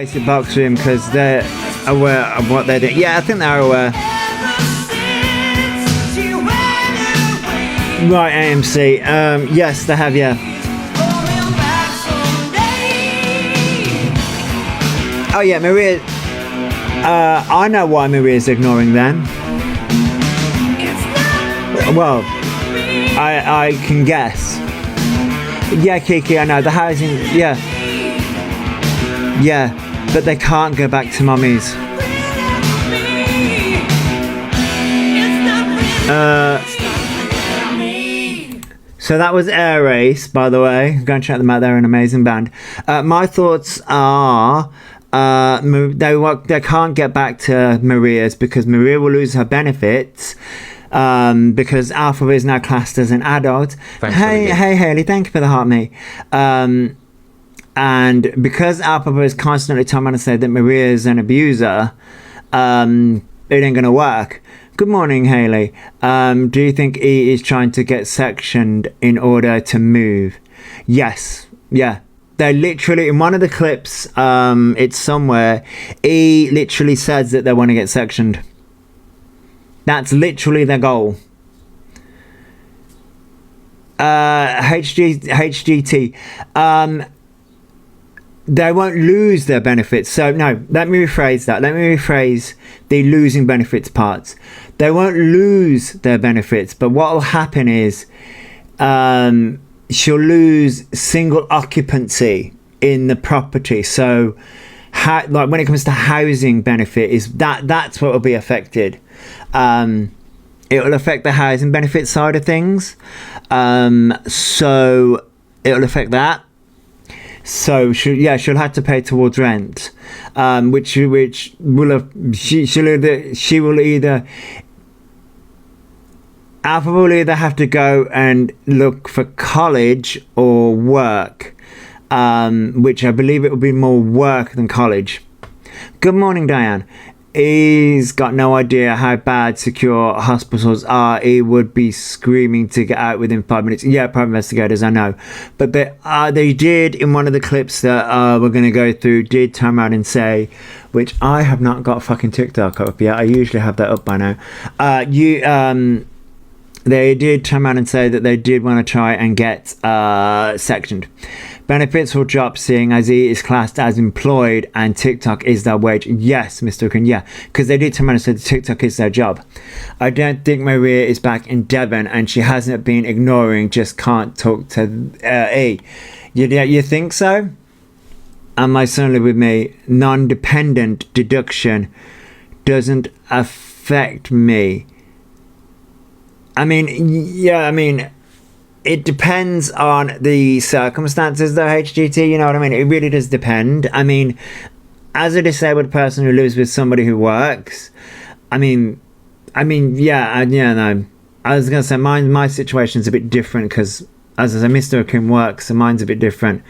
basic box room because they're aware of what they're doing. Yeah, I think they're aware. Right, AMC. Yes, they have, yeah. Oh yeah, Maria. I know why Maria's ignoring them. Well, I can guess. Yeah, Kiki, I know the housing. Yeah, but they can't go back to mummies. So that was Air Race, by the way. Go and check them out. They're an amazing band. My thoughts are. They can't get back to Maria's because Maria will lose her benefits because Elphaba is now classed as an adult. Hey Haley, thank you for the heart, mate. And because Elphaba is constantly telling me to say that Maria is an abuser, it ain't gonna work. Good morning, Haley. Do you think E is trying to get sectioned in order to move? Yes. Yeah. They literally, in one of the clips, it's somewhere, E literally says that they want to get sectioned. That's literally their goal. HGT. They won't lose their benefits. So, no, let me rephrase that. Let me rephrase the losing benefits parts. They won't lose their benefits, but what will happen is... she'll lose single occupancy in the property. So like when it comes to housing benefit, that's what will be affected. It will affect the housing benefit side of things. So it will affect that. So she'll have to pay towards rent, which will have, she will either Elphaba will either have to go and look for college or work, which I believe it will be more work than college. Good morning, Diane. He's got no idea how bad secure hospitals are. He would be screaming to get out within 5 minutes. Yeah, private investigators, I know. But they did, in one of the clips that we're going to go through, did turn around and say, which I have not got fucking TikTok up yet. I usually have that up by now. They did turn around and say that they did want to try and get sectioned. Benefits will drop seeing as he is classed as employed and TikTok is their wage. Yes, Mr. Coon, yeah. Because they did turn around and say that TikTok is their job. I don't think Maria is back in Devon and she hasn't been ignoring, just can't talk to E. You think so? Am I certainly with me? Non-dependent deduction doesn't affect me. I mean, it depends on the circumstances, though, HGT, you know what I mean? It really does depend. I mean, as a disabled person who lives with somebody who works, no. I was going to say my situation's a bit different because, as I said, Mr. Akim works, so mine's a bit different.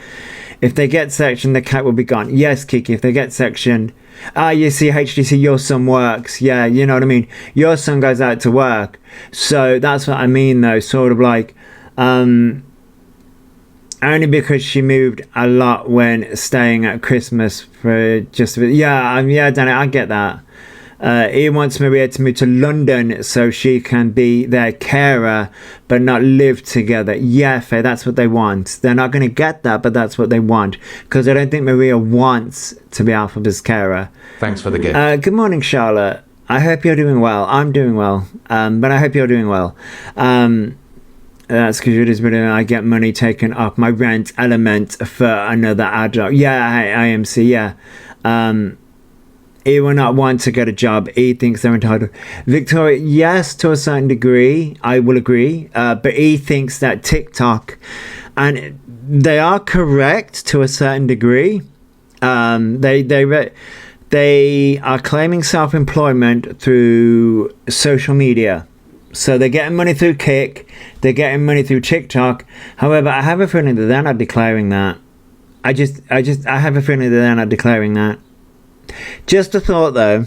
If they get sectioned, the cat will be gone. Yes, Kiki, if they get sectioned... you see, HTC, your son works. Yeah, you know what I mean? Your son goes out to work. So that's what I mean, though. Sort of like, only because she moved a lot when staying at Christmas for just a bit. Yeah, Danny, I get that. He wants Maria to move to London so she can be their carer but not live together. Yeah, Faye, that's what they want. They're not going to get that, but that's what they want. Because I don't think Maria wants to be Elphaba's carer. Thanks for the gift. Good morning, Charlotte. I hope you're doing well. I'm doing well. But I hope you're doing well. That's because you're just I get money taken off my rent element for another adult. Yeah, IMC, yeah. He will not want to get a job. He thinks they're entitled. Victoria, yes, to a certain degree, I will agree. But he thinks that TikTok, and they are correct to a certain degree. They are claiming self-employment through social media. So they're getting money through Kick. They're getting money through TikTok. However, I have a feeling that they're not declaring that. I have a feeling that they're not declaring that. Just a thought, though.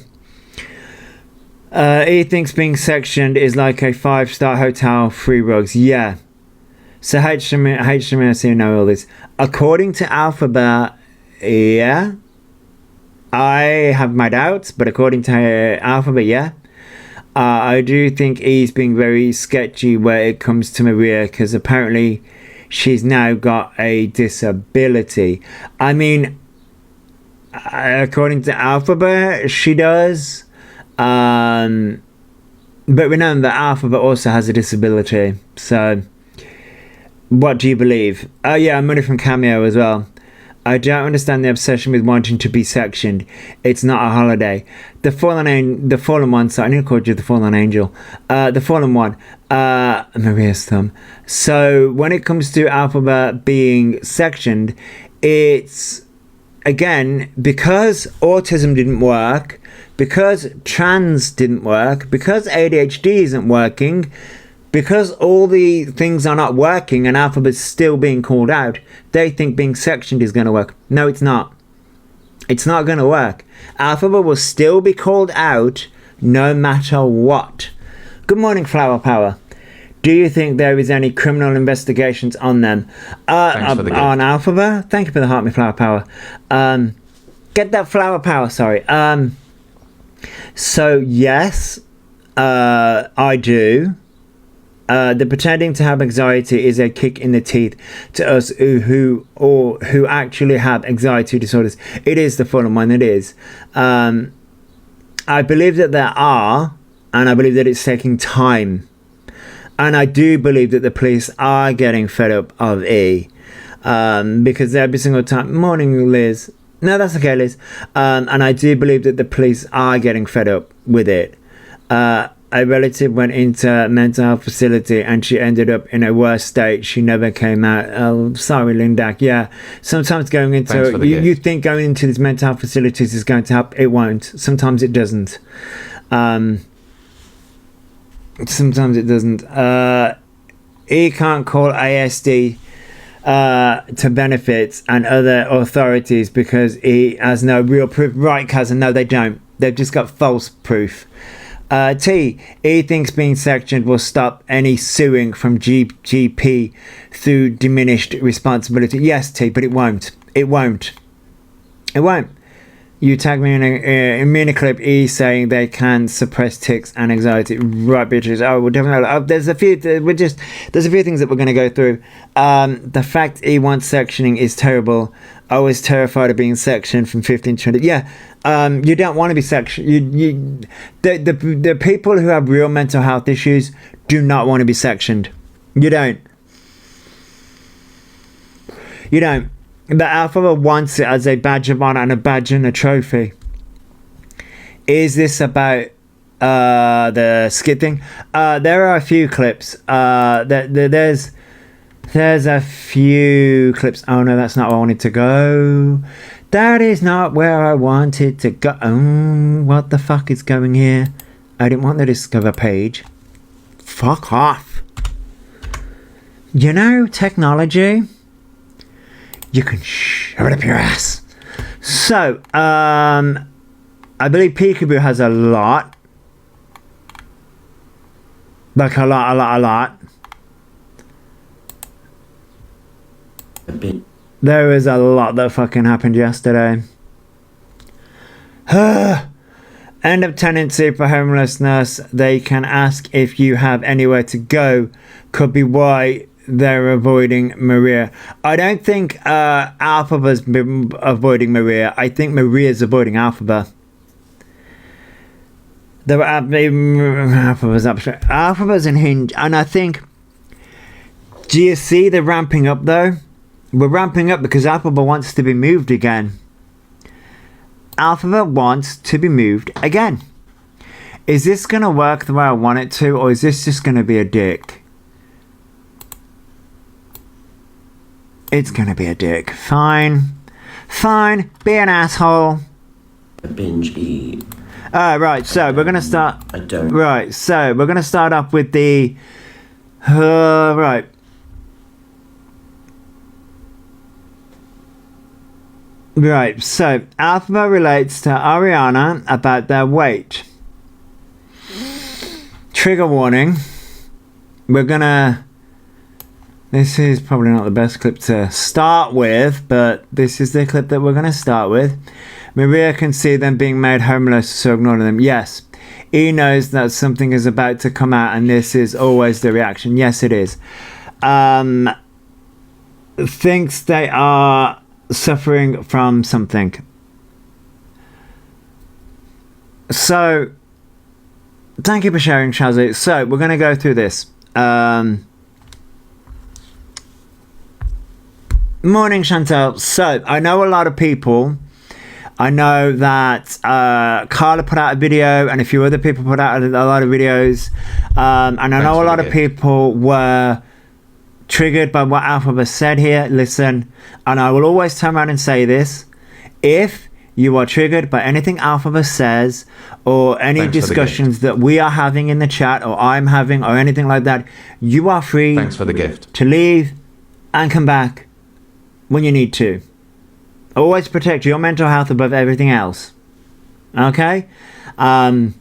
He thinks being sectioned is like a 5-star hotel, free rugs. Yeah. So HMRC know all this. According to Elphaba, yeah. I have my doubts, but according to Elphaba, yeah. I do think he's being very sketchy where it comes to Maria, because apparently she's now got a disability. I mean, according to Elphaba, she does. But remember, Elphaba also has a disability. So, what do you believe? Oh yeah, money from Cameo as well. I don't understand the obsession with wanting to be sectioned. It's not a holiday. The fallen one. So I need to call you the fallen angel. The fallen one. Maria's thumb. So when it comes to Elphaba being sectioned, it's again because autism didn't work, because trans didn't work, because ADHD isn't working. Because all the things are not working and Elphaba's still being called out, they think being sectioned is going to work. No, it's not. It's not going to work. Elphaba will still be called out no matter what. Good morning, Flower Power. Do you think there is any criminal investigations on them? Thanks for the gift. On Elphaba? Thank you for the heart, me Flower Power. Get that Flower Power, sorry. So, yes, I do. The pretending to have anxiety is a kick in the teeth to us who actually have anxiety disorders. It is the fallen one. It is. I believe that there are, and I believe that it's taking time. And I do believe that the police are getting fed up of E. Because every single time, morning, Liz. No, that's okay, Liz. And I do believe that the police are getting fed up with it. A relative went into a mental health facility and she ended up in a worse state. She never came out. Oh, sorry, Lindak. Yeah, sometimes going into you think going into these mental health facilities is going to help. It won't. Sometimes it doesn't. Sometimes it doesn't. He can't call ASD to benefits and other authorities because he has no real proof. Right, cousin? No, they don't. They've just got false proof. He thinks being sectioned will stop any suing from GP through diminished responsibility. Yes, T, but it won't. It won't. It won't. You tag me in a clip. E saying they can suppress tics and anxiety. Right, bitches. Oh, we'll definitely. There's a few. There's a few things that we're going to go through. The fact E wants sectioning is terrible. I was terrified of being sectioned from 15 to 20. Yeah. You don't want to be sectioned. The people who have real mental health issues do not want to be sectioned. You don't. You don't. The Elphaba wants it as a badge of honor and a badge and a trophy. Is this about the skid thing? There are a few clips. There's a few clips. Oh no, that's not where I wanted to go. That is not where I wanted to go. What the fuck is going here? I didn't want the Discover page. Fuck off. You know, technology. You can shove it up your ass. So, I believe Peekaboo has a lot. Like a lot. There was a lot that fucking happened yesterday. End of tenancy for homelessness. They can ask if you have anywhere to go. Could be why they're avoiding Maria. I don't think Elphaba's been avoiding Maria. I think Maria's avoiding Elphaba. Elphaba's unhinged, and I think. Do you see the ramping up though? We're ramping up because Elphaba wants to be moved again. Elphaba wants to be moved again. Is this gonna work the way I want it to, or is this just gonna be a dick? It's gonna be a dick. Fine. Be an asshole. Binge eat. Right, so we're gonna start. I don't. Right, so we're gonna start off with the. Right. Right, so Elphaba relates to Ariana about their weight. Trigger warning. We're gonna This is probably not the best clip to start with, but this is the clip that we're going to start with. Maria can see them being made homeless, so ignoring them. Yes, he knows that something is about to come out, and this is always the reaction. Yes, it is. Thinks they are suffering from something. So, thank you for sharing, Shazzy. So, we're going to go through this. Morning, Chantel. So, I know a lot of people. I know that Carla put out a video and a few other people put out a lot of videos. And I know a lot of people were triggered by what Elphaba said here. Listen, and I will always turn around and say this. If you are triggered by anything Elphaba says or any discussions that we are having in the chat or I'm having or anything like that, you are free to leave and come back when you need to. Always protect your mental health above everything else. Okay? I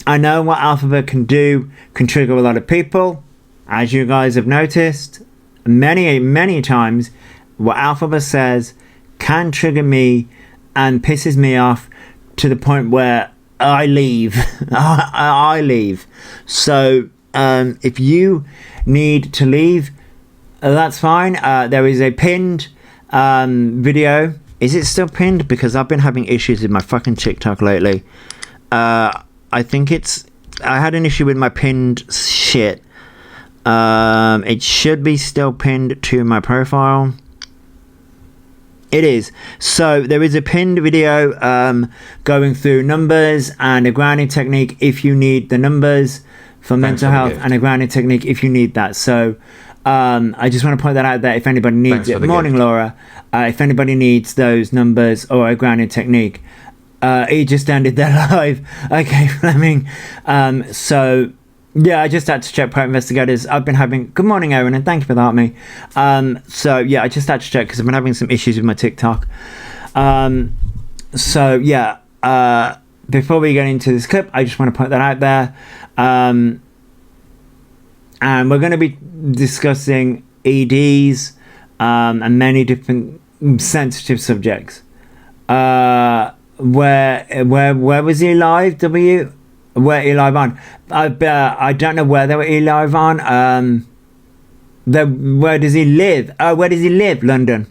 know what Elphaba can do can trigger a lot of people. As you guys have noticed, many times, what Elphaba says can trigger me and pisses me off to the point where I leave. I leave. So, if you need to leave, that's fine. There is a pinned video. Is it still pinned? Because I've been having issues with my fucking TikTok lately. I think I had an issue with my pinned shit. It should be still pinned to my profile. It is. So there is a pinned video going through numbers and a grounding technique if you need the numbers for mental health, and a grounding technique if you need that. So I just want to point that out there if anybody needs it. Morning, Laura. If anybody needs those numbers or a grounding technique. He just ended their live. Okay, Fleming. So yeah, I just had to check Private Investigators. I've been having... Good morning, Aaron, and thank you for that, me. So, yeah, I just had to check because I've been having some issues with my TikTok. So, yeah, before we get into this clip, I just want to point that out there. And we're going to be discussing EDs and many different sensitive subjects. Where was he live, W? Where he live on? I don't know where they were live on. Where does he live? Oh, where does he live? London.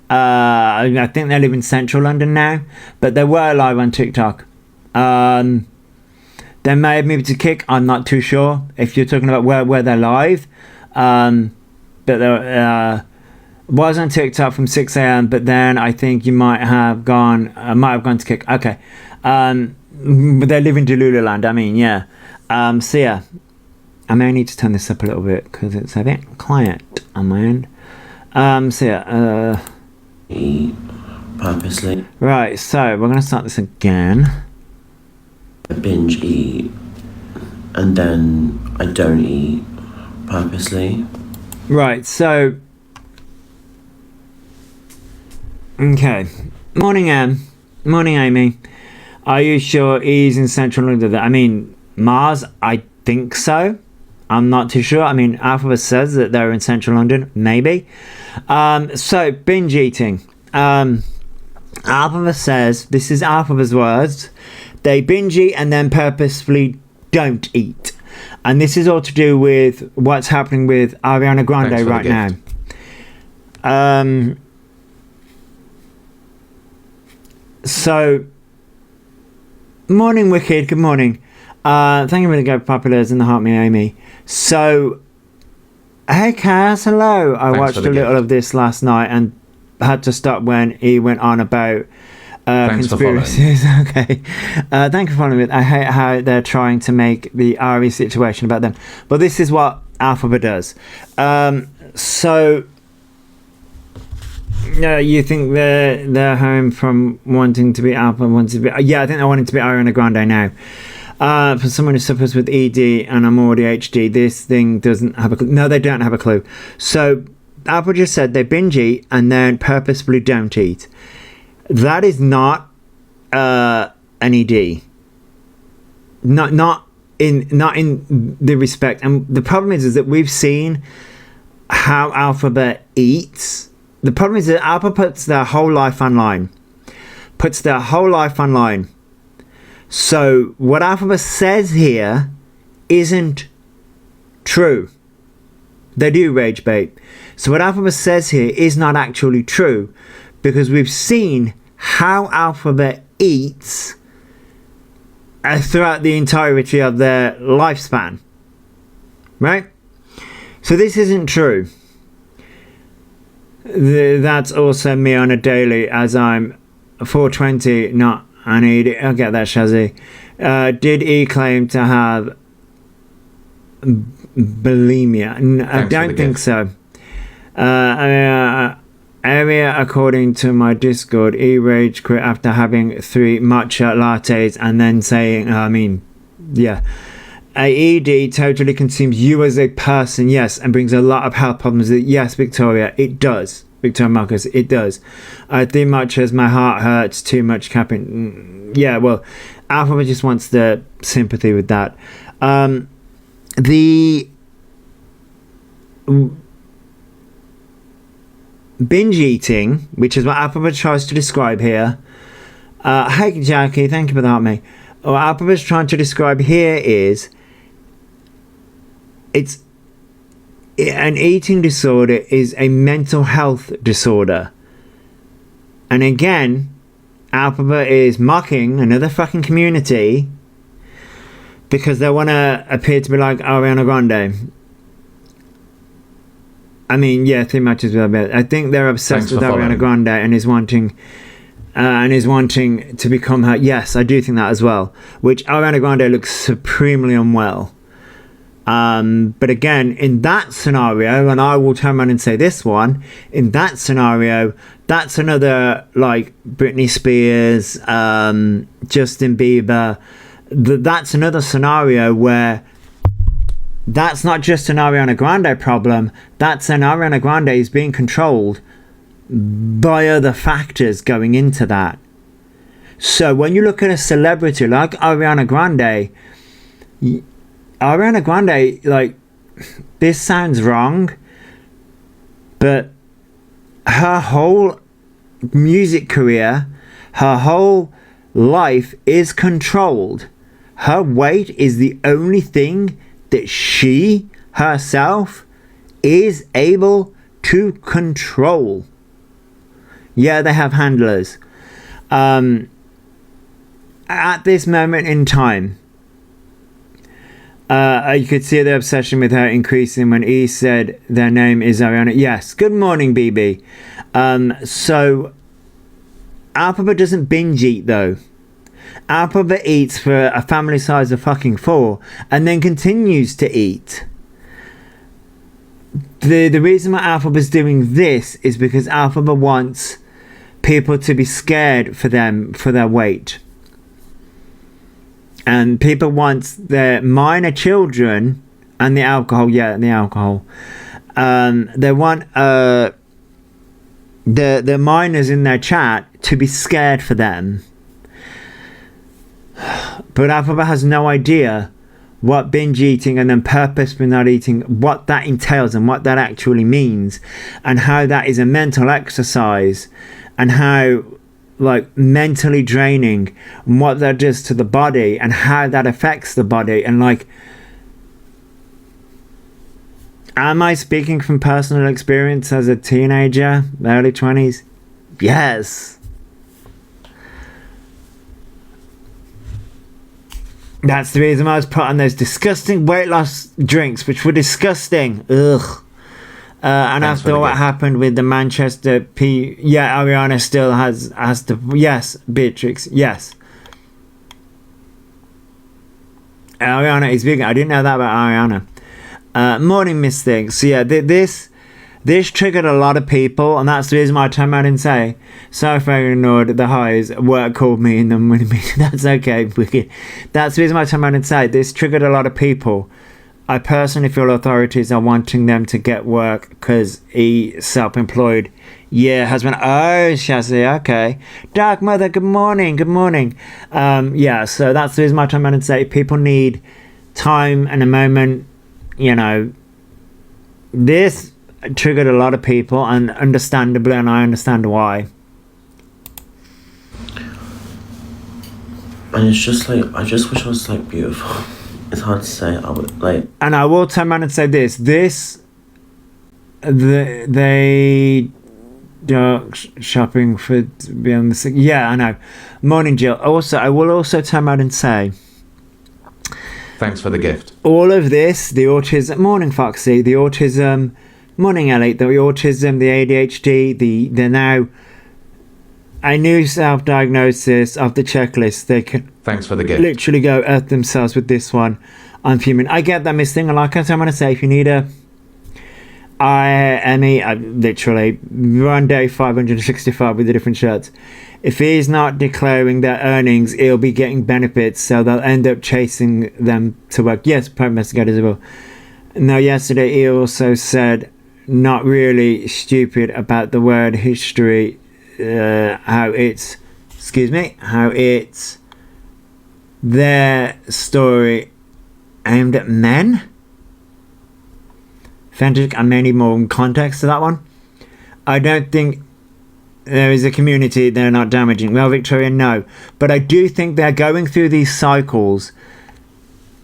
I think they live in central London now, but they were live on TikTok. They may have moved to Kick. I'm not too sure if you're talking about where they're live. But they was on TikTok from 6 a.m. But then I think you might have gone to Kick. Okay. But they live in Delululand. I mean, yeah. So yeah, I may need to turn this up a little bit because it's a bit quiet on my end. So yeah. Eat purposely. Right. So we're gonna start this again. I binge eat, and then I don't eat purposely. Right. So. Okay. Morning, Em. Morning, Amy. Are you sure he's in central London? I mean, Mars, I think so. I'm not too sure. I mean, Elphaba says that they're in central London. Maybe. So, binge eating. Elphaba says, this is Elphaba's words, they binge eat and then purposefully don't eat. And this is all to do with what's happening with Ariana Grande right now. So... Morning, Wicked. Good morning. Thank you for the go populars and the heart me, Amy. So, hey, Cass. Hello. I watched a little of this last night and had to stop when he went on about conspiracies. Okay. Thank you for following me. I hate how they're trying to make the Ari situation about them. But this is what Elphaba does. So... No, you think they're home from wanting to be Alpha, wanting to be... Yeah, I think they're wanting to be Ariana Grande now. For someone who suffers with ED and I'm already HD, this thing doesn't have a clue. No, they don't have a clue. So, Alpha just said they binge eat and then purposefully don't eat. That is not an ED. Not in the respect. And the problem is that we've seen how Elphaba eats. The problem is that Elphaba puts their whole life online. So what Elphaba says here isn't true. They do rage bait. So what Elphaba says here is not actually true, because we've seen how Elphaba eats throughout the entirety of their lifespan. Right? So this isn't true. That's also me on a daily, as I'm 420, not an idiot. I'll get that, Shazzy. Did he claim to have bulimia? I don't think so. Area, according to my Discord, he rage quit after having 3 matcha lattes and then saying, AED totally consumes you as a person, yes, and brings a lot of health problems. Yes, Victoria, it does. Victoria Marcus, it does. 3 matchas, my heart hurts, too much caffeine. Yeah, well, Elphaba just wants the sympathy with that. The binge eating, which is what Elphaba tries to describe here. Hey, Jackie, thank you for that, mate. What Elphaba's trying to describe here is an eating disorder is a mental health disorder. And again, Elphaba is mocking another fucking community because they want to appear to be like Ariana Grande. I mean, yeah, 3 matches with her. I think they're obsessed with Ariana Grande and is wanting to become her. Yes, I do think that as well. Which Ariana Grande looks supremely unwell. But again, in that scenario, and I will turn around and say this one, in that scenario, that's another like Britney Spears, Justin Bieber. That's another scenario where that's not just an Ariana Grande problem. That's an Ariana Grande is being controlled by other factors going into that. So when you look at a celebrity like Ariana Grande, like, this sounds wrong, but her whole music career, her whole life is controlled. Her weight is the only thing that she herself is able to control. Yeah, they have handlers. At this moment in time, you could see the obsession with her increasing when he said their name is Ariana. Yes, good morning, BB. So, Elphaba doesn't binge eat, though. Elphaba eats for a family size of fucking 4 and then continues to eat. The reason why Elphaba's doing this is because Elphaba wants people to be scared for their weight. And people want their minor children and the alcohol. They want the minors in their chat to be scared for them. But Elphaba has no idea what binge eating and then purposefully not eating, what that entails and what that actually means, and how that is a mental exercise, and how like mentally draining, and what that does to the body and how that affects the body. And like, am I speaking from personal experience as a teenager, early 20s? Yes. That's the reason I was put on those disgusting weight loss drinks, which were disgusting. Ugh. And after what happened with the Manchester Ariana still has to. Yes, Beatrix. Yes. Ariana is vegan. I didn't know that about Ariana. Morning, Miss Things. So yeah, this triggered a lot of people, and that's the reason why I turned around and say, sorry if I ignored the highs. Work called me in the morning meeting. That's okay. That's the reason why I turned around and say this triggered a lot of people. I personally feel authorities are wanting them to get work because he's self-employed. Yeah, husband. Oh, Shazzy, okay. Dark Mother, good morning. Yeah, so that's the reason why I turn around and say people need time and a moment. You know, this triggered a lot of people, and understandably, and I understand why. And it's just like, I just wish I was like beautiful. It's hard to say. I would like. And I will turn around and say this. They dark shopping for beyond the sick. Yeah, I know. Morning, Jill. Also, I will also turn around and say, Thanks for the gift. all of this, the autism, morning Foxy, the autism, morning Ellie, the autism, the ADHD, the now a new self-diagnosis of the checklist. They can Thanks for the gift. literally go earth themselves with this one. I'm fuming. I get that, Miss Thing. And like I'm going to say, if you need Emmy, literally, we're on day 565 with the different shirts. If he's not declaring their earnings, he'll be getting benefits, so they'll end up chasing them to work. Yes, Prime Investigators as well. Now, yesterday he also said, not really stupid about the word history, how it's their story aimed at men. Fantastic. I may need more context to that one. I don't think there is a community they're not damaging. Well, Victoria, no. But I do think they're going through these cycles.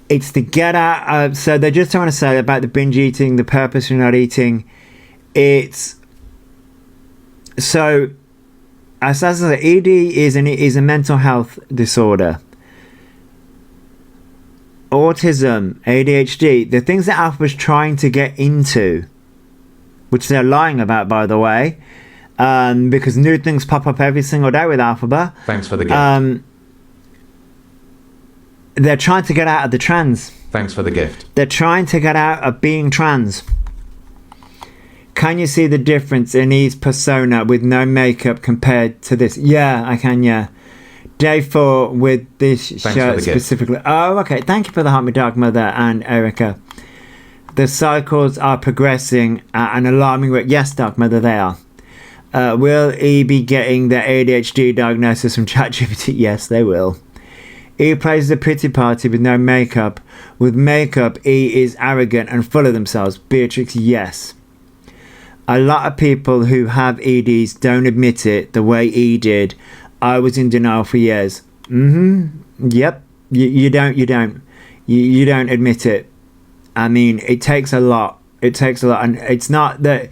It's to get out. So they're just trying to say about the binge eating, the purpose for not eating. It's so. As I said, ED is a mental health disorder. Autism, ADHD, the things that Alphaba's trying to get into, which they're lying about, by the way, because new things pop up every single day with Elphaba. Thanks for the gift. They're trying to get out of the trans. Thanks for the gift. They're trying to get out of being trans. Can you see the difference in his persona with no makeup compared to this? Yeah, I can, yeah. Day 4 with this shirt specifically. Gift. Oh, okay. Thank you for the Heart Me Dark Mother and Erica. The cycles are progressing at an alarming rate. Yes, Dark Mother, they are. Will he be getting the ADHD diagnosis from ChatGPT? Yes, they will. He plays the pity party with no makeup. With makeup, he is arrogant and full of themselves. Beatrix, yes. A lot of people who have EDs don't admit it the way he did. I was in denial for years. Yep. You don't admit it. I mean, it takes a lot. And it's not that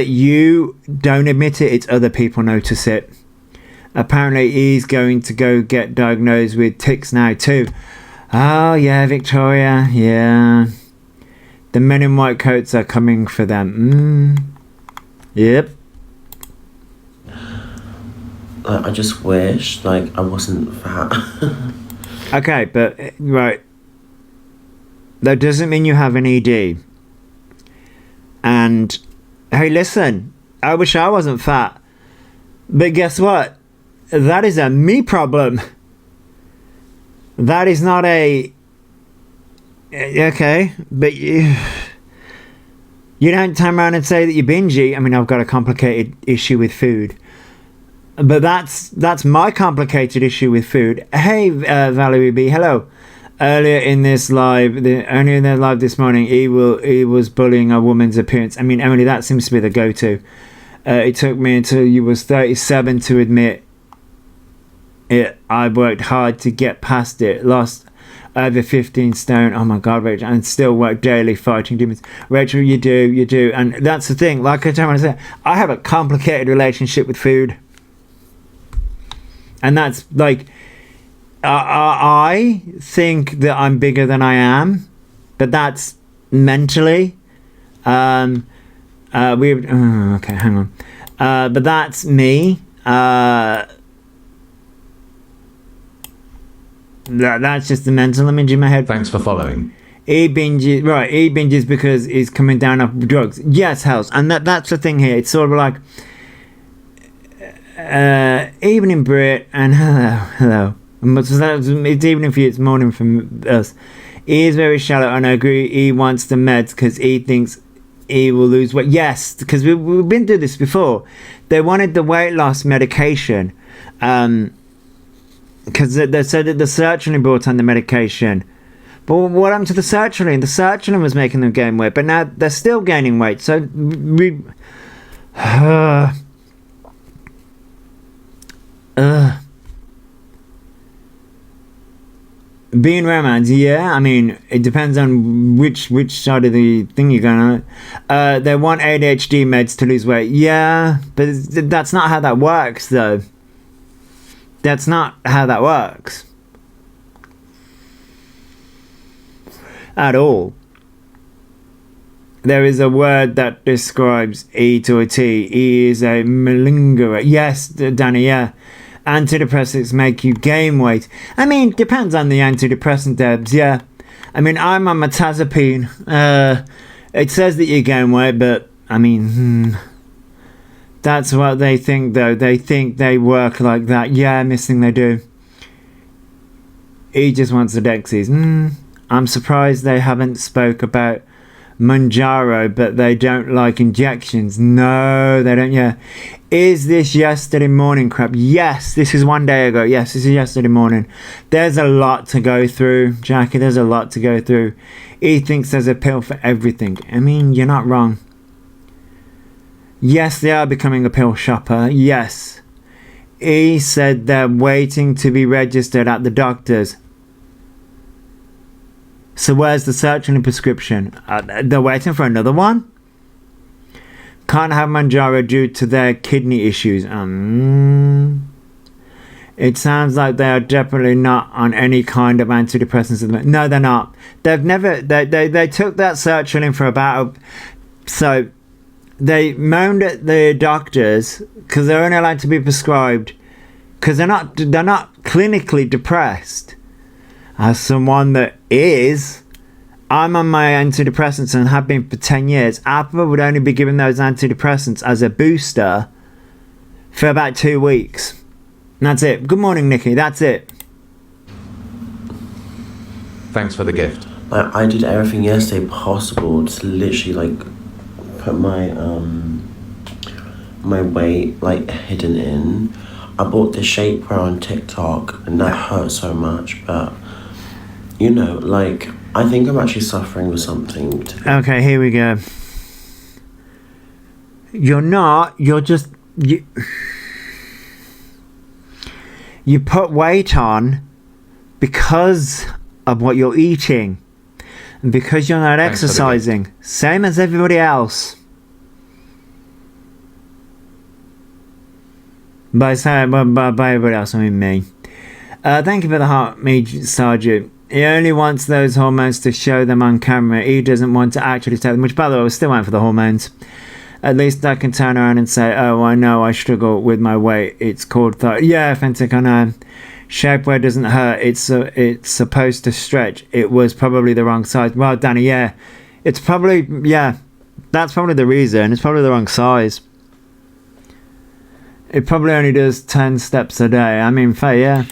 you don't admit it, it's other people notice it. Apparently he's going to go get diagnosed with tics now too. Oh yeah, Victoria, yeah. The men in white coats are coming for them. Yep. I just wish, I wasn't fat. Okay, but, right. That doesn't mean you have an ED. And, hey, listen. I wish I wasn't fat. But guess what? That is a me problem. That is not a... Okay, but you don't turn around and say that you binge eat. I mean, I've got a complicated issue with food. But that's my complicated issue with food. Hey, Valerie B, hello. Earlier in their live this morning, he was bullying a woman's appearance. I mean, Emily, that seems to be the go-to. It took me until you was 37 to admit it. I worked hard to get past it. Lost over 15 stone. Oh my God, Rachel, and still work daily fighting demons. Rachel, you do, and that's the thing. Like I want to say, I have a complicated relationship with food. And that's like, I think that I'm bigger than I am, but that's mentally. Okay, hang on. But that's me. That's just the mental image in my head. Thanks for following. He binges because he's coming down off drugs. Yes, Hells, and that's the thing here. It's sort of like. Evening Brit and hello. It's evening for you, it's morning from us. He is very shallow, and I agree he wants the meds because he thinks he will lose weight. Yes, because we've been through this before. They wanted the weight loss medication because they said that the certainly brought on the medication But what happened to the sertraline? The sertraline was making them gain weight, but now they're still gaining weight. So being romance, yeah. I mean, it depends on which side of the thing you're going on. They want ADHD meds to lose weight, yeah, but that's not how that works, though. That's not how that works at all. There is a word that describes E to a T. E is a malingerer. Yes, Danny, yeah. Antidepressants make you gain weight. I mean, depends on the antidepressant, Debs, yeah. I mean, I'm on metazapine. It says that you gain weight, but, I mean, that's what they think, though. They think they work like that. Yeah, I'm missing they do. He just wants the Dexies. I'm surprised they haven't spoke about Manjaro, but they don't like injections. No, they don't, yeah. Is this yesterday morning crap? Yes, this is 1 day ago. Yes, this is yesterday morning. There's a lot to go through, Jackie. There's a lot to go through. He thinks there's a pill for everything. I mean, you're not wrong. Yes, they are becoming a pill shopper. Yes. He said they're waiting to be registered at the doctor's. So where's the sertraline prescription? They're waiting for another one? Can't have Manjaro due to their kidney issues. It sounds like they are definitely not on any kind of antidepressants. No, they're not. They've never... They took that sertraline for about... So they moaned at the doctors because they're only allowed to be prescribed because they're not clinically depressed. As someone that is, I'm on my antidepressants and have been for 10 years. Elphaba would only be given those antidepressants as a booster for about 2 weeks. And that's it. Good morning, Nikki. That's it. Thanks for the gift. Like, I did everything yesterday possible to literally, like, put my my weight, like, hidden in. I bought the shapewear on TikTok, and that hurt so much, but... You know, like, I think I'm actually suffering with something. Okay, here we go. You're not, you're just... You put weight on because of what you're eating. And because you're not exercising. Same as everybody else. By everybody else, I mean me. Thank you for the heart, Major Sergeant. He only wants those hormones to show them on camera. He doesn't want to actually take them, which, by the way, I was still waiting for the hormones. At least I can turn around and say, oh, I know I struggle with my weight. It's called thyroid. Yeah, Fentic, I know. Shapewear doesn't hurt. It's supposed to stretch. It was probably the wrong size. Well, Danny, yeah. It's probably, yeah. That's probably the reason. It's probably the wrong size. It probably only does 10 steps a day. I mean, fair, yeah.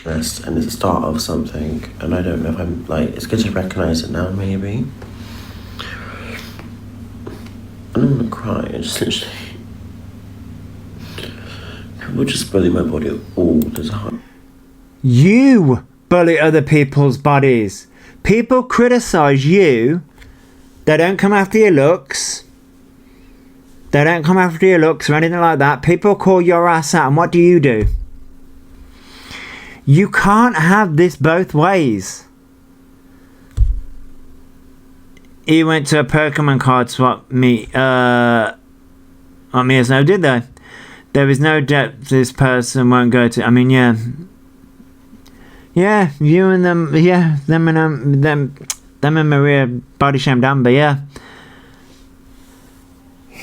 And it's the start of something, and I don't know if I'm like, it's good to recognize it now, maybe. I don't want to cry. I just literally, people just bully my body all the time. You bully other people's bodies. People criticize you. They don't come after your looks. They don't come after your looks or anything like that. People call your ass out, and what do? You can't have this both ways. He went to a Pokemon card swap meet. On me as no, did they? There is no depth this person won't go to. I mean, yeah. Yeah, you and them, yeah, them and Maria body shamed Amber, yeah.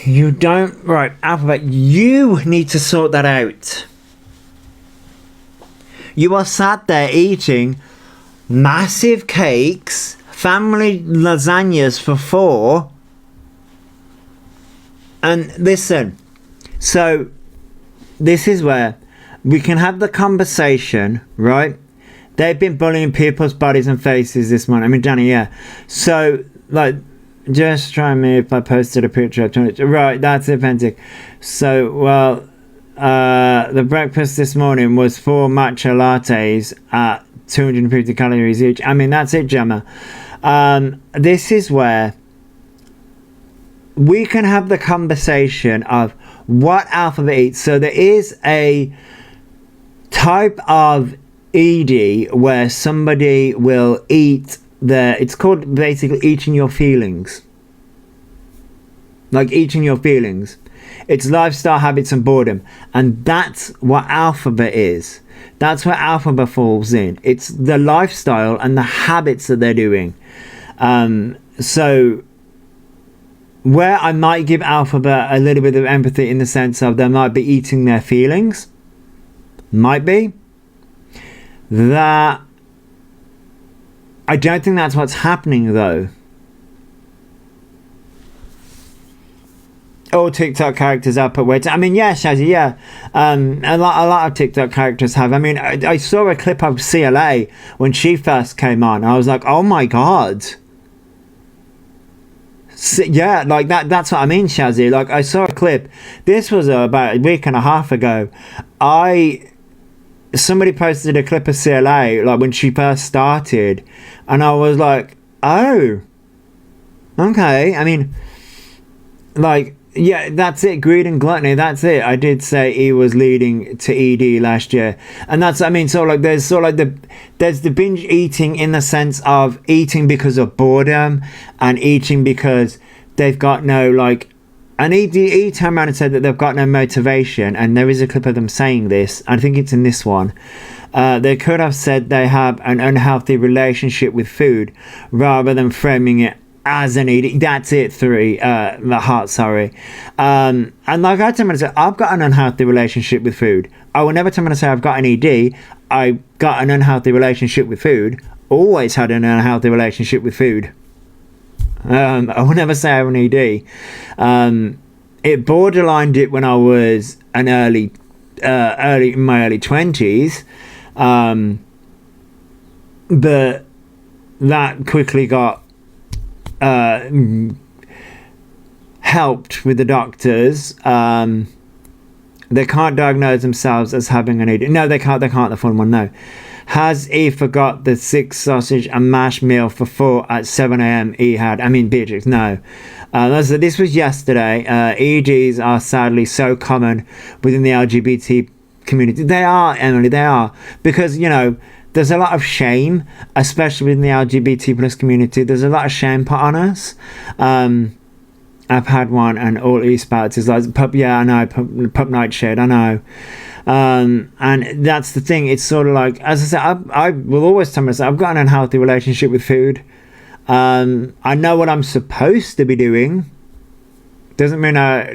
You don't, right, Alphabet, you need to sort that out. You are sat there eating massive cakes, family lasagnas for 4. And listen, so this is where we can have the conversation, right? They've been bullying people's bodies and faces this morning. I mean, Danny, yeah. So, like, just try me if I posted a picture of 20. Right, that's it, Pentic. So, well... the breakfast this morning was 4 matcha lattes at 250 calories each. I mean, that's it, Gemma. This is where we can have the conversation of what Elphaba eats. So there is a type of ED where somebody will eat it's called basically eating your feelings. Like eating your feelings. It's lifestyle, habits and boredom. And that's what Elphaba is. That's where Elphaba falls in. It's the lifestyle and the habits that they're doing. So where I might give Elphaba a little bit of empathy in the sense of they might be eating their feelings. Might be. That I don't think that's what's happening though. All TikTok characters have put weight. I mean, yeah, Shazzy, yeah. A lot of TikTok characters have. I mean, I saw a clip of CLA when she first came on. I was like, oh my god. Yeah, like that's what I mean, Shazzy. Like, I saw a clip. This was about a week and a half ago. Somebody posted a clip of CLA, like when she first started. And I was like, oh. Okay. I mean, like, yeah, that's it. Greed and gluttony. That's it. I did say he was leading to ED last year, and that's. I mean, so like there's the binge eating in the sense of eating because of boredom and eating because they've got no like. And he turned around and said that they've got no motivation, and there is a clip of them saying this. I think it's in this one. They could have said they have an unhealthy relationship with food rather than framing it as an ED. That's it. The heart, sorry. And like I tell them, I've got an unhealthy relationship with food. I will never tell them to say I've got an ED. I got an unhealthy relationship with food. Always had an unhealthy relationship with food. I will never say I have an ED. It borderlined it when I was an early in my early 20s. But that quickly got helped with the doctors. They can't diagnose themselves as having an ED. No, they can't. The full one. No. Has he forgot the 6 sausage and mash meal for 4 at 7 a.m. he had? I mean, Beatrix, no. This was yesterday. EDs are sadly so common within the LGBT community. They are, Emily, they are. Because, you know, there's a lot of shame, especially within the LGBT plus community. There's a lot of shame put on us. I've had one and all he spouts is like, yeah, I know, pup nightshade, I know. And that's the thing. It's sort of like, as I said, I will always tell myself I've got an unhealthy relationship with food. I know what I'm supposed to be doing. Doesn't mean I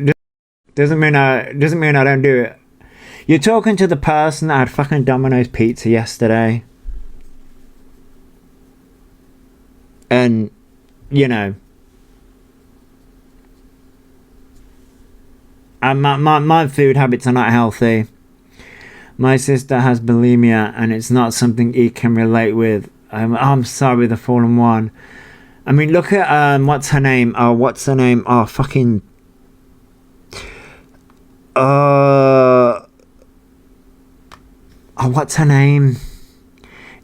don't do it. You're talking to the person that had fucking Domino's pizza yesterday, and you know, and my food habits are not healthy. My sister has bulimia and it's not something he can relate with. I'm sorry, the fallen one. I mean, look at what's her name? Oh, fucking. What's her name?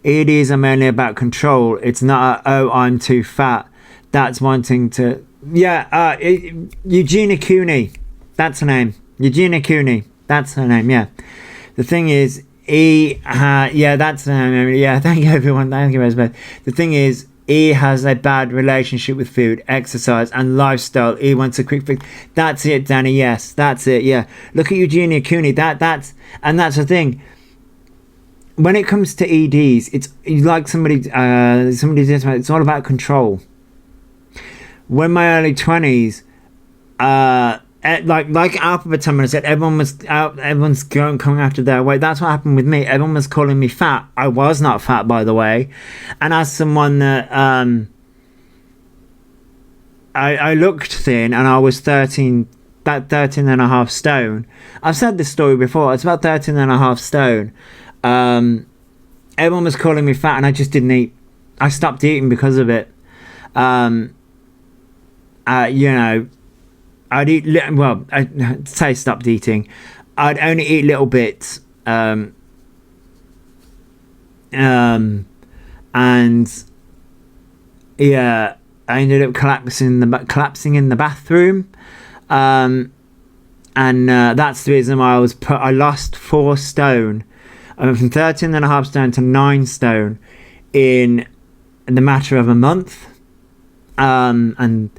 It is mainly about control. It's not I'm too fat. That's wanting to. Yeah, Eugenia Cooney. That's her name. Eugenia Cooney. That's her name. Yeah. The thing is, yeah, that's the name. Yeah, thank you everyone. Thank you everybody. The thing is, he has a bad relationship with food, exercise, and lifestyle. He wants a quick fix. That's it, Danny. Yes, that's it. Yeah. Look at Eugenia Cooney. That's the thing. When it comes to EDs, it's like somebody said, it's all about control. When my early 20s, like Elphaba Tumblr said, everyone's coming after their weight. That's what happened with me. Everyone was calling me fat. I was not fat, by the way. And as someone that I looked thin, and I was 13 and a half stone. I've said this story before. It's about 13 and a half stone. Everyone was calling me fat, and I just didn't eat. I stopped eating because of it. You know, I'd eat I'd say stopped eating. I'd only eat little bits. And yeah, I ended up collapsing in the bathroom. And that's the reason why I lost 4 stone. I went from 13.5 stone to 9 stone in the matter of a month. And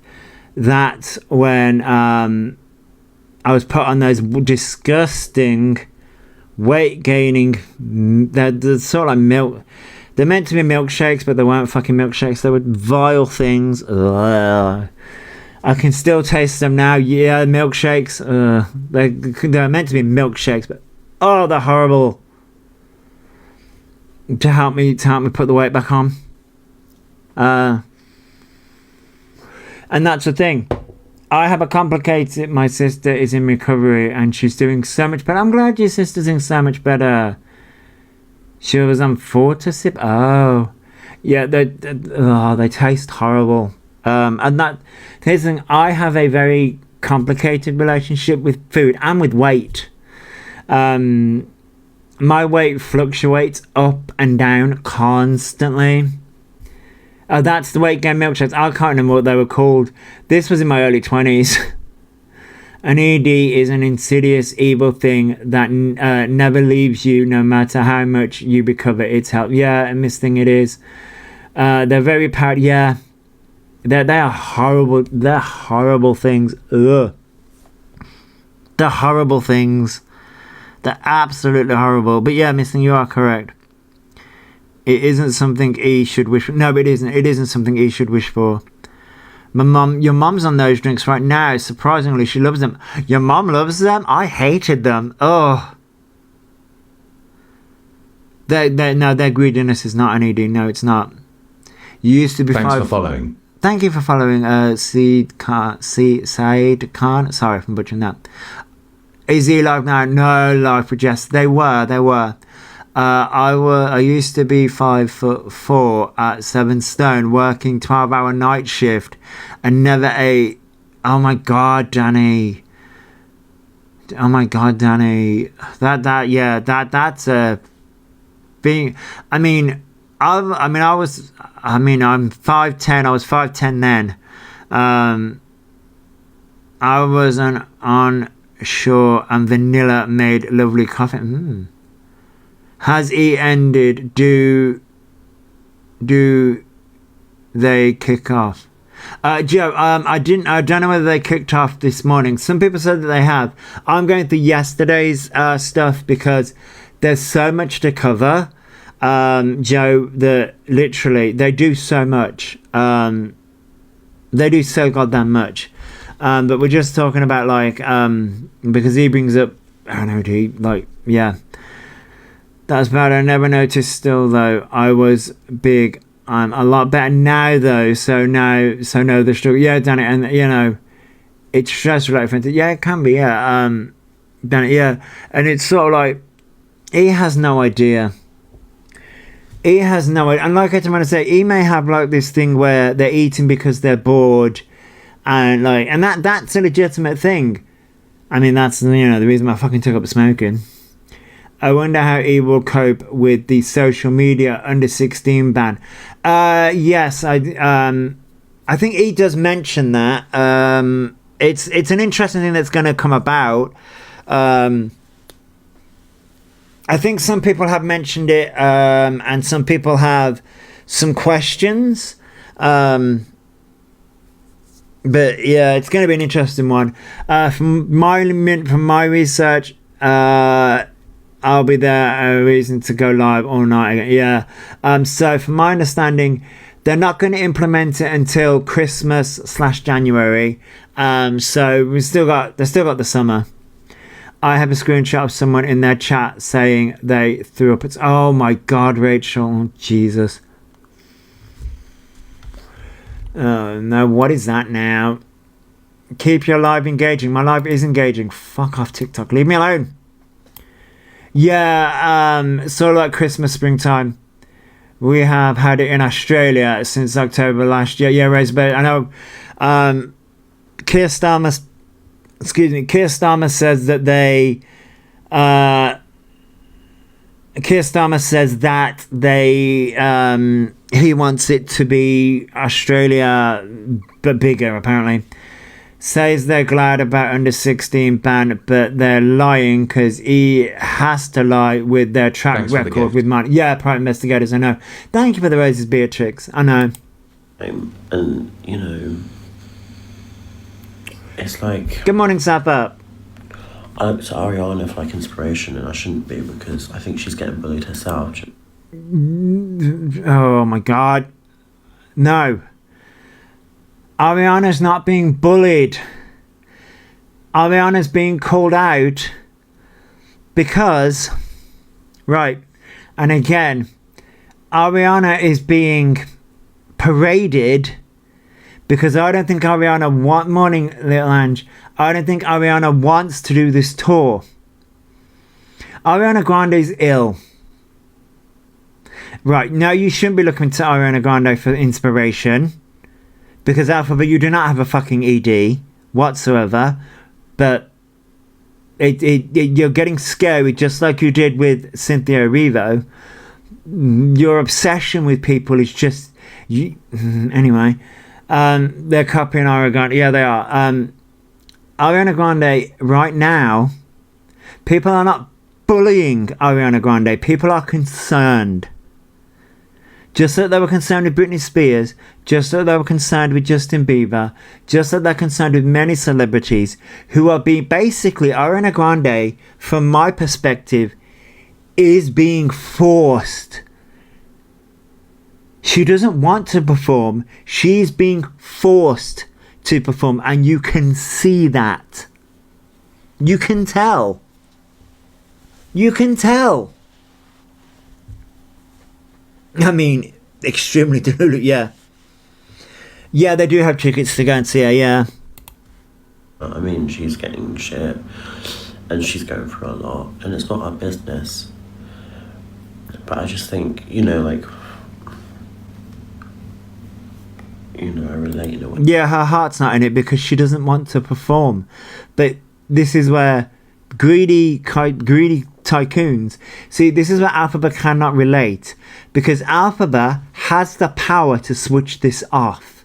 that's when I was put on those disgusting weight gaining, they're sort of like milk. They're meant to be milkshakes, but they weren't fucking milkshakes. They were vile things. Ugh. I can still taste them now. Yeah, milkshakes. They're meant to be milkshakes, but oh, they're horrible. To help me put the weight back on. And that's the thing. I have a complicated. My sister is in recovery and she's doing so much better. I'm glad your sister's doing so much better. She was on Fortisip. Oh, yeah. They taste horrible. And here's the thing. I have a very complicated relationship with food and with weight. My weight fluctuates up and down constantly. That's the weight gain milkshakes. I can't remember what they were called. This was in my early 20s. An ED is an insidious, evil thing that never leaves you, no matter how much you recover its help. Yeah, and this thing it is. They're very powerful. Yeah, they are horrible. They're horrible things. Ugh. They're horrible things. They're absolutely horrible. But yeah, Miss Thing, you are correct. It isn't something E should wish for. No, it isn't. It isn't something E should wish for. Your mum's on those drinks right now. Surprisingly, she loves them. Your mum loves them? I hated them. Oh. Their greediness is not an ED. No, it's not. You used to be. Thanks for following. Thank you for following. Said Khan. Sorry if I'm butchering that. Is he alive now? No, life with Jess. They were. I used to be 5'4" at 7 stone, working 12-hour night shift, and never ate. Oh my god, Danny. That's a being. I'm 5'10". I was 5'10" then. I was on shore and vanilla made lovely coffee. Has he ended? Do they kick off? Joe, I don't know whether they kicked off this morning. Some people said that they have. I'm going through yesterday's stuff because there's so much to cover. Joe, that literally they do so much. They do so goddamn much. But we're just talking about because he brings up, I don't know, yeah. That's bad. I never noticed still though. I was big. I'm a lot better now though. So no, the struggle. Yeah, done it. And it's stress related. Yeah, it can be. Yeah. Done it. Yeah. And it's sort of like, he has no idea. And like I want to say, he may have this thing where they're eating because they're bored. And that's a legitimate thing. That's, the reason I fucking took up smoking. I wonder how he will cope with the social media under 16 ban. Yes, I think he does mention that. It's an interesting thing that's going to come about. I think some people have mentioned it, and some people have some questions. But yeah, it's going to be an interesting one. From my research, I'll be there. A reason to go live all night again. Yeah. So from my understanding, they're not going to implement it until Christmas/January. So they've still got the summer. I have a screenshot of someone in their chat saying they threw up. Oh my God, Rachel. Oh, Jesus. Oh no, what is that now? Keep your live engaging. My live is engaging. Fuck off, TikTok. Leave me alone. Yeah, sort of like Christmas, springtime. We have had it in Australia since October last year. Yeah, Razorbeard. I know. Keir Starmer says that they Keir Starmer says that he wants it to be Australia, but bigger, apparently. Says they're glad about under 16 ban, but they're lying because he has to lie with their track Thanks for the record gift. with money. Yeah, private investigators, I know. Thank you for the roses, Beatrix. I know. And, you know, it's like, Good morning, Sap Up. I look to Ariana for like inspiration, and I shouldn't be because I think she's getting bullied herself. Oh my god. No. Ariana's not being bullied. Ariana's being called out because, right, and again, Ariana is being paraded because I don't think Ariana morning, Little Ange, I don't think Ariana wants to do this tour. Ariana Grande's ill. Right, now you shouldn't be looking to Ariana Grande for inspiration. Because Elphaba, you do not have a fucking ED whatsoever. But you're getting scary just like you did with Cynthia Erivo. Your obsession with people is just... anyway. They're copying Ariana Grande. Yeah, they are. Ariana Grande, right now, people are not bullying Ariana Grande. People are concerned. Just like they were concerned with Britney Spears, just like they were concerned with Justin Bieber, just like they're concerned with many celebrities who are being... Basically, Ariana Grande, from my perspective, is being forced. She doesn't want to perform. She's being forced to perform, and you can see that. You can tell. You can tell. I mean, extremely deluded, yeah. Yeah, they do have tickets to go and see her, yeah. I mean, she's getting shit, and she's going through a lot, and it's not our business. But I just think, you know, like, you know, I relate in a way. Yeah, her heart's not in it because she doesn't want to perform. But this is where greedy tycoons... See, this is where Elphaba cannot relate. Because Elphaba has the power to switch this off.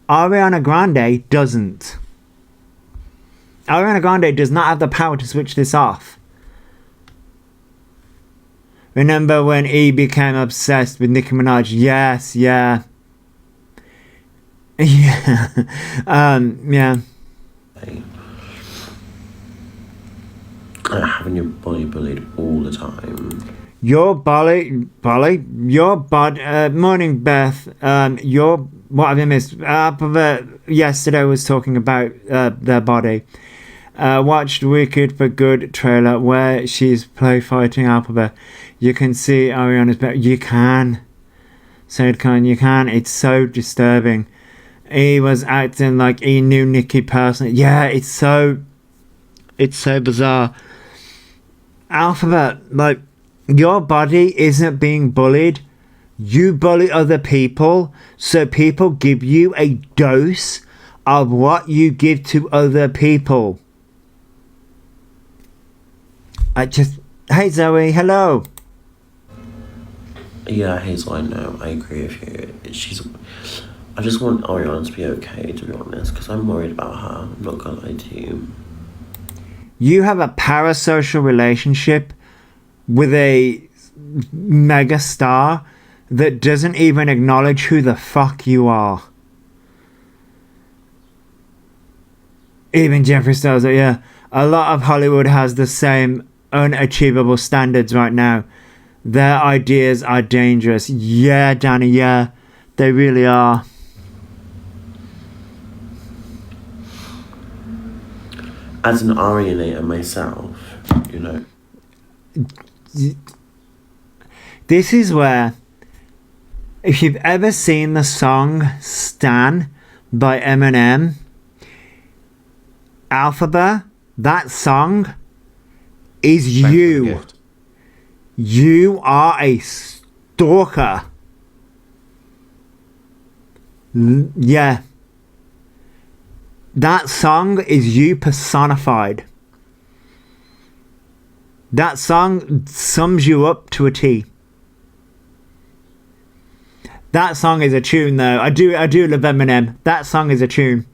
Ariana Grande doesn't. Ariana Grande does not have the power to switch this off. Remember when he became obsessed with Nicki Minaj? Yes, yeah. Yeah. Yeah. Having your body bullied all the time. Your morning, Beth. What have you missed? Yesterday was talking about their body. Watched Wicked for Good trailer where she's play fighting Elphaba. You can see Ariana's back. You can. Said Khan, you can. It's so disturbing. He was acting like he knew Nicki personally. Yeah, it's so bizarre. Elphaba, like, your body isn't being bullied. You bully other people, so people give you a dose of what you give to other people. Hey Zoe, hello. Yeah, Hazel, I know. I agree with you. I just want Ariana to be okay, to be honest, because I'm worried about her. I'm not gonna lie to you. You have a parasocial relationship with a mega star that doesn't even acknowledge who the fuck you are. Even Jeffree Star, yeah. A lot of Hollywood has the same unachievable standards right now. Their ideas are dangerous. Yeah, Danny, yeah. They really are. As an Arianator myself, you know. This is where, if you've ever seen the song Stan by Eminem, Elphaba, that song is Thanks for the you. gift. You are a stalker. Yeah. That song is you personified. That song sums you up to a T. That song is a tune, though. I do love Eminem. That song is a tune.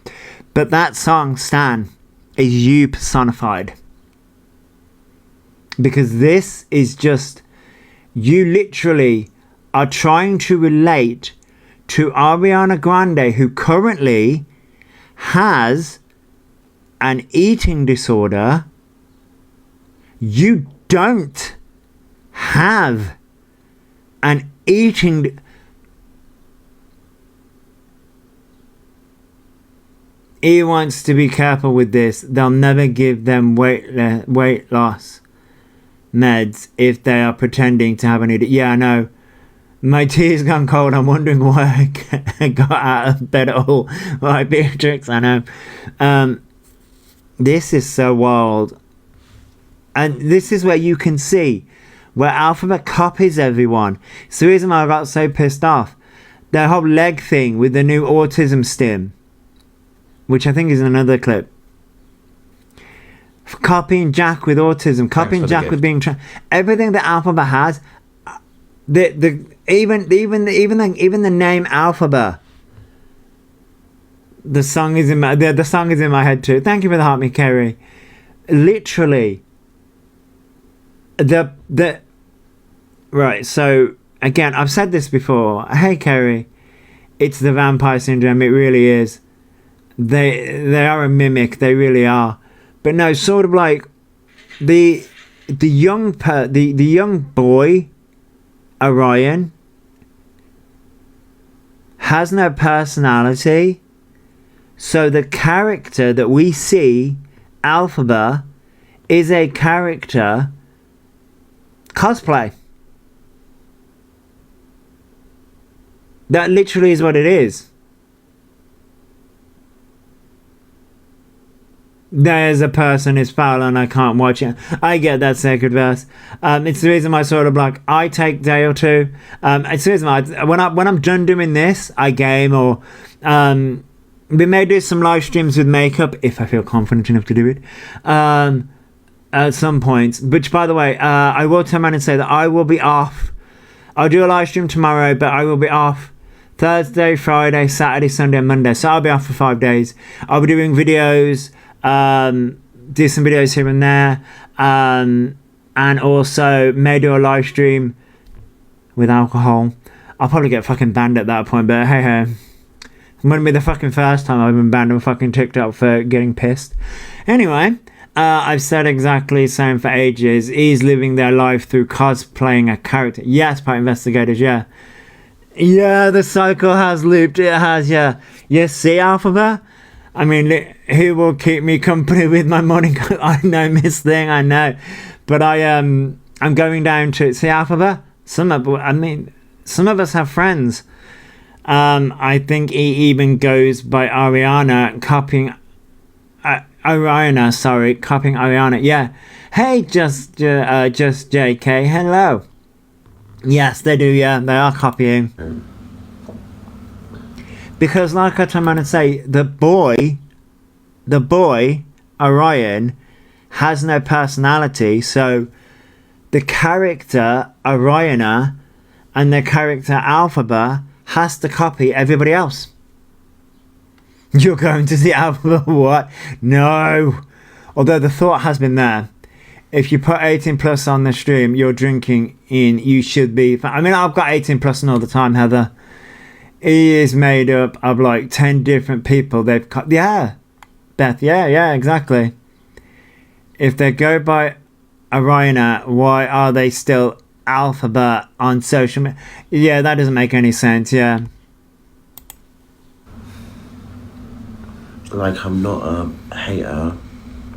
But that song, Stan, is you personified. Because this is just... You literally are trying to relate to Ariana Grande, who currently has an eating disorder. You don't have an eating... He wants to be careful with this. They'll never give them weight loss meds if they are pretending to have an eating. Yeah, I know. My tea's gone cold. I'm wondering why I got out of bed at all. Right, Beatrix, I know. This is so wild. And this is where you can see where Elphaba copies everyone. It's the reason why I got so pissed off. The whole leg thing with the new autism stim, which I think is another clip. Copying Jack with autism, copying Jack with being everything that Elphaba has. Even the name Elphaba. The song is in my head too. Thank you for the heart, me Kerry. Literally. Right. So again, I've said this before. Hey Kerry, it's the vampire syndrome. It really is. They are a mimic. They really are. But no, sort of like the young boy Orion has no personality. So the character that we see, Elphaba, is a character cosplay. That literally is what it is. There's a person is foul and I can't watch it. I get that sacred verse. It's the reason why sort of like I take a day or two. It's the reason why when I'm done doing this, I game or we may do some live streams with makeup if I feel confident enough to do it. At some point. Which by the way, I will turn around and say that I will be off. I'll do a live stream tomorrow, but I will be off Thursday, Friday, Saturday, Sunday, and Monday. So I'll be off for 5 days. I'll be doing videos. Do some videos here and there, and also may do a live stream with alcohol. I'll probably get fucking banned at that point, but hey, it wouldn't be the fucking first time I've been banned on fucking TikTok for getting pissed. Anyway, I've said exactly the same for ages. He's living their life through cosplaying a character. Yes, part investigators, yeah. Yeah, the cycle has looped, it has, yeah. You see, Elphaba? I mean, who will keep me company with my morning? I know, Miss Thing, I know. But I'm going down to see Elphaba. Some of us have friends. I think he even goes by Ariana, copying Ariana. Yeah. Hey, just JK. Hello. Yes, they do. Yeah, they are copying. Because like I turn around and say, the boy, Orion, has no personality, so the character, Oriana, and the character, Elphaba, has to copy everybody else. You're going to see Elphaba, what? No! Although the thought has been there. If you put 18 plus on the stream, you're drinking in, you should be... I mean, I've got 18 plus on all the time, Heather. He is made up of like 10 different people. They've cut, yeah, Beth, yeah, exactly. If they go by Ariana, why are they still Elphaba on social media? Yeah, that doesn't make any sense. Yeah. Like, I'm not a hater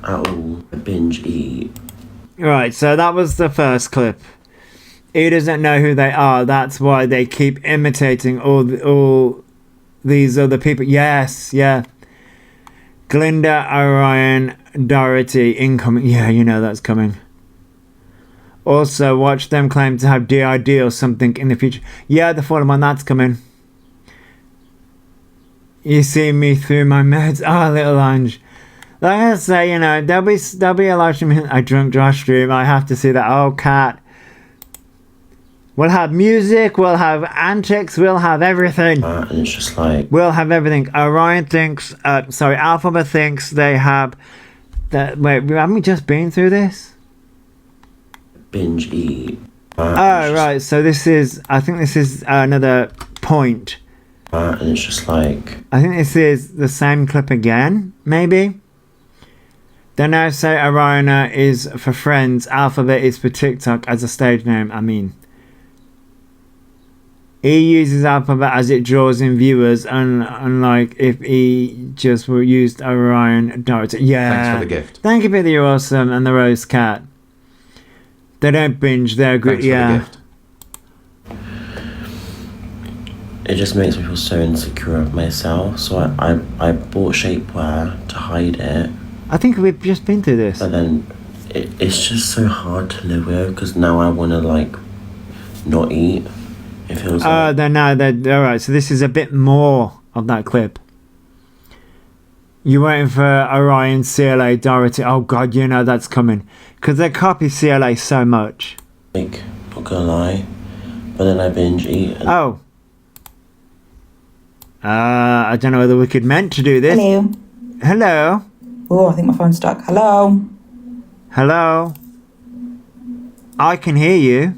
at all. I binge eat. Right, so that was the first clip. He doesn't know who they are. That's why they keep imitating all these other people. Yes, yeah. Glinda, Orion, Dorothy, incoming. Yeah, you know that's coming. Also, watch them claim to have DID or something in the future. Yeah, the fallen one, that's coming. You see me through my meds. Ah, little Ange. Like I say, you know, there'll be a live stream, a drunk Josh stream. I have to see that. Oh, cat. We'll have music, we'll have antics, we'll have everything. And it's just like... We'll have everything. Orion thinks, Elphaba thinks they have... Wait, haven't we just been through this? Binge eat. Right, so this is... I think this is another point. And it's just like... I think this is the same clip again, maybe? They now say Orion is for friends, Elphaba is for TikTok as a stage name. I mean... He uses Elphaba as it draws in viewers, unlike if he just used Orion directly. Yeah. Thanks for the gift. Thank you for the awesome and the rose cat. They don't binge, they're good. Thanks for the gift. It just makes me feel so insecure of myself. So I bought shapewear to hide it. I think we've just been through this. But then it's just so hard to live with because now I want to like not eat. It feels like... Alright, so this is a bit more of that clip. You're waiting for Orion, CLA, Dorothy. Oh god, you know that's coming. Because they copy CLA so much. Like, not gonna lie. But then I binge eat. Oh. I don't know whether we could meant to do this. Hello. Hello. Oh, I think my phone's stuck. Hello. Hello. I can hear you.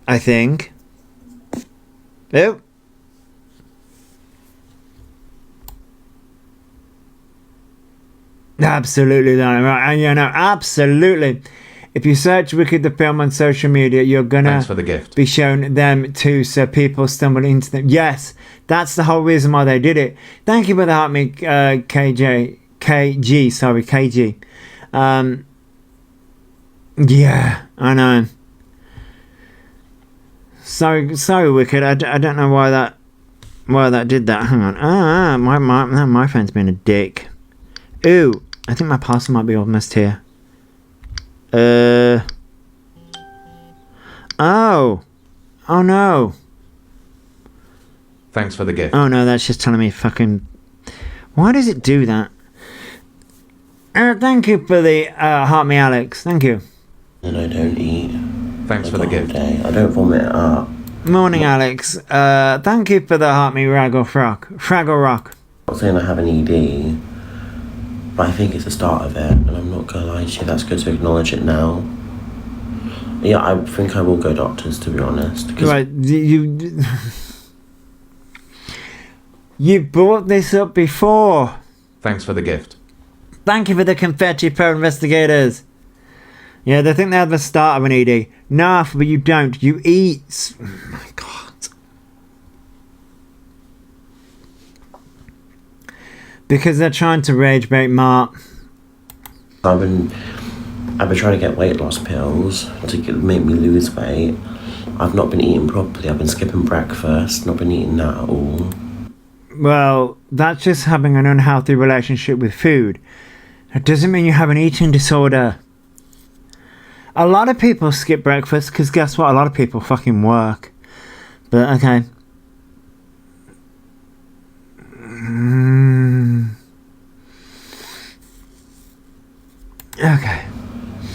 I think. Oh. Absolutely, right. And you know, absolutely. If you search Wicked the Film on social media, you're gonna Thanks for the gift. be shown them too, so people stumble into them. Yes, that's the whole reason why they did it. Thank you for the help me, KG. Yeah, I know. Sorry, Wicked. I don't know why that did that. Hang on. My phone's been a dick. Ooh, I think my parcel might be almost here. Oh no. Thanks for the gift. Oh no, that's just telling me fucking. Why does it do that? Thank you for the heart me, Alex. Thank you. And I don't eat. Thanks for the gift. Day. I don't vomit it up. Morning, Alex. Thank you for the heart me, Fraggle Rock. I'm not saying I have an ED, but I think it's the start of it, and I'm not gonna lie to you, that's good to acknowledge it now. Yeah, I think I will go doctors, to be honest. Right, you brought this up before. Thanks for the gift. Thank you for the confetti, pro investigators. Yeah, they think they have the start of an ED. Nah, but you don't. You eat. Oh my god. Because they're trying to rage bait Mark. I've been trying to get weight loss pills to make me lose weight. I've not been eating properly. I've been skipping breakfast, not been eating that at all. Well, that's just having an unhealthy relationship with food. It doesn't mean you have an eating disorder. A lot of people skip breakfast because guess what? A lot of people fucking work. But okay. Okay.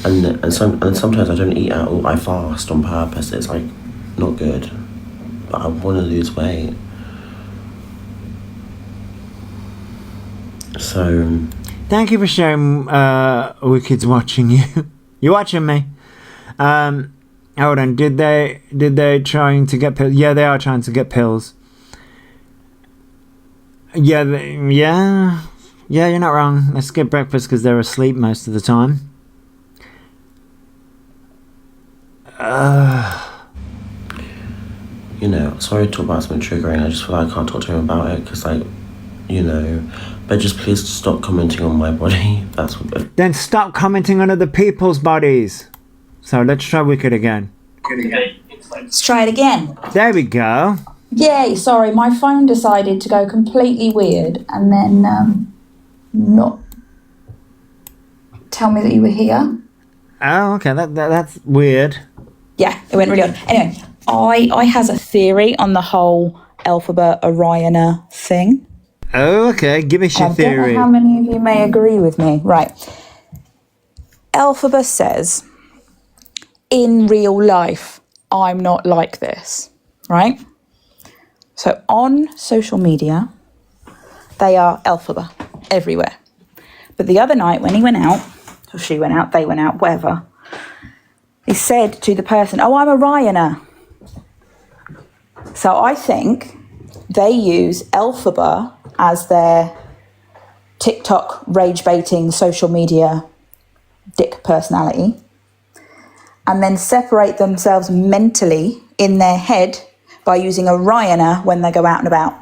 And sometimes I don't eat at all. I fast on purpose. It's like not good. But I want to lose weight. So. Thank you for sharing. Wicked's watching you. You watching me? Hold on. Did they trying to get pills? Yeah, they are trying to get pills. Yeah. You're not wrong. Let's skip breakfast because they're asleep most of the time. You know, sorry to talk about something triggering. I just feel like I can't talk to him about it because, like, you know. But just please stop commenting on my body. That's what. Then stop commenting on other people's bodies. So let's try Wicked again. Let's try it again. There we go. Yay, sorry, my phone decided to go completely weird and then not tell me that you were here. Oh, okay, that's weird. Yeah, it went really odd. Anyway, I has a theory on the whole Elphaba Orioner thing. Oh, okay. Give us your I don't theory. know how many of you may agree with me. Right. Elphaba says, in real life, I'm not like this. Right? So on social media, they are Elphaba everywhere. But the other night when he went out, or she went out, they went out, whatever, he said to the person, oh, I'm a Ryaner. So I think they use Elphaba as their TikTok rage baiting social media dick personality, and then separate themselves mentally in their head by using a Ryaner when they go out and about.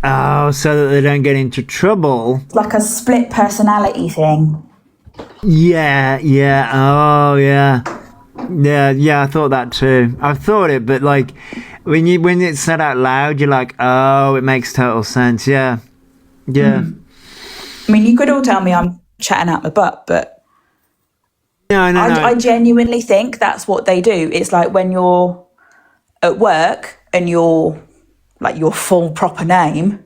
Oh, so that they don't get into trouble. It's like a split personality thing. Yeah. Oh, yeah. Yeah, I thought that too. I've thought it, but like when it's said out loud, you're like, oh, it makes total sense. Yeah. I mean, you could all tell me I'm chatting out my butt, but No. I genuinely think that's what they do. It's like when you're at work and you're like your full proper name,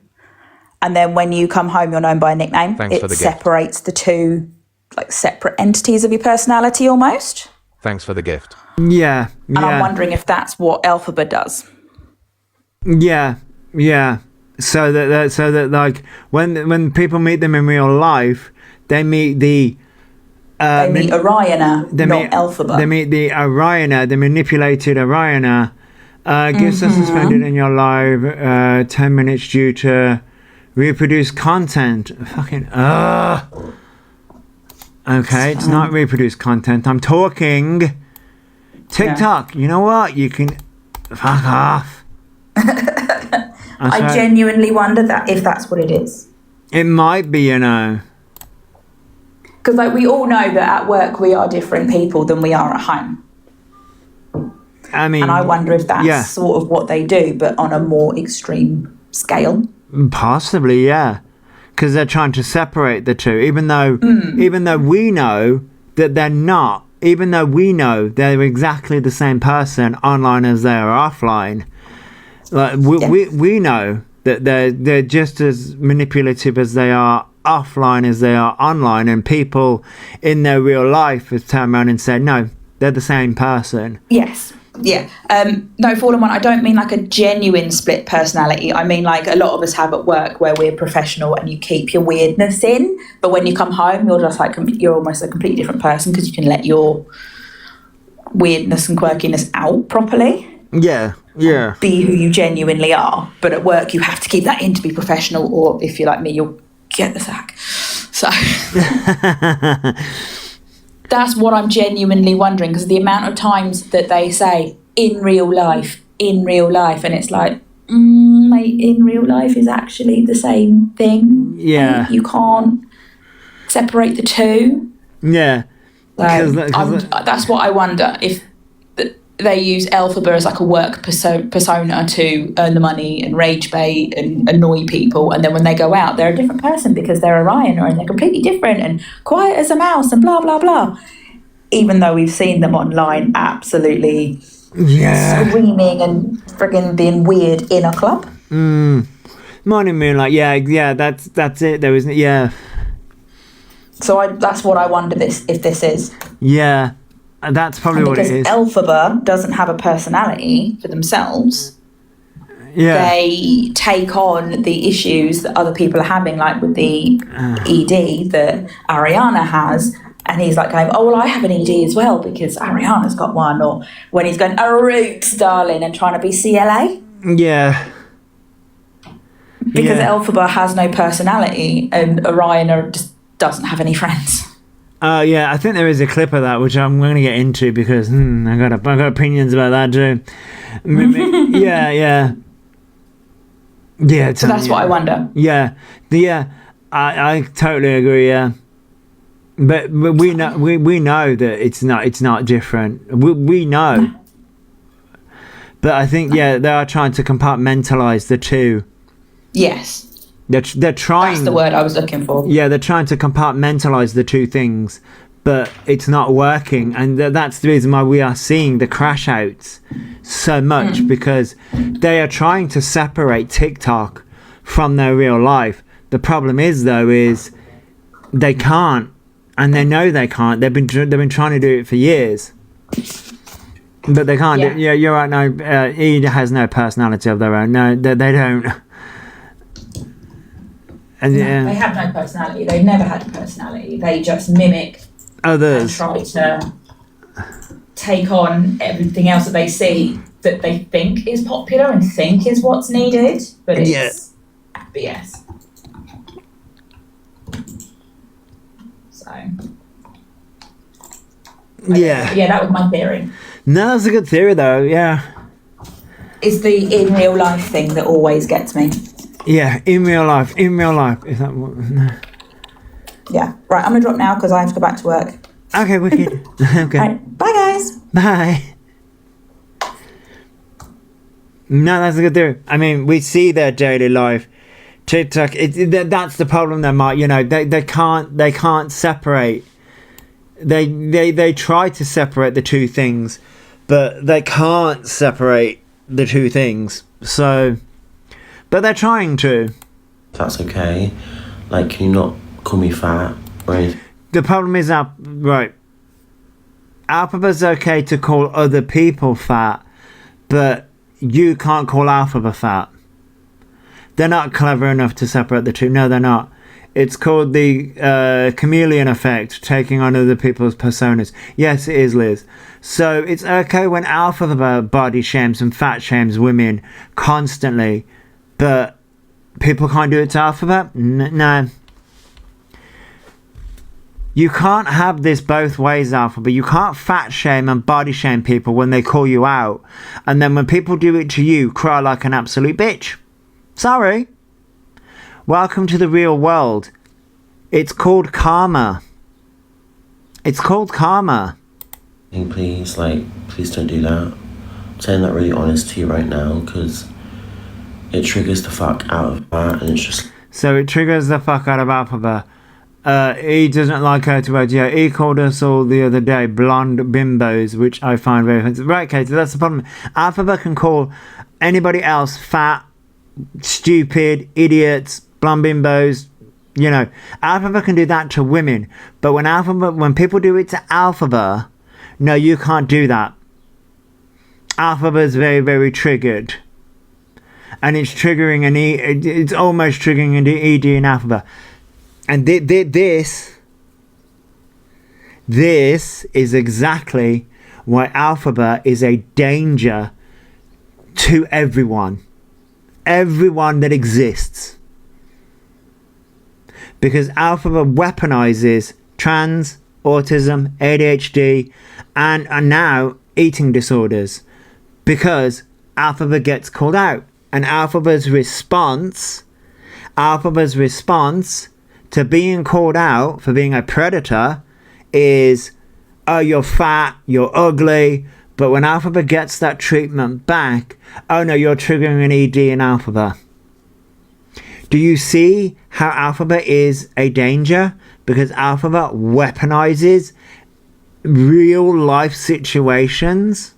and then when you come home, you're known by a nickname. Thanks for It the gift. separates the two like separate entities of your personality almost. Thanks for the gift. Yeah. And I'm wondering if that's what Elphaba does. Yeah. So that like when people meet them in real life, they meet the They meet Orioner, not Elphaba. They meet the Orioner, the manipulated Orioner. Gifts are suspended in your live 10 minutes due to reproduce content. Fucking okay, it's not reproduce content. I'm talking TikTok. You know what? You can fuck off. I genuinely wonder that if that's what it is. It might be, you know. Because like we all know that at work we are different people than we are at home. I mean, And I wonder if that's sort of what they do, but on a more extreme scale. Possibly, yeah. Because they're trying to separate the two, even though we know that they're not. Even though we know they're exactly the same person online as they are offline. Like we know that they're just as manipulative as they are offline as they are online, and people in their real life have turned around and said, no, they're the same person. Yes. Yeah. No, Fallen One, I don't mean like a genuine split personality. I mean like a lot of us have at work where we're professional and you keep your weirdness in, but when you come home, you're just like, you're almost a completely different person because you can let your weirdness and quirkiness out properly. Yeah. Be who you genuinely are. But at work, you have to keep that in to be professional, or if you're like me, you'll get the sack. So that's what I'm genuinely wondering, because the amount of times that they say in real life, and it's like, mate, in real life is actually the same thing. Yeah. Mate, you can't separate the two. Yeah. So that's what I wonder, if they use Elphaba as like a work persona to earn the money and rage bait and annoy people, and then when they go out they're a different person because they're a Ryaner and they're completely different and quiet as a mouse and blah blah blah, even though we've seen them online absolutely screaming and frigging being weird in a club. Morning Moonlight, that's it. There isn't, So that's what I wonder if this is. Yeah. That's probably what it is. Because Elphaba doesn't have a personality for themselves. Yeah. They take on the issues that other people are having, like with the ED that Ariana has. And he's like going, oh, well, I have an ED as well because Ariana's got one. Or when he's going, oh, roots, darling, and trying to be CLA. Yeah. Because Elphaba has no personality and Ariana just doesn't have any friends. I think there is a clip of that which I'm going to get into because I got opinions about that too. Yeah. So that's what I wonder. Yeah, I totally agree. Yeah, but we know that it's not different. We know, but I think they are trying to compartmentalize the two. Yes. They're trying. That's the word I was looking for. Yeah, they're trying to compartmentalize the two things, but it's not working, and that's the reason why we are seeing the crash outs so much, because they are trying to separate TikTok from their real life. The problem is they can't, and they know they can't. They've been trying to do it for years, but they can't. Yeah. Yeah, you're right. No, he has no personality of their own. No, they don't. And They have no personality. They've never had a personality. They just mimic and others. try to take on everything else that they see that they think is popular and think is what's needed, but it's BS. So Yeah. that was my theory. No, that's a good theory, though. Yeah. It's the in real life thing that always gets me. Yeah, in real life. Is that what? No. Yeah. Right, I'm gonna drop now because I have to go back to work. Okay, wicked. Okay. Right, bye guys. Bye. No, that's a good theory. I mean, we see their daily life. TikTok, that's the problem. They might, they can't separate. They try to separate the two things, but they can't separate the two things. So, but they're trying to. That's okay. Like, can you not call me fat or anything? The problem is right. Elphaba's okay to call other people fat, but you can't call Elphaba fat. They're not clever enough to separate the two. No, they're not. It's called the chameleon effect, taking on other people's personas. Yes, it is, Liz. So it's okay when Elphaba body shames and fat shames women constantly, but people can't do it to Elphaba? No. You can't have this both ways, Elphaba. You can't fat shame and body shame people when they call you out, and then when people do it to you, cry like an absolute bitch. Sorry. Welcome to the real world. It's called karma. It's called karma. Please don't do that. I'm saying that really honest to you right now because it triggers the fuck out of that, and it's just... So it triggers the fuck out of Elphaba. He doesn't like her to words. Yeah, he called us all the other day blonde bimbos, which I find very offensive. Right, Katie, that's the problem. Elphaba can call anybody else fat, stupid, idiots, blonde bimbos. Elphaba can do that to women, but when people do it to Elphaba, no, you can't do that. Elphaba is very, very triggered, and it's triggering it's almost triggering an ED in Elphaba. And this is exactly why Elphaba is a danger to everyone that exists. Because Elphaba weaponizes trans, autism, ADHD, and now eating disorders. Because Elphaba gets called out. And Elphaba's response to being called out for being a predator is, oh, you're fat, you're ugly. But when Elphaba gets that treatment back, oh no, you're triggering an ED in Elphaba. Do you see how Elphaba is a danger? Because Elphaba weaponizes real life situations.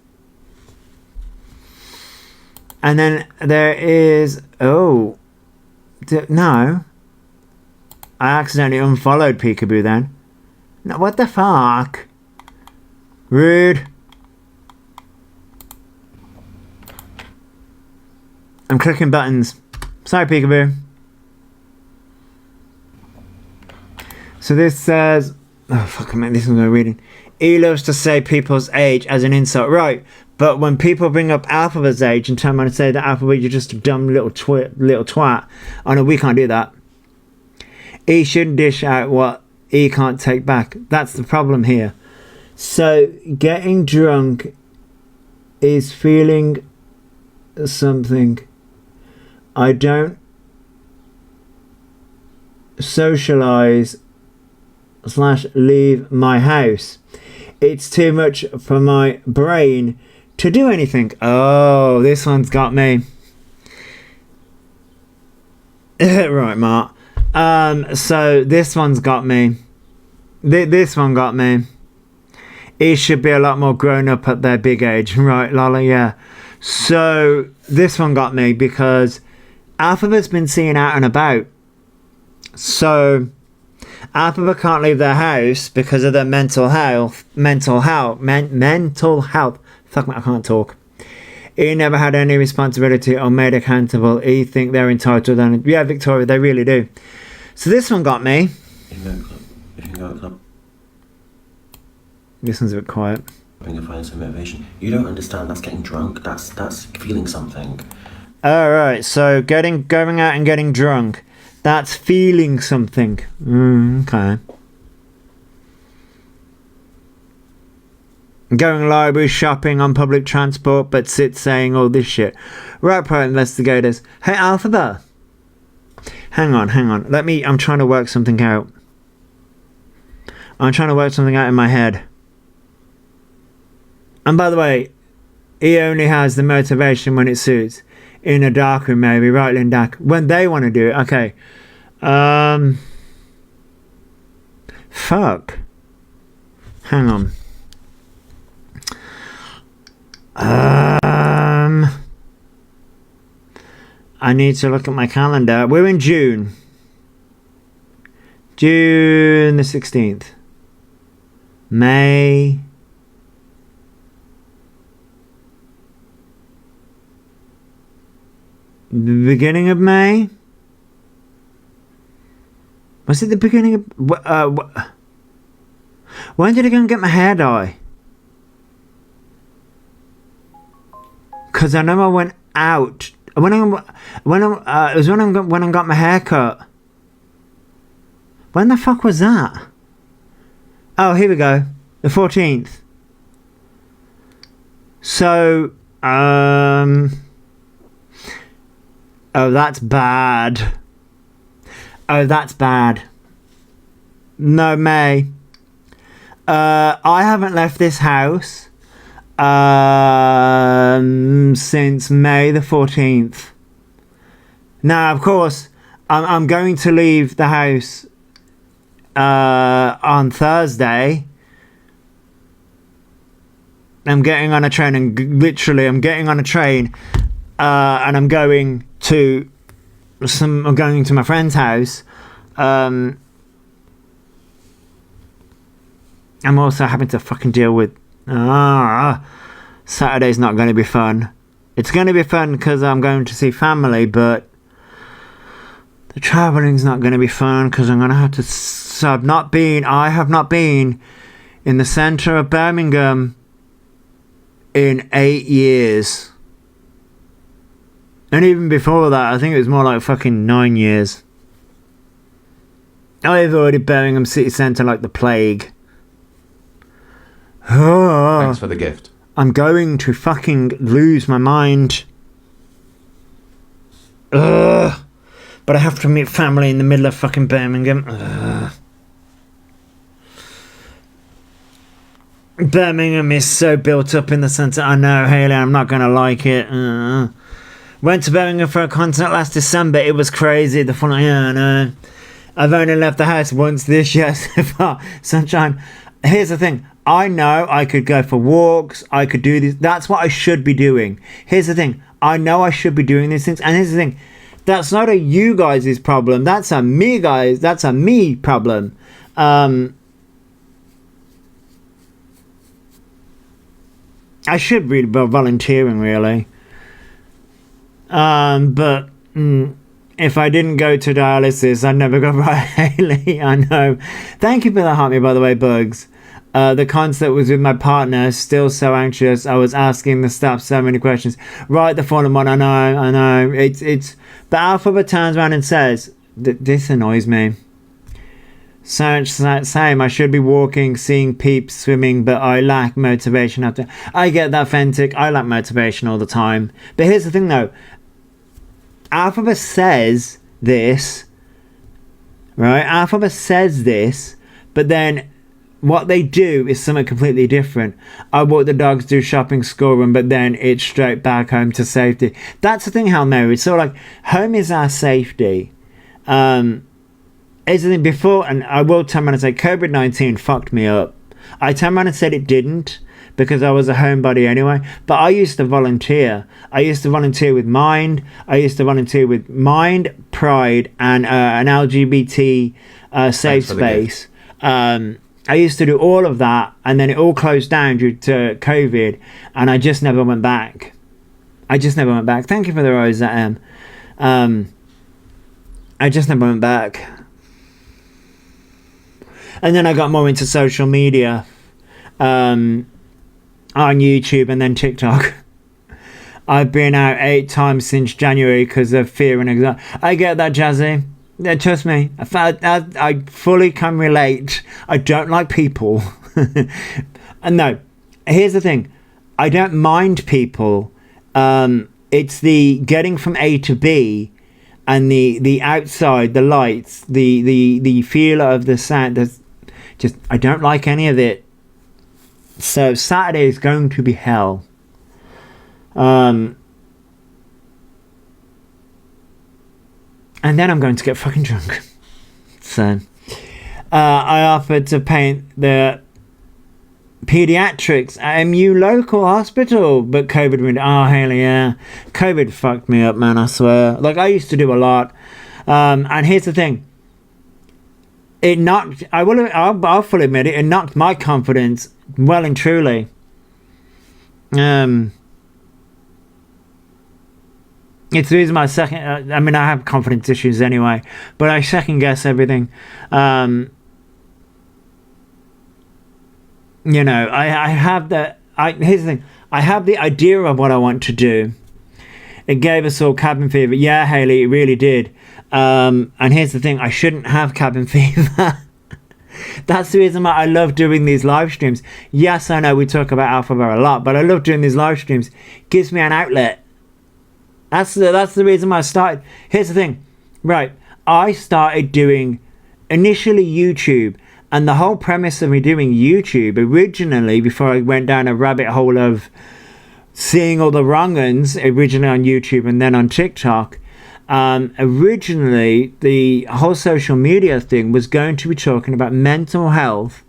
And then there is, no. I accidentally unfollowed Peekaboo then. No, what the fuck? Rude. I'm clicking buttons. Sorry, Peekaboo. So this says... Oh, fuck, I meant this one I'm reading. He loves to say people's age as an insult. Right, but when people bring up Elphaba's age and turn around and say that Elphaba, you're just a dumb little twat. Oh no, we can't do that. He shouldn't dish out what he can't take back. That's the problem here. So, getting drunk is feeling something. I don't socialize / leave my house. It's too much for my brain to do anything. Oh, this one's got me. Right, Mark. So this one's got me. This one got me. He should be a lot more grown up at their big age. Right, Lala, yeah. So, this one got me because Elphaba's been seen out and about. So, Elphaba can't leave their house because of their mental health. Mental health. Fuck me, I can't talk. He never had any responsibility or made accountable. He think they're entitled. And yeah, Victoria, they really do. So this one got me. If you go club. This one's a bit quiet. Bring and find some motivation. You don't understand. That's getting drunk. That's feeling something. All right. So going out and getting drunk. That's feeling something. Okay. Going library shopping on public transport, but saying all this shit. Right, private investigators. Hey, Elphaba. Hang on. I'm trying to work something out. I'm trying to work something out in my head. And by the way, he only has the motivation when it suits. In a dark room, maybe, right in dark. When they want to do it, okay. Fuck. Hang on. I need to look at my calendar. We're in June. June the 16th. May. The beginning of May? Was it the beginning of... when did I go and get my hair dye? Because I know I went out. It was when I got my hair cut. When the fuck was that? Oh, here we go. The 14th. So, oh, that's bad. No, May. I haven't left this house since May the 14th. Now, of course, I'm going to leave the house on Thursday. I'm getting on a train and I'm getting on a train and I'm going to my friend's house. I'm also having to fucking deal with Saturday's not going to be fun. It's going to be fun because I'm going to see family, but the travelling's not going to be fun because I'm going to have to... I have not been in the centre of Birmingham in 8 years. And even before that, I think it was more like fucking 9 years. I avoided Birmingham city centre like the plague. Thanks for the gift. I'm going to fucking lose my mind. Ugh. But I have to meet family in the middle of fucking Birmingham. Ugh. Birmingham is so built up in the centre. I know, Haley, I'm not going to like it. Went to Birmingham for a concert last December. It was crazy. The following year, I know. I've only left the house once this year so far. Sunshine. Here's the thing. I know I could go for walks. I could do this. That's what I should be doing. Here's the thing. I know I should be doing these things. And here's the thing. That's not a you guys' problem. That's a me guys. That's a me problem. I should be volunteering really. But if I didn't go to dialysis, I'd never go right, Haley. I know. Thank you for the heart me, by the way, Bugs. The concert was with my partner, still so anxious. I was asking the staff so many questions. Right, the fallen one, I know. It's. But Elphaba turns around and says, this annoys me. Same, I should be walking, seeing peeps, swimming, but I lack motivation after. I get that, Fentic. I lack motivation all the time. But here's the thing, though. Elphaba says this, right? Elphaba says this, but then what they do is something completely different. I walk the dogs, do shopping, schoolroom, but then it's straight back home to safety. That's the thing, Hail Mary. It's sort of like home is our safety. Here's the thing, before, and I will turn around and say COVID-19 fucked me up. I turned around and said it didn't, because I was a homebody anyway. But I used to volunteer. I used to volunteer with Mind. I used to volunteer with Mind, Pride, and an LGBT safe space. I used to do all of that, and then it all closed down due to COVID, and I just never went back. Thank you for the rose, I just never went back. And then I got more into social media, on YouTube and then TikTok. I've been out 8 times since January because of fear and anxiety. I get that, Jazzy. Yeah, trust me. I fully can relate. I don't like people. And no, here's the thing. I don't mind people. It's the getting from A to B, and the outside, the lights, the feel of the sound. Just I don't like any of it. So Saturday is going to be hell. And then I'm going to get fucking drunk. So I offered to paint the pediatrics at MU local hospital, but COVID went, oh hell yeah. COVID fucked me up, man, I swear. Like, I used to do a lot. And here's the thing. It knocked, I'll fully admit it, it knocked my confidence well and truly. It's the reason I have confidence issues anyway, but I second guess everything. You know, I have here's the thing. I have the idea of what I want to do. It gave us all cabin fever. Yeah, Hayley, it really did. And here's the thing. I shouldn't have cabin fever. That's the reason why I love doing these live streams. Yes, I know we talk about Elphaba a lot, but I love doing these live streams. Gives me an outlet. That's the reason why I started. Here's the thing. Right. I started doing initially YouTube. And the whole premise of me doing YouTube originally, before I went down a rabbit hole of seeing all the wrong uns, originally on YouTube and then on TikTok, originally the whole social media thing was going to be talking about mental health,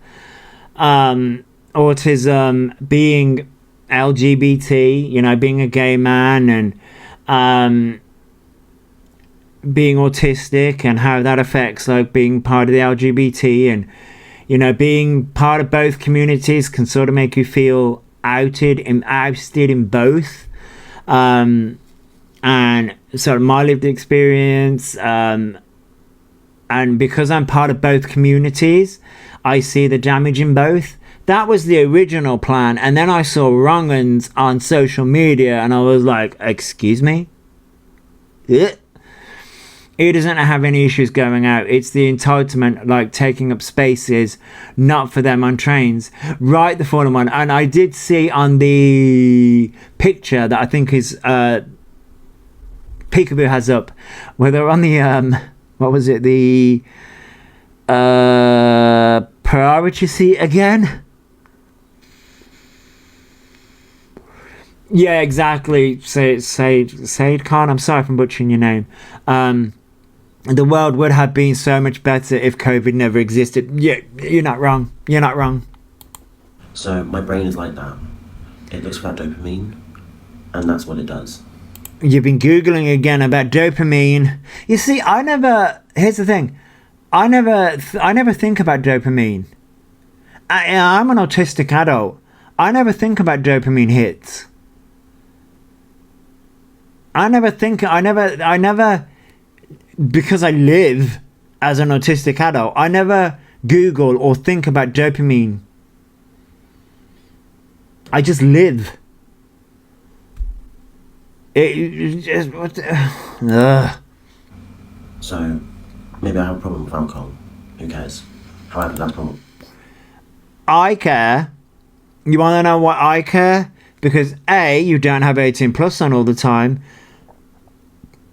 autism, being LGBT, you know, being a gay man, and being autistic and how that affects like being part of the LGBT, and you know, being part of both communities can sort of make you feel ousted in both, and sort of my lived experience, and because I'm part of both communities, I see the damage in both. That was the original plan, and then I saw wrong uns on social media and I was like, excuse me? He doesn't have any issues going out. It's the entitlement, like taking up spaces, not for them on trains. Right, the fallen one. And I did see on the picture that I think is Peekaboo has up, where they're on the what was it? The priority seat again. Yeah, exactly. Said Khan. I'm sorry if I'm butchering your name. The world would have been so much better if COVID never existed. Yeah, you're not wrong. You're not wrong. So my brain is like that. It looks for that dopamine, and that's what it does. You've been Googling again about dopamine. You see, here's the thing. I never think about dopamine. I'm an autistic adult. I never think about dopamine hits. I never, because I live as an autistic adult, I never Google or think about dopamine. I just live. It just, So, maybe I have a problem with alcohol. Who cares? However, that's a problem. I care. You want to know why I care? Because A, you don't have 18 plus on all the time.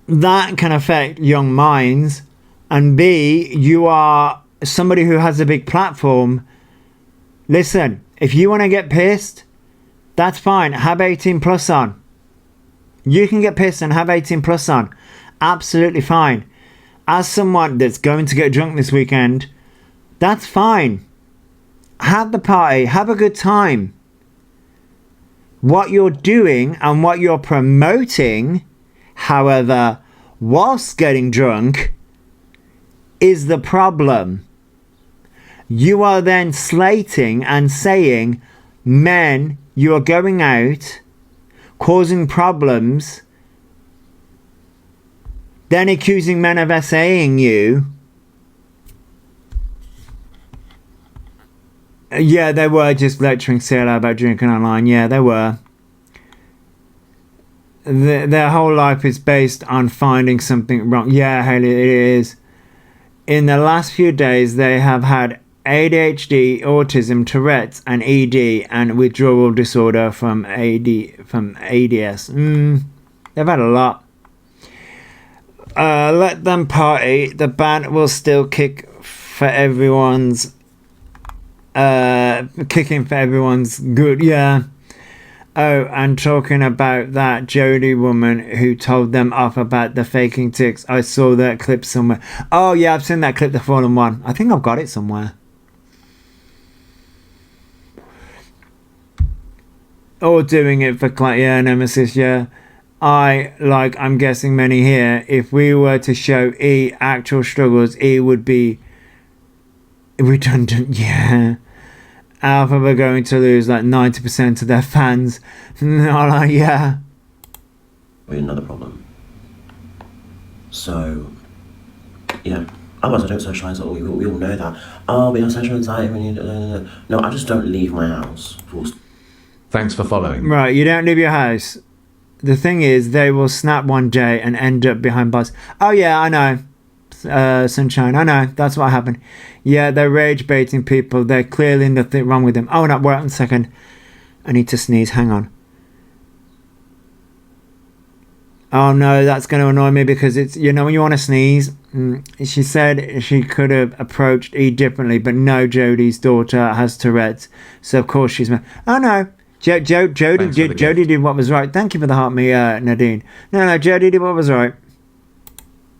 That can affect young minds. And B, you are somebody who has a big platform. Listen, if you want to get pissed, that's fine. Have 18 plus on. You can get pissed and have 18 plus on. Absolutely fine. as someone that's going to get drunk this weekend, that's fine. Have the party, have a good time. What you're doing and what you're promoting, however, whilst getting drunk, is the problem. You are then slating and saying, men, you are going out, causing problems, then accusing men of essaying you. Yeah, they were just lecturing CLO about drinking online. Yeah, they were. Their whole life is based on finding something wrong. Yeah, Haley, it is. In the last few days, they have had ADHD, autism, Tourette's, and ED, and withdrawal disorder from ADS. They've had a lot. Let them party. The band will still kick for everyone's. Kicking for everyone's good. Yeah. Oh, and talking about that Jodie woman who told them off about the faking ticks. I saw that clip somewhere. Oh yeah, I've seen that clip, the Fallen One. I think I've got it somewhere. Or doing it for Nemesis, yeah. I'm guessing many here, if we were to show E actual struggles, E would be redundant, yeah. Elphaba are going to lose like 90% of their fans. Yeah. Another problem. So, yeah. Otherwise, I don't socialise at all. We all know that. Oh, we have social anxiety when you... No, I just don't leave my house. Thanks for following. Right, you don't leave your house. The thing is, they will snap one day and end up behind bars. Oh yeah, I know. Sunshine, I know, that's what happened. Yeah, they're rage baiting people. They're clearly nothing wrong with them. Oh no, wait 1 second. I need to sneeze, hang on. Oh no, that's going to annoy me because it's, you know, when you want to sneeze. She said she could have approached E differently, but no, Jodie's daughter has Tourette's, so of course she's... Oh no, Jodie did what was right. Thank you for the heart, me, Nadine. No, Jodie did what was right.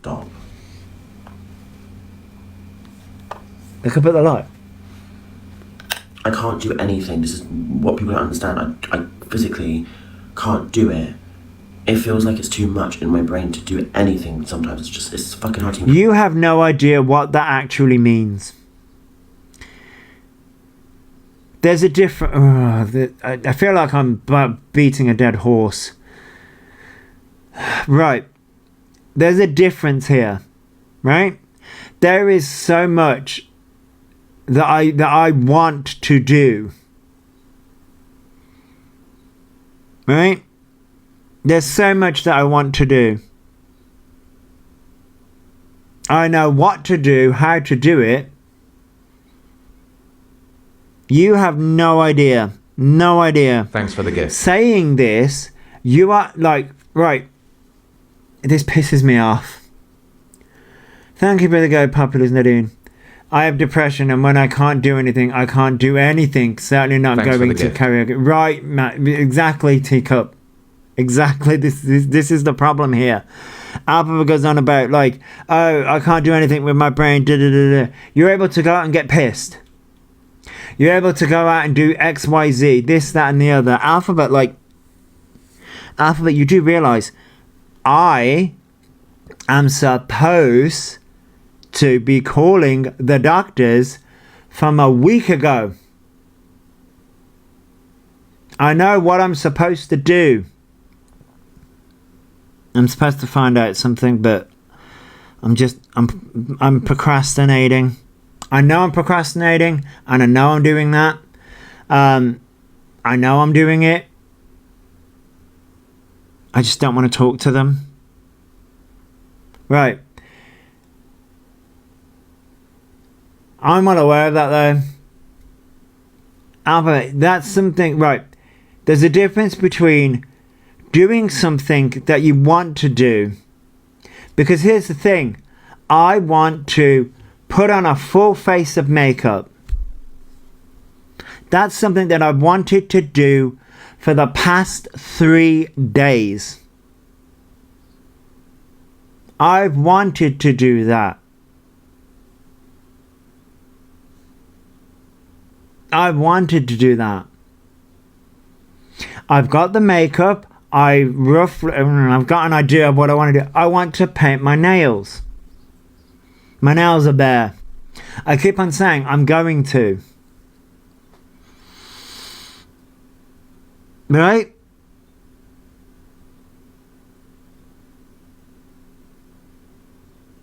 Stop. Look up at the light. I can't do anything. This is what people don't understand. I physically can't do it. It feels like it's too much in my brain to do anything sometimes. It's fucking hard to... You have no idea what that actually means. There's a different... I feel like I'm beating a dead horse. Right. There's a difference here. Right? There is so much that I want to do. Right? There's so much that I want to do. I know what to do, how to do it. You have no idea. No idea. Thanks for the gift. Saying this, you are like, right, this pisses me off. Thank you for the go, Populous Nadine. I have depression, and when I can't do anything, I can't do anything. Certainly not Thanks going to karaoke. Right, Matt, exactly, Teacup. Exactly, this is the problem here. Elphaba goes on about, like, oh, I can't do anything with my brain. You're able to go out and get pissed. You're able to go out and do X, Y, Z, this, that, and the other. Elphaba, you do realise I am supposed to be calling the doctors from a week ago. I know what I'm supposed to do. I'm supposed to find out something, but I'm procrastinating. I know I'm procrastinating, and I know I'm doing that. I know I'm doing it. I just don't want to talk to them. Right. I'm well aware of that, though. Alpha, that's something... Right. There's a difference between doing something that you want to do. Because here's the thing. I want to put on a full face of makeup. That's something that I've wanted to do for the past 3 days. I've wanted to do that. I've wanted to do that. I've got the makeup. I've got an idea of what I want to do. I want to paint my nails. My nails are bare. I keep on saying I'm going to. Right?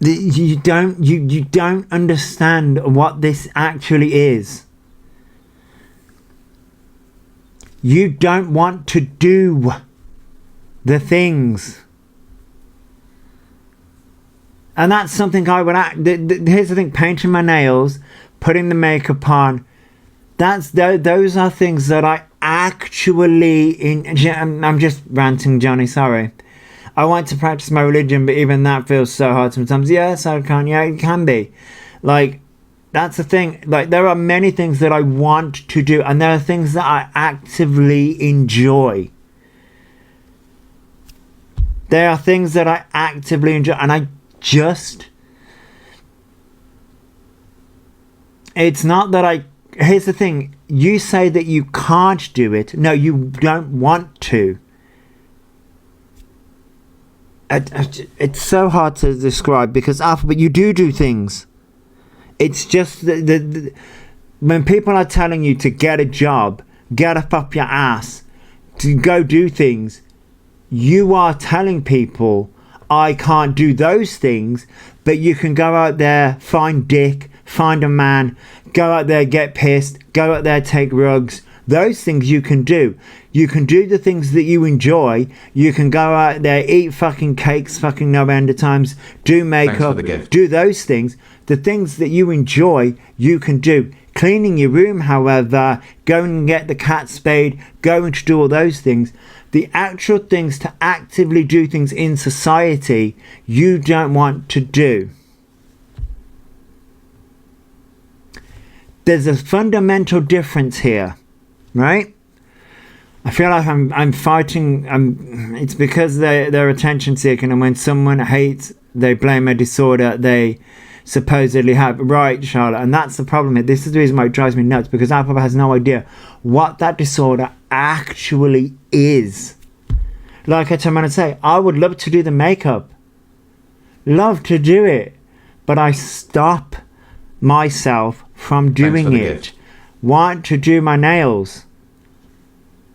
You don't understand what this actually is. You don't want to do the things. And that's something I would here's the thing, painting my nails, putting the makeup on, those are things that I actually I'm just ranting, Johnny, sorry. I want to practice my religion, but even that feels so hard sometimes. Yes, I can. Yeah, it can be. Like, that's the thing. Like, there are many things that I want to do, and there are things that I actively enjoy. There are things that I actively enjoy, and I just... It's not that I... Here's the thing. You say that you can't do it. No, you don't want to. It's so hard to describe because Elphaba, you do things. It's just when people are telling you to get a job, get up your ass, to go do things, you are telling people, I can't do those things, but you can go out there, find dick, find a man, go out there, get pissed, go out there, take rugs. Those things you can do. You can do the things that you enjoy. You can go out there, eat fucking cakes, fucking no end of times, do makeup, do those things. The things that you enjoy, you can do. Cleaning your room, however, going and get the cat spade, going to do all those things. The actual things to actively do things in society, you don't want to do. There's a fundamental difference here, right? I feel like I'm fighting. It's because they're attention seeking, and when someone hates, they blame a disorder they supposedly have. Right, Charlotte, and that's the problem here. This is the reason why it drives me nuts, because Elphaba has no idea what that disorder actually is. Like I tell man, I say, I would love to do the makeup, love to do it, but I stop myself from doing it. Want to do my nails.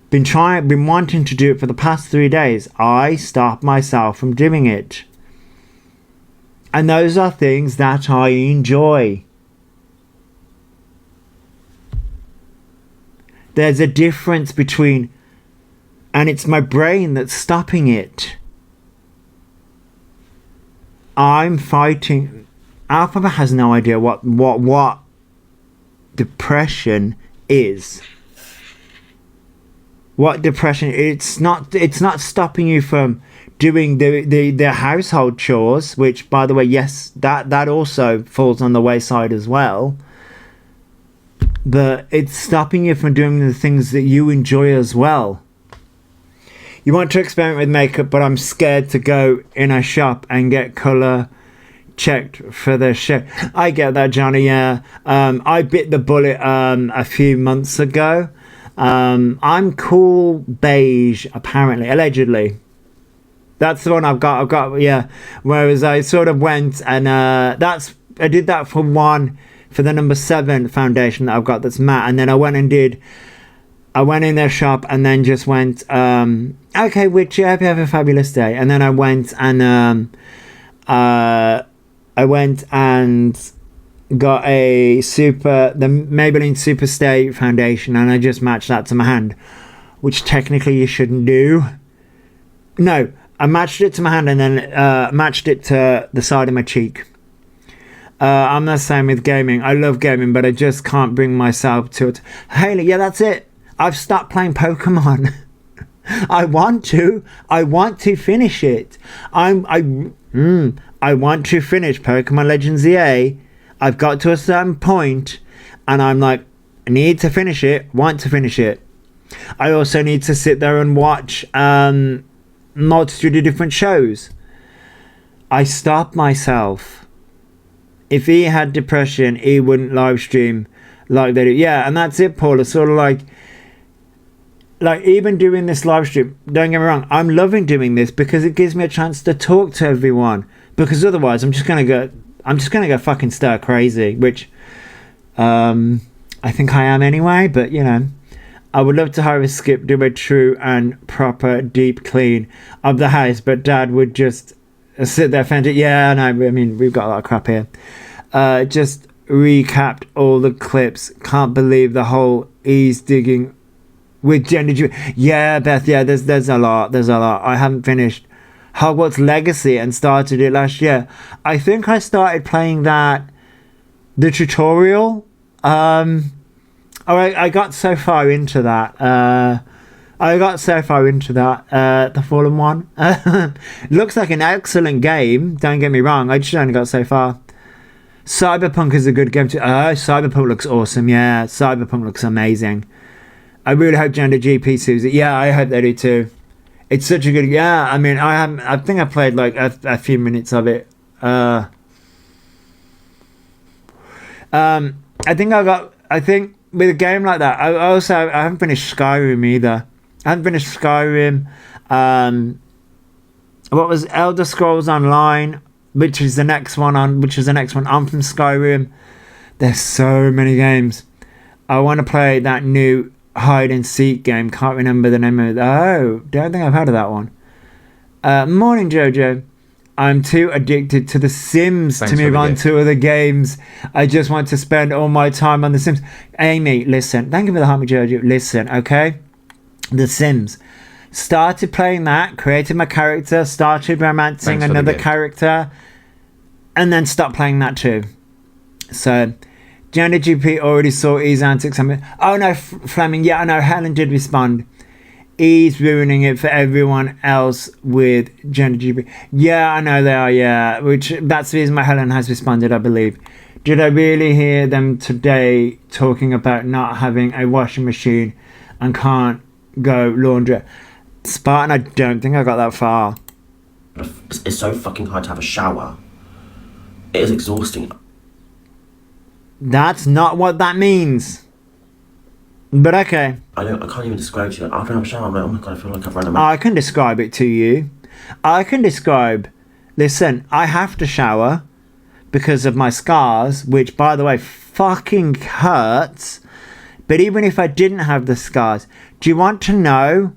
Been wanting to do it for the past 3 days. I stop myself from doing it. And those are things that I enjoy. There's a difference between, and it's my brain that's stopping it. I'm fighting. Elphaba has no idea what depression is. What depression? It's not stopping you from doing the household chores, which, by the way, yes, that also falls on the wayside as well. But it's stopping you from doing the things that you enjoy as well. You want to experiment with makeup, but I'm scared to go in a shop and get colour checked for the shade. I get that, Johnny. Yeah, I bit the bullet a few months ago. I'm cool beige, apparently, allegedly. That's the one I've got, yeah. Whereas I sort of went and I did that for the number 7 foundation that I've got that's matte, and then I went in their shop and then just went, okay, Witchy, I hope you have a fabulous day. And then I went and got the Maybelline Super Stay foundation, and I just matched that to my hand, which technically you shouldn't do. No, I matched it to my hand and then matched it to the side of my cheek. I'm the same with gaming. I love gaming, but I just can't bring myself to it. Haley, yeah, that's it. I've stopped playing Pokemon. I want to finish it. I want to finish Pokemon Legends EA. I've got to a certain point and I'm like, I need to finish it, want to finish it. I also need to sit there and watch multitude of different shows. I stopped myself. If he had depression, he wouldn't live stream like they do. Yeah, and that's it, Paul. It's sort of like even doing this live stream, don't get me wrong, I'm loving doing this because it gives me a chance to talk to everyone. Because otherwise I'm just gonna go fucking stir crazy, which I think I am anyway, but you know. I would love to have a skip, do a true and proper deep clean of the house, but Dad would just sit there fending. Yeah, no, I mean, we've got a lot of crap here. Just recapped all the clips. Can't believe the whole ease digging with gender. Yeah, Beth, yeah, there's a lot. I haven't finished Hogwarts Legacy and started it last year. I think I started playing the tutorial. I got so far into that. The Fallen one. Looks like an excellent game. Don't get me wrong. I just only got so far. Cyberpunk is a good game too. Cyberpunk looks awesome. Yeah, Cyberpunk looks amazing. I really hope Gender GP sues it. Yeah, I hope they do too. It's such a good. Yeah, I mean, I think I played like a few minutes of it. I think with a game like that, I haven't finished Skyrim either. What was Elder Scrolls Online, which is the next one. I'm from Skyrim. There's so many games. I want to play that new hide and seek game. Can't remember the name of it. Oh, don't think I've heard of that one. Morning, Jojo. I'm too addicted to The Sims to move on to other games. I just want to spend all my time on The Sims. Amy, listen. Thank you for the heart, Jojo. Listen, okay? The Sims. Started playing that, created my character, started romancing another character, and then stopped playing that too. So, Gender GP already saw E's antics. Oh no, Fleming. Yeah, I know. Helen did respond. E's ruining it for everyone else with Gender GP. Yeah, I know they are, yeah. That's the reason why Helen has responded, I believe. Did I really hear them today talking about not having a washing machine and can't go laundry? Spartan, I don't think I got that far. It's so fucking hard to have a shower. It is exhausting. That's not what that means. But okay. I can't even describe to you. After I have a shower, I'm like, oh my god, I feel like I've run a marathon. I can describe it to you. Listen, I have to shower because of my scars, which, by the way, fucking hurts. But even if I didn't have the scars, do you want to know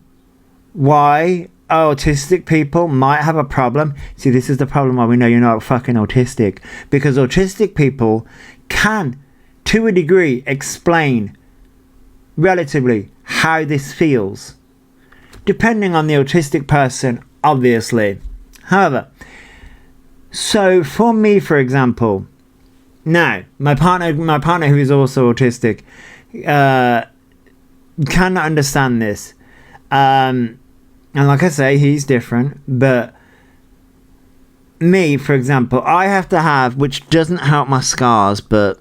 why autistic people might have a problem? See, this is the problem why we know you're not fucking autistic. Because autistic people can, to a degree, explain relatively how this feels, depending on the autistic person, obviously. However, so for me, for example, now my partner who is also autistic cannot understand this, and like I say, he's different. But me, for example, I have to have, which doesn't help my scars, but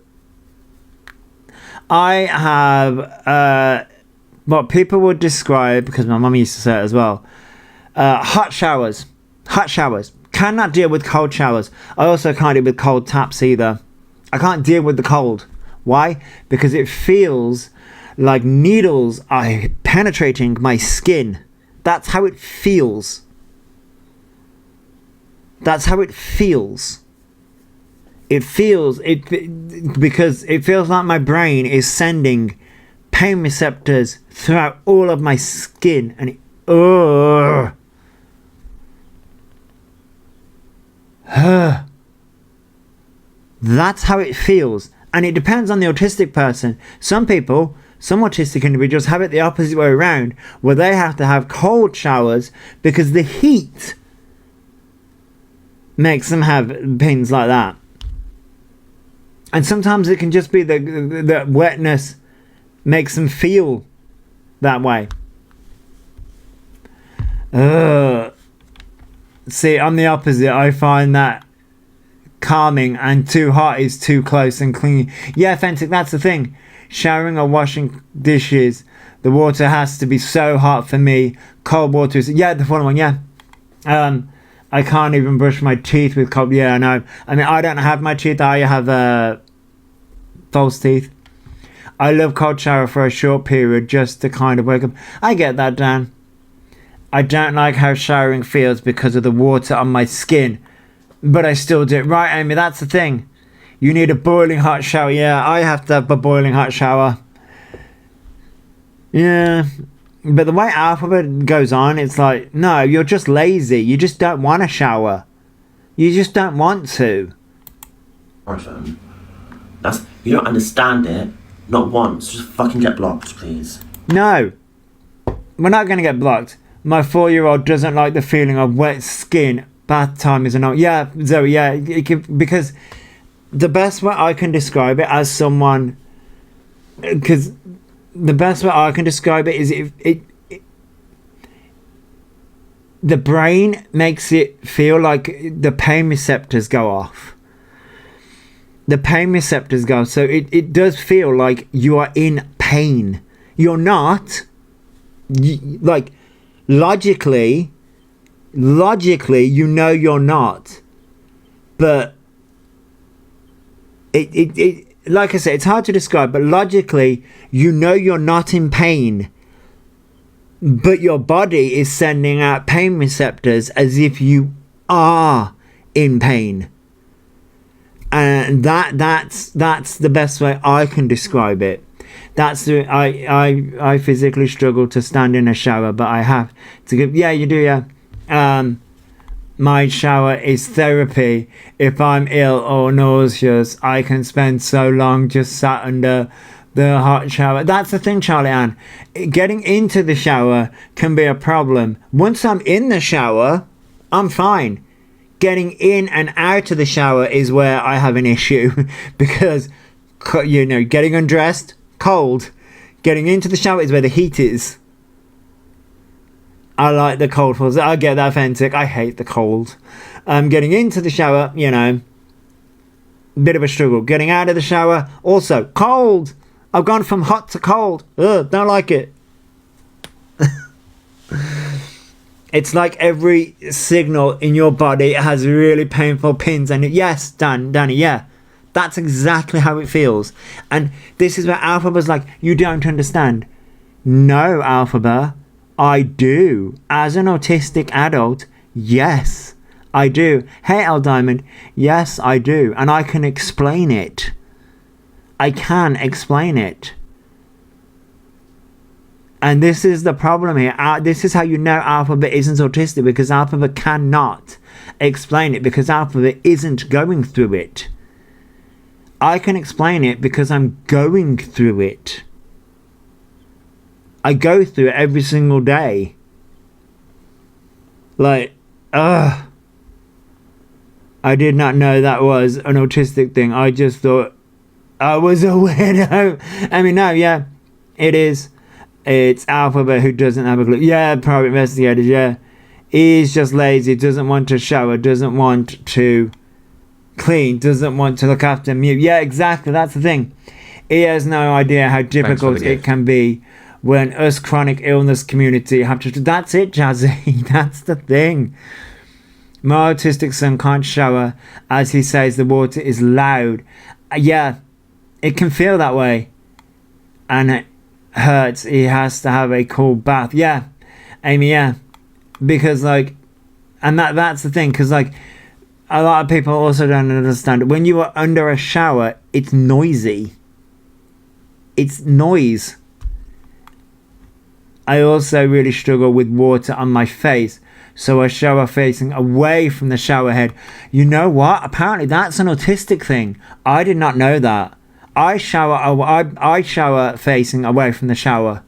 I have what people would describe, because my mum used to say it as well, hot showers. Cannot deal with cold showers. I also can't deal with cold taps either. I can't deal with the cold. Why? Because it feels like needles are penetrating my skin. That's how it feels. Because it feels like my brain is sending pain receptors throughout all of my skin, and that's how it feels. And it depends on the autistic person. Some autistic individuals have it the opposite way around, where they have to have cold showers because the heat makes them have pains like that. And sometimes it can just be the wetness makes them feel that way. See, I'm the opposite. I find that calming, and too hot is too close and clingy. Yeah, Fentic, that's the thing. Showering or washing dishes, the water has to be so hot for me. Cold water is... Yeah, the following one, yeah. I can't even brush my teeth with cold. Yeah, I know. I mean, I don't have my teeth. I have false teeth. I love cold shower for a short period just to kind of wake up. I get that, Dan. I don't like how showering feels because of the water on my skin, but I still do it. Right, Amy, that's the thing. You need a boiling hot shower. Yeah, I have to have a boiling hot shower. Yeah, but the way Elphaba goes on, it's like, no, you're just lazy. You just don't want to shower. You just don't want to. That's, you don't understand it. Not once. Just fucking get blocked, please. No, we're not going to get blocked. My 4-year-old doesn't like the feeling of wet skin. Bath time is annoying. Yeah, Zoe, yeah. Because the best way I can describe it as someone... Because the best way I can describe it is the brain makes it feel like the pain receptors go off. The pain receptors go. So it does feel like you are in pain. You're not. Like... Logically, you know you're not, but it like I said, it's hard to describe, but logically, you know you're not in pain, but your body is sending out pain receptors as if you are in pain, and that's the best way I can describe it. That's the I physically struggle to stand in a shower, but I have to give. Yeah, you do. Yeah. My shower is therapy. If I'm ill or nauseous, I can spend so long just sat under the hot shower. That's the thing, Charlie Ann. Getting into the shower can be a problem. Once I'm in the shower, I'm fine. Getting in and out of the shower is where I have an issue because, you know, getting undressed, cold. Getting into the shower is where the heat is. I like the cold falls. I get that authentic. I hate the cold. Getting into the shower, you know, bit of a struggle. Getting out of the shower, also cold. I've gone from hot to cold. Ugh, don't like it. It's like every signal in your body has really painful pins. And yes, Danny, yeah. That's exactly how it feels. And this is where Elphaba's like, you don't understand. No, Elphaba, I do. As an autistic adult, yes, I do. Hey, L Diamond, yes, I do. And I can explain it. I can explain it. And this is the problem here. This is how you know Elphaba isn't autistic, because Elphaba cannot explain it, because Elphaba isn't going through it. I can explain it because I'm going through it. I go through it every single day. Like, I did not know that was an autistic thing. I just thought I was a weirdo. I mean, no, yeah, it is. It's Elphaba who doesn't have a clue. Yeah, private investigators, yeah. He's just lazy, doesn't want to shower, doesn't want to clean, doesn't want to look after Mute. Yeah, exactly, that's the thing. He has no idea how difficult it can be when us chronic illness community have to... That's it, Jazzy. That's the thing. My autistic son can't shower, as he says the water is loud. Yeah, it can feel that way. And it hurts. He has to have a cool bath. Yeah, Amy, yeah. Because, like... And that's the thing, because, like, a lot of people also don't understand. When you are under a shower, it's noisy. It's noise. I also really struggle with water on my face, so I shower facing away from the shower head. You know what? Apparently that's an autistic thing. I did not know that. I shower facing away from the shower.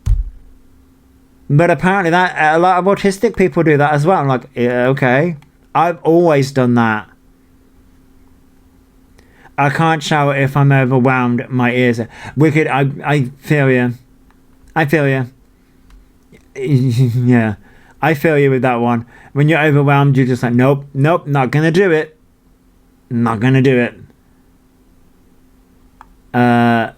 But apparently that a lot of autistic people do that as well. I'm like, yeah, okay. I've always done that. I can't shower if I'm overwhelmed. My ears are wicked. I feel you. I feel you. Yeah, I feel you with that one. When you're overwhelmed, you're just like, nope, not gonna do it. Not gonna do it.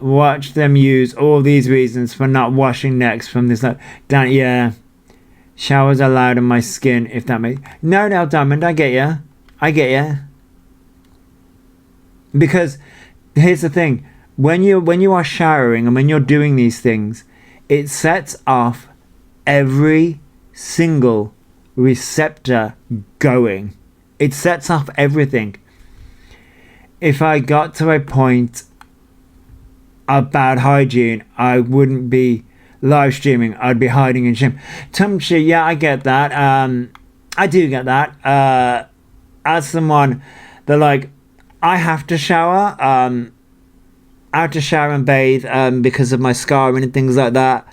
Watch them use all these reasons for not washing necks from this. Yeah, Showers are loud on my skin, if that makes... No, Diamond, I get ya. Because here's the thing. When you are showering and when you're doing these things, it sets off every single receptor going. It sets off everything. If I got to a point of bad hygiene, I wouldn't be live streaming. I'd be hiding in shame. Tumchi, yeah, I get that. I do get that. As someone that, like, I have to shower. I have to shower and bathe because of my scarring and things like that.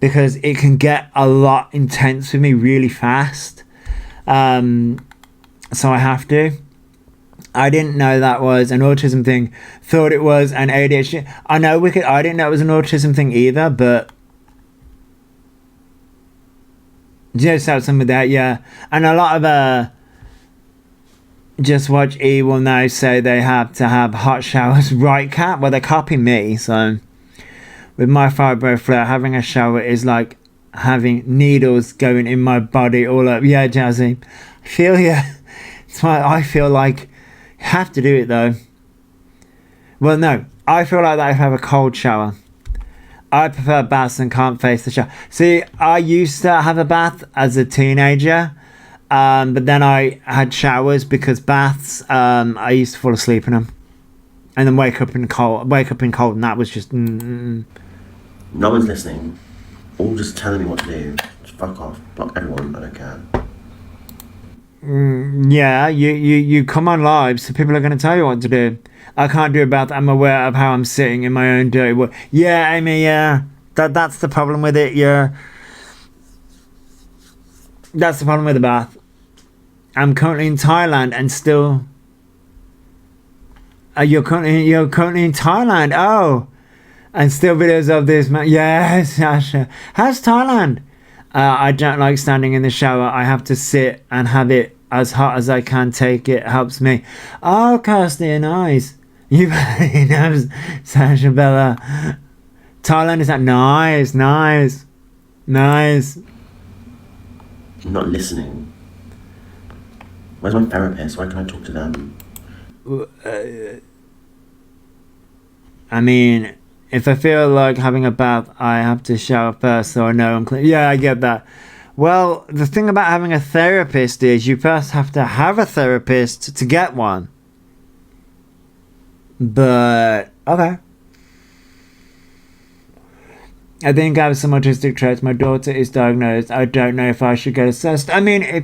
Because it can get a lot intense with me really fast. So I have to. I didn't know that was an autism thing. Thought it was an ADHD. I know Wicked. I didn't know it was an autism thing either, but just have some of that, yeah. And a lot of Just Watch E will now say they have to have hot showers, right, Cat? Well, they copy me, so with my fibro flare, having a shower is like having needles going in my body all up. Yeah, Jazzy, I feel you. It's why I feel like you have to do it though. Well, no, I feel like that if I have a cold shower. I prefer baths and can't face the shower. See, I used to have a bath as a teenager, but then I had showers because baths, I used to fall asleep in them, and then wake up in cold, and that was just. No one's listening. All just telling me what to do. Just fuck off. Block everyone. I don't care. Yeah, you come on live, so people are going to tell you what to do. I can't do a bath. I'm aware of how I'm sitting in my own dirty water. Yeah, Amy, yeah. That's the problem with it, yeah. That's the problem with the bath. I'm currently in Thailand and still... You're currently in Thailand? Oh. And still videos of this, man. Yes, Sasha. How's Thailand? I don't like standing in the shower. I have to sit and have it as hot as I can take. It helps me. Oh, Kirsty, nice. You really know Sasha Bella. Thailand is that nice. I'm not listening. Where's my therapist? Why can't I talk to them? I mean, if I feel like having a bath, I have to shower first so I know I'm clean. Yeah, I get that. Well, the thing about having a therapist is you first have to have a therapist to get one. But, okay. I think I have some autistic traits. My daughter is diagnosed. I don't know if I should get assessed. I mean,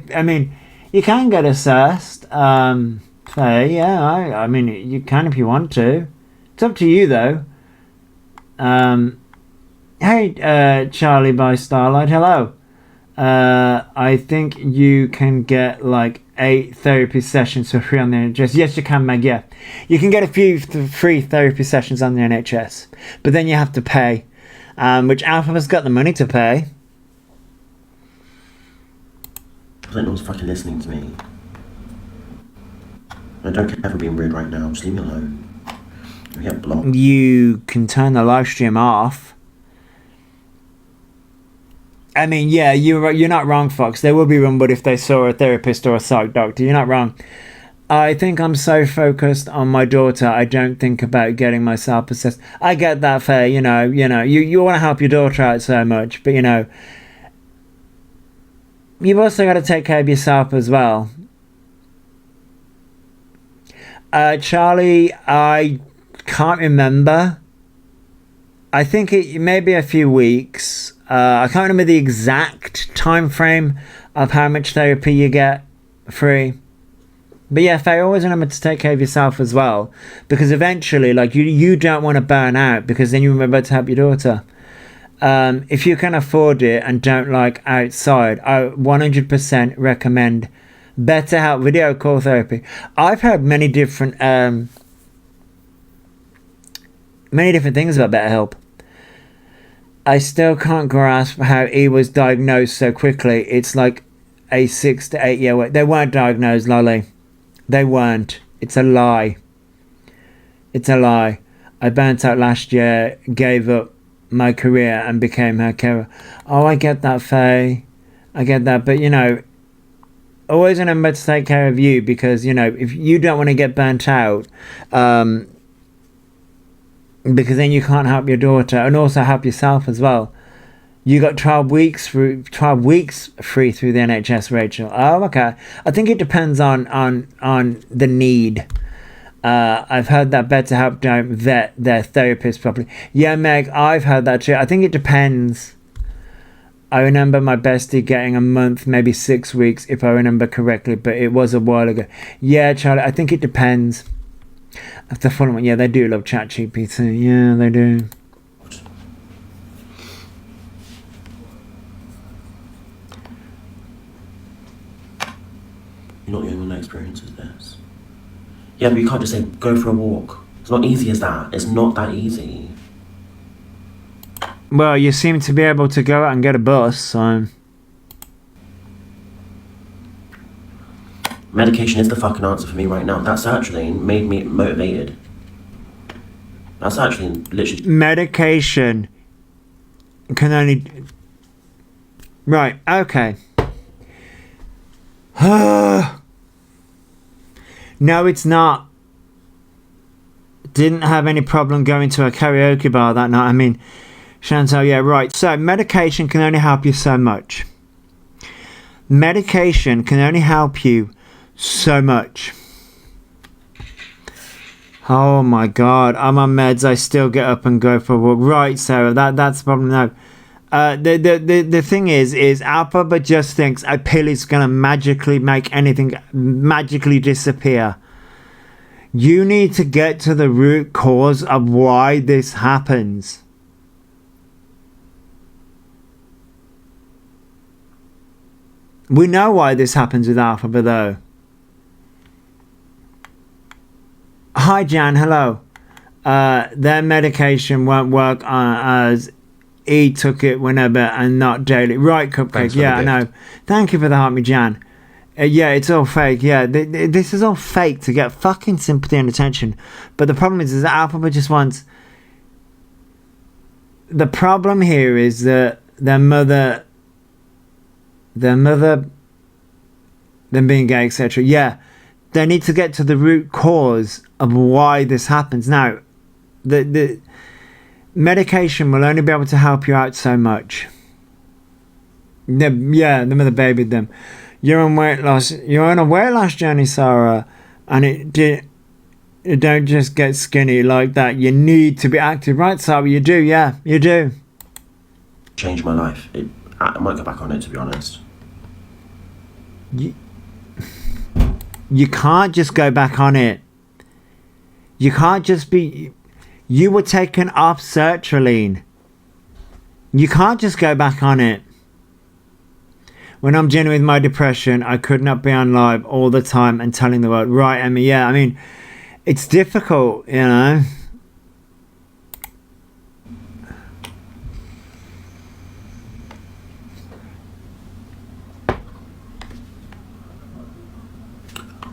you can get assessed. I mean, you can if you want to. It's up to you, though. Hey, Charlie by Starlight, hello. I think you can get like 8 therapy sessions for free on the NHS. Yes, you can, Meg, yeah. You can get a few free therapy sessions on the NHS, but then you have to pay, which Alphaba's got the money to pay. I think no one's fucking listening to me. I don't care for being rude right now. Just leave me alone. I get blocked. You can turn the live stream off. I mean, yeah, you're not wrong, Fox. There will be room, but if they saw a therapist or a psych doctor, you're not wrong. I think I'm so focused on my daughter, I don't think about getting myself assessed. I get that, fair, you want to help your daughter out so much, but you've also got to take care of yourself as well. Charlie, I can't remember. I think it may be a few weeks. I can't remember the exact time frame of how much therapy you get free. But yeah, Faye, always remember to take care of yourself as well. Because eventually, like, you don't want to burn out because then you remember to help your daughter. If you can afford it and don't like outside, I 100% recommend BetterHelp video call therapy. I've heard many different things about BetterHelp. I still can't grasp how he was diagnosed so quickly. It's like a 6 to 8 year wait. They weren't diagnosed, Lolly. They weren't. It's a lie. It's a lie. I burnt out last year, gave up my career and became her carer. Oh, I get that, Faye. I get that, but you know, always remember to take care of you, because you know, if you don't want to get burnt out, because then you can't help your daughter and also help yourself as well. You got 12 weeks free through the NHS, Rachel. Oh, okay. I think it depends on the need. I've heard that BetterHelp don't vet their therapist properly. Yeah, Meg, I've heard that too. I think it depends. I remember my bestie getting a month, maybe 6 weeks, if I remember correctly, but it was a while ago. Yeah, Charlie, I think it depends. The following, yeah, they do love ChatGPT. Yeah, they do. You're not the only one that experiences this. Yeah, but you can't just say, go for a walk. It's not easy as that. It's not that easy. Well, you seem to be able to go out and get a bus, so... Medication is the fucking answer for me right now. That sertraline made me motivated. That sertraline literally... Medication can only... Right, okay. No, it's not. Didn't have any problem going to a karaoke bar that night. I mean, Chantal, yeah, right. So, medication can only help you so much. Medication can only help you so much. Oh my God, I'm on meds. I still get up and go for a walk. Right, Sarah, that's the problem. No. The thing is Elphaba just thinks a pill is gonna magically make anything magically disappear. You need to get to the root cause of why this happens. We know why this happens with Elphaba though. Hi Jan, hello. Their medication won't work as he took it whenever and not daily. Right, Cupcake. Yeah, I know. Thank you for the heart, me Jan. Yeah, it's all fake. Yeah, this is all fake to get fucking sympathy and attention. But the problem is that Elphaba just wants... The problem here is that their mother, them being gay, etc. Yeah, they need to get to the root cause of why this happens. Now, the medication will only be able to help you out so much. The mother babied them. You're on weight loss. You're on a weight loss journey, Sarah, and it don't just get skinny like that. You need to be active, right, Sarah? You do, yeah, you do. Changed my life. I might go back on it, to be honest. You can't just go back on it. You can't just be... You were taken off sertraline. You can't just go back on it. When I'm dealing with my depression, I could not be on live all the time and telling the world, right, Emmy, yeah, I mean, it's difficult, you know.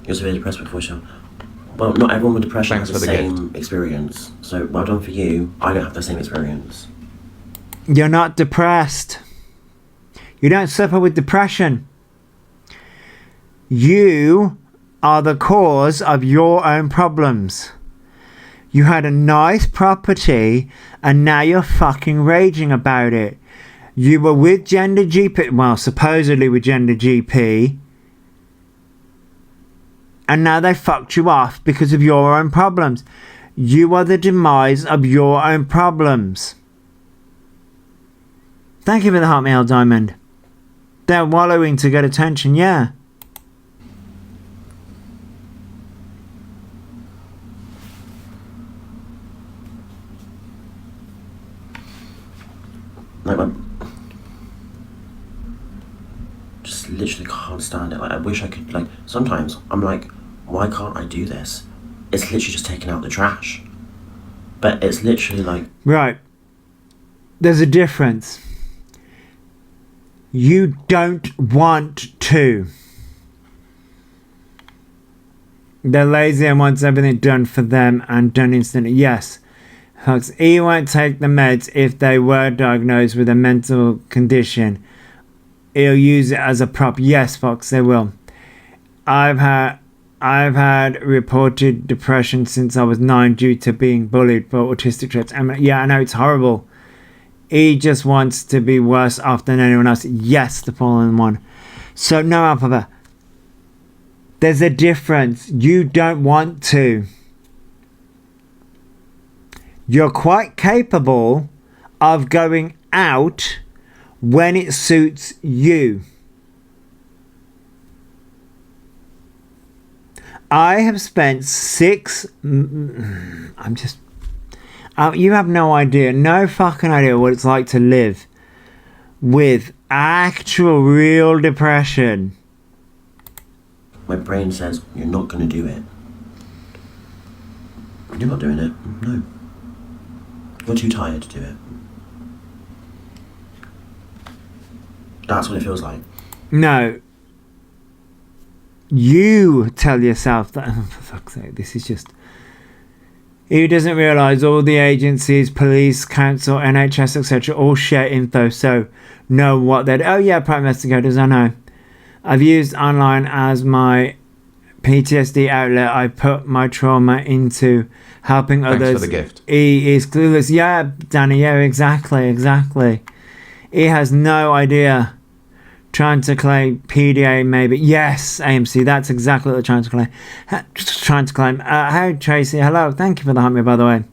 You're severe depressed before show. Well, not everyone with depression Thanks has the for the same experience. So, well done for you. I don't have the same experience. You're not depressed. You don't suffer with depression. You are the cause of your own problems. You had a nice property and now you're fucking raging about it. You were with Gender GP, well, supposedly with Gender GP, and now they fucked you off because of your own problems. You are the demise of your own problems. Thank you for the Hotmail Diamond. They're wallowing to get attention, yeah. Like, just literally can't stand it. Like, I wish I could, like, sometimes I'm like, why can't I do this? It's literally just taking out the trash. But it's literally like... Right. There's a difference. You don't want to. They're lazy and wants everything done for them and done instantly. Yes. He won't take the meds if they were diagnosed with a mental condition. he'll use it as a prop. Yes, Fox, they will. I've had reported depression since I was 9 due to being bullied for autistic traits. Yeah, I know, it's horrible. He just wants to be worse off than anyone else. Yes, the fallen one. So no, Elphaba. There's a difference. You don't want to. You're quite capable of going out when it suits you. I have spent you have no idea, no fucking idea what it's like to live with actual real depression. My brain says, you're not going to do it. You're not doing it. No. You're too tired to do it. That's what it feels like. No. You tell yourself that, oh, for fuck's sake, this is just... He doesn't realise all the agencies, police, council, NHS, etc. all share info, so know what they're... Oh yeah, private investigators, I know. I've used online as my PTSD outlet. I put my trauma into helping Thanks others. for the gift. He is clueless. Yeah, Danny, yeah, exactly. He has no idea. Trying to claim PDA, maybe. Yes, AMC, that's exactly what they're trying to claim. Hi, Tracy. Hello. Thank you for the hump me, by the way.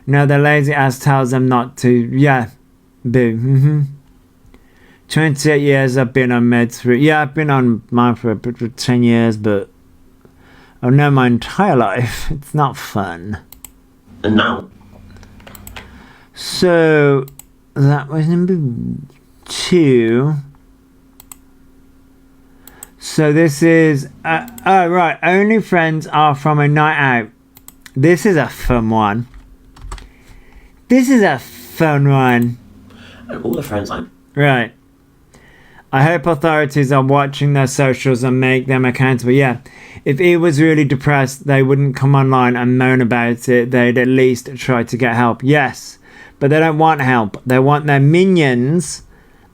No, the lazy ass tells them not to. Yeah. Boo. 28 years I've been on meds for... Yeah, I've been on mine for 10 years, but... I've known my entire life. It's not fun. And now... So, that was number 2... So this is... oh, right. Only friends are from a night out. This is a fun one. And all the friends like... Right. I hope authorities are watching their socials and make them accountable. Yeah. If he was really depressed, they wouldn't come online and moan about it. They'd at least try to get help. Yes. But they don't want help. They want their minions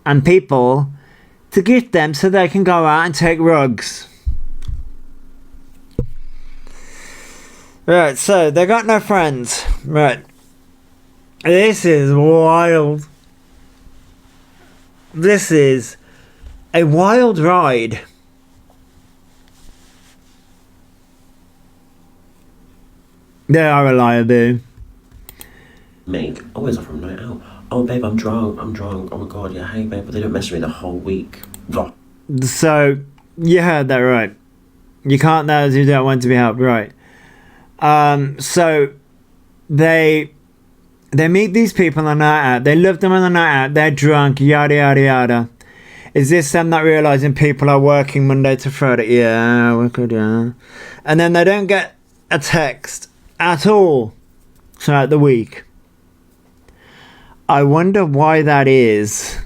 and people... to gift them so they can go out and take rugs. Right, so they got no friends. Right. This is wild. This is a wild ride. They are reliable. Meg, always off from a night out. Oh, babe, I'm drunk. Oh my god, yeah, hey, babe, but they don't message me the whole week. Oh. So, you heard that right. You can't those who don't want to be helped, right. So, they meet these people on the night out. They love them on the night out. They're drunk, yada, yada, yada. Is this them not realising people are working Monday to Friday? Yeah, we could, yeah. And then they don't get a text at all throughout the week. I wonder why that is.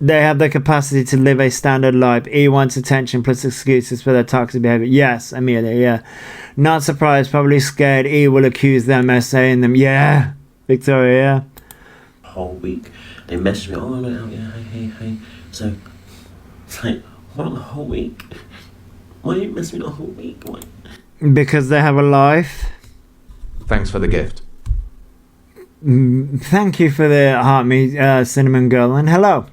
They have the capacity to live a standard life. He wants attention plus excuses for their toxic behavior. Yes, Amelia, yeah. Not surprised, probably scared he will accuse them of saying them. Yeah, Victoria, yeah. Whole week. They message me, oh, no, yeah, hey. So, it's like, what, the whole week? Why do you message me the whole week? Why? Because they have a life. Thanks for the gift. Thank you for the heart me, cinnamon girl, and hello.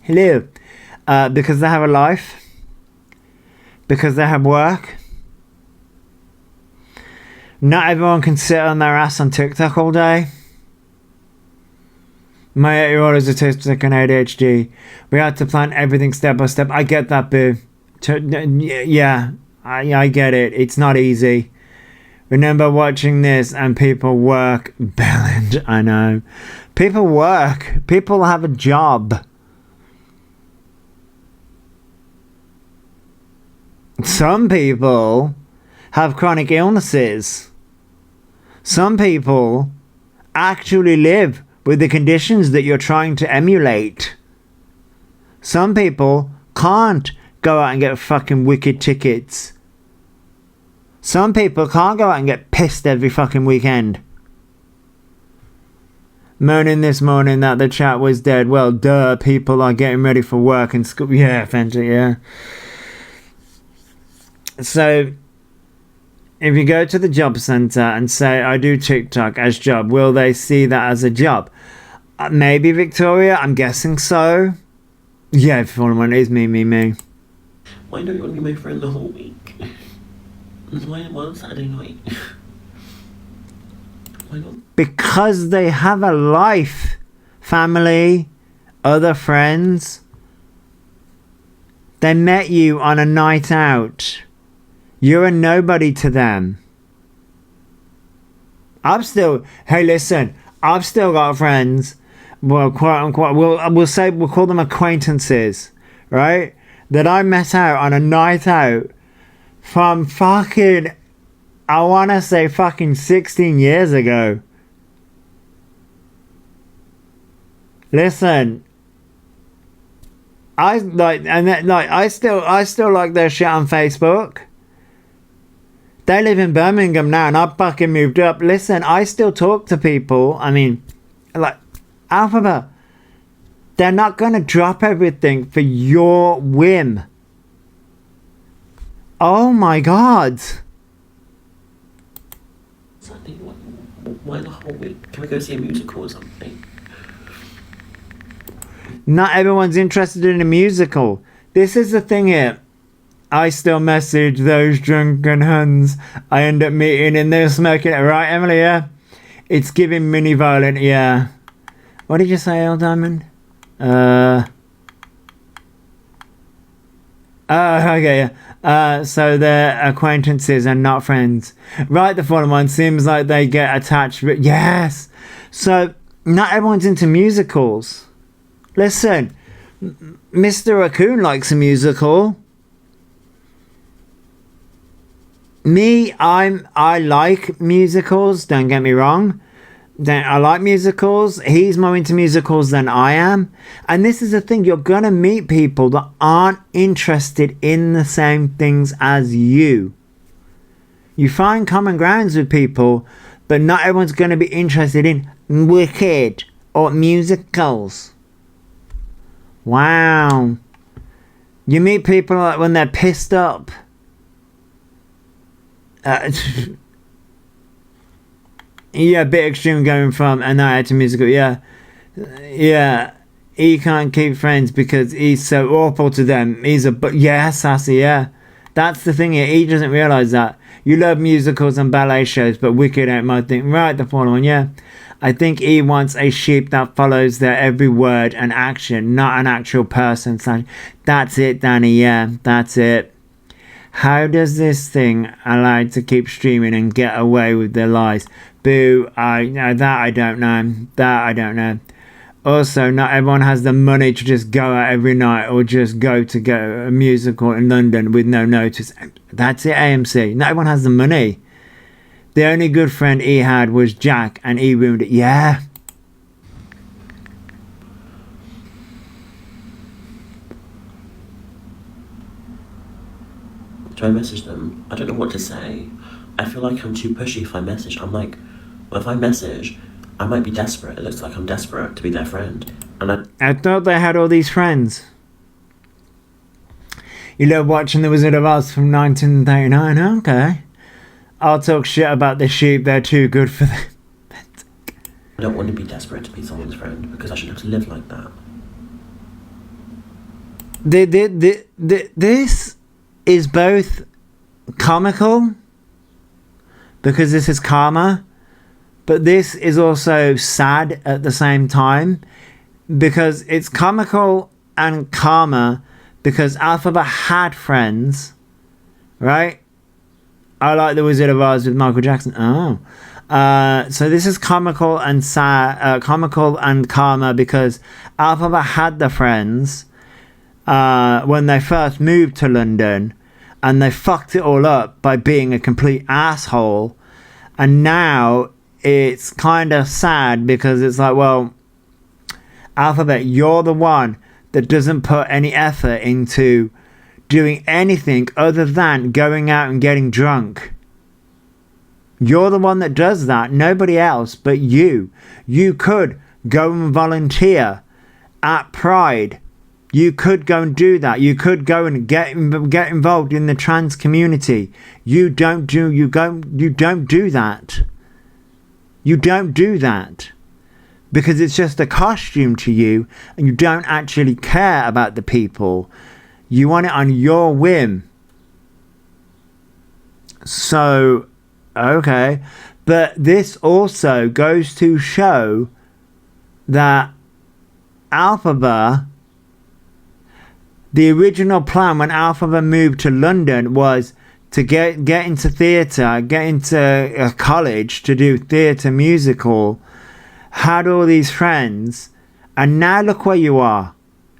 Because they have a life. Because they have work. Not everyone can sit on their ass on TikTok all day. My 8-year-old is autistic and ADHD. We had to plan everything step by step. I get that, boo. Yeah, I get it. It's not easy. Remember watching this and people work. Belland, I know. People work. People have a job. Some people have chronic illnesses. Some people actually live with the conditions that you're trying to emulate. Some people can't go out and get fucking wicked tickets. Some people can't go out and get pissed every fucking weekend. moaning this morning that the chat was dead. Well, duh, people are getting ready for work and school. Yeah, eventually, yeah. So, if you go to the job centre and say, I do TikTok as job, will they see that as a job? Maybe, Victoria, I'm guessing so. Yeah, if anyone is me. Why don't you want to be my friend the whole week? Why on Saturday night? Why not? Because they have a life, family, other friends. They met you on a night out. You're a nobody to them. Hey, listen, I've still got friends. Well, quote unquote, we'll call them acquaintances, right? That I met out on a night out from fucking, I want to say fucking 16 years ago. Listen, I still like their shit on Facebook. They live in Birmingham now, and I fucking moved up. Listen, I still talk to people. I mean, like, Elphaba, they're not gonna drop everything for your whim. Oh my God. Sunday, why the whole week? Can we go see a musical or something? Not everyone's interested in a musical. This is the thing here. I still message those drunken huns I end up meeting and they're smoking it, right, Emily? Yeah? It's giving mini violent, yeah. What did you say, El Diamond? Oh, okay, yeah. So they're acquaintances and not friends. Right, the following one seems like they get attached, but yes. So, not everyone's into musicals. Listen, Mr. Raccoon likes a musical. Me, I like musicals, don't get me wrong. I like musicals. He's more into musicals than I am. And this is the thing, you're going to meet people that aren't interested in the same things as you. You find common grounds with people, but not everyone's going to be interested in Wicked or musicals. Wow. You meet people like when they're pissed up. Yeah, a bit extreme going from a night to musical. Yeah, he can't keep friends because he's so awful to them. Sassy. Yeah, that's the thing here. He doesn't realize that you love musicals and ballet shows, but Wicked ain't my thing. Right, the following. Yeah, I think he wants a sheep that follows their every word and action, not an actual person. So that's it, Danny. Yeah, that's it. How does this thing allow to keep streaming and get away with their lies? Boo, I don't know. Also, not everyone has the money to just go out every night or just go to a musical in London with no notice. That's it, AMC. Not everyone has the money. The only good friend he had was Jack, and he ruined it. Yeah. Do I message them? I don't know what to say. I feel like I'm too pushy if I message. I'm like, well, if I message, I might be desperate. It looks like I'm desperate to be their friend. And I thought they had all these friends. You love watching The Wizard of Oz from 1939? Okay. I'll talk shit about the sheep. They're too good for them. I don't want to be desperate to be someone's friend because I shouldn't have to live like that. This is both comical because this is karma, but this is also sad at the same time because it's comical and karma because Elphaba had friends, right? I like The Wizard of Oz with Michael Jackson. So this is comical and sad, comical and karma because Elphaba had the friends when they first moved to London. And they fucked it all up by being a complete asshole. And now it's kind of sad because it's like, well, Elphaba, you're the one that doesn't put any effort into doing anything other than going out and getting drunk. You're the one that does that. Nobody else but you. You could go and volunteer at Pride. You could go and do that. You could go and get involved in the trans community. You don't do that. You don't do that. Because it's just a costume to you, and you don't actually care about the people. You want it on your whim. So, okay. But this also goes to show that Elphaba, the original plan when Elphaba moved to London was to get into theatre, get into a college to do theatre musical, had all these friends, and now look where you are.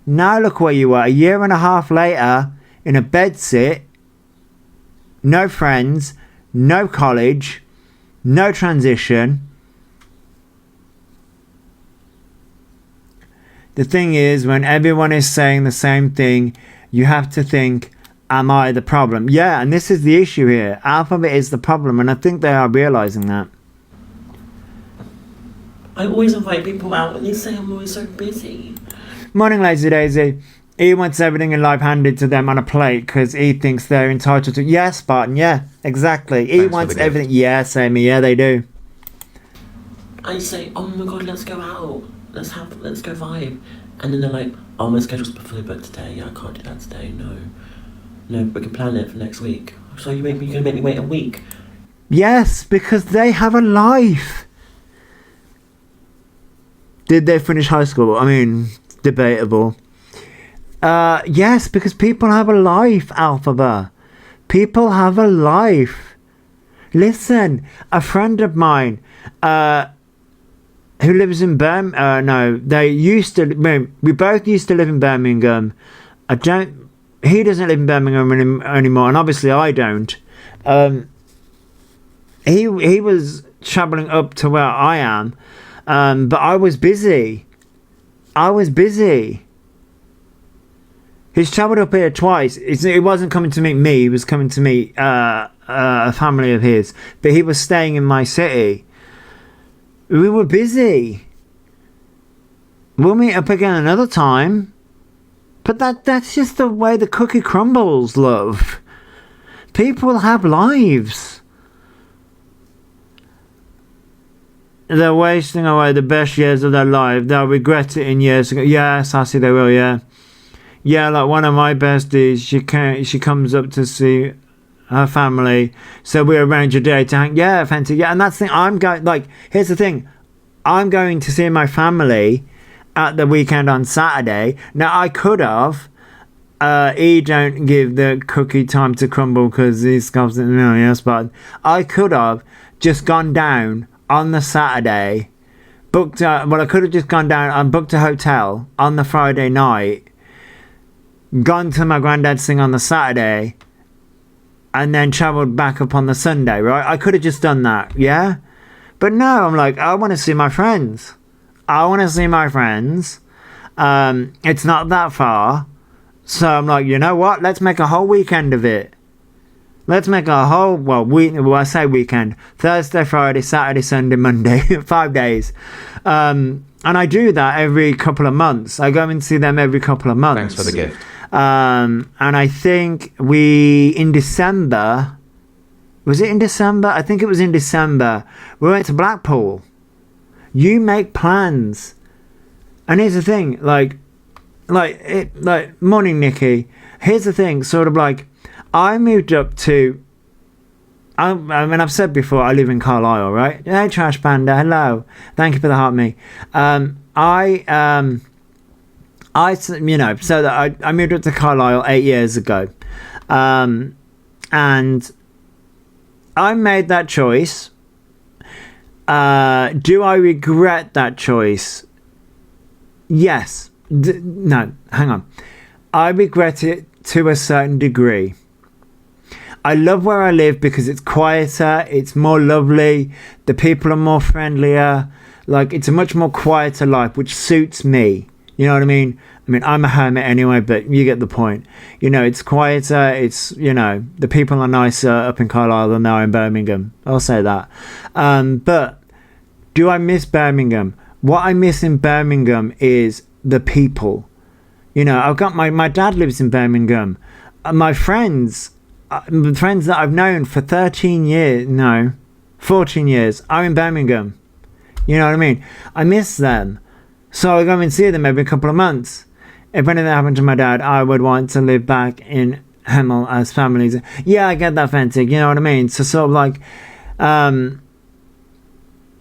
Now look where you are, a year and a half later, in a bedsit, no friends, no college, no transition. The thing is, when everyone is saying the same thing, you have to think, am I the problem? Yeah, and this is the issue here. Elphaba is the problem, and I think they are realising that. I always invite people out and they say I'm always so busy. Morning, Lazy Daisy. He wants everything in life handed to them on a plate because he thinks they're entitled to. Yeah, Spartan, yeah, exactly. He wants everything. Yeah, Sammy, yeah, they do. I say, oh my god, let's go out. Let's go vibe. And then they're like, oh, my schedule's fully booked today. Yeah, I can't do that today. No, we can plan it for next week. So you're gonna make me wait a week? Yes, because they have a life. Did they finish high school? I mean, debatable. Yes, because people have a life, Elphaba. People have a life. Listen, a friend of mine, who lives in Birmingham, we both used to live in Birmingham. He doesn't live in Birmingham anymore, and obviously I don't. He was travelling up to where I am, but I was busy. He's travelled up here twice. He wasn't coming to meet me, he was coming to meet a family of his, but he was staying in my city. We were busy. We'll meet up again another time. But that's just the way the cookie crumbles, love. People have lives. They're wasting away the best years of their life. They'll regret it in years ago. Yeah, Sassy, they will, yeah. Yeah, like one of my besties, she comes up to see her family, so we arrange a day to hang. Yeah, fancy. Yeah, and that's the thing. Here's the thing. I'm going to see my family at the weekend on Saturday. Now, I could have. He don't give the cookie time to crumble because he's confident. No, yes, but I could have just gone down on the Saturday, I could have just gone down and booked a hotel on the Friday night, gone to my granddad's thing on the Saturday, and then travelled back up on the Sunday, right? I could have just done that, yeah? But no, I'm like, I want to see my friends. It's not that far. So I'm like, you know what? Let's make a whole weekend of it. Let's make a whole, I say weekend. Thursday, Friday, Saturday, Sunday, Monday. 5 days. And I do that every couple of months. I go and see them every couple of months. Thanks for the gift. And I think in December, was it in December? I think it was in December. We went to Blackpool. You make plans. And here's the thing, morning, Nikki. Here's the thing, sort of like, I moved up to, I've said before, I live in Carlisle, right? Hey, Trash Panda, hello. Thank you for the heart me. I moved up to Carlisle 8 years ago. And I made that choice. Do I regret that choice? Yes. No, hang on. I regret it to a certain degree. I love where I live because it's quieter, it's more lovely, the people are more friendlier, it's a much more quieter life, which suits me. You know what I mean? I'm a hermit anyway, but you get the point. It's quieter, the people are nicer up in Carlisle than they are in Birmingham. I'll say that. But do I miss Birmingham? what I miss in Birmingham is the people. You know, I've got my dad lives in Birmingham. My friends that I've known for 14 years are in Birmingham. You know what I mean? I miss them. So I go and see them every couple of months. If anything happened to my dad, I would want to live back in Hemel as families. Yeah, I get that, Fentic. You know what I mean? So sort of like,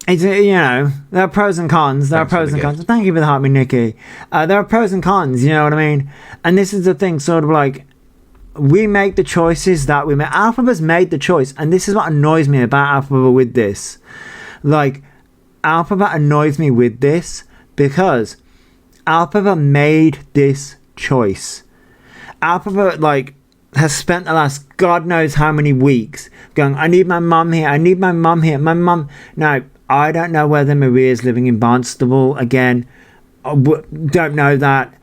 it's, you know, there are pros and cons. There are pros and cons. Thank you for the heart, me Nikki. There are pros and cons. You know what I mean? And this is the thing, sort of like, we make the choices that we make. Elphaba's made the choice, and this is what annoys me about Elphaba with this. Like, Elphaba annoys me with this because Elphaba made this choice. Elphaba, like, has spent the last God knows how many weeks going, I need my mum here, I need my mum here. My mum... Now, I don't know whether Maria's living in Barnstable again. Don't know that.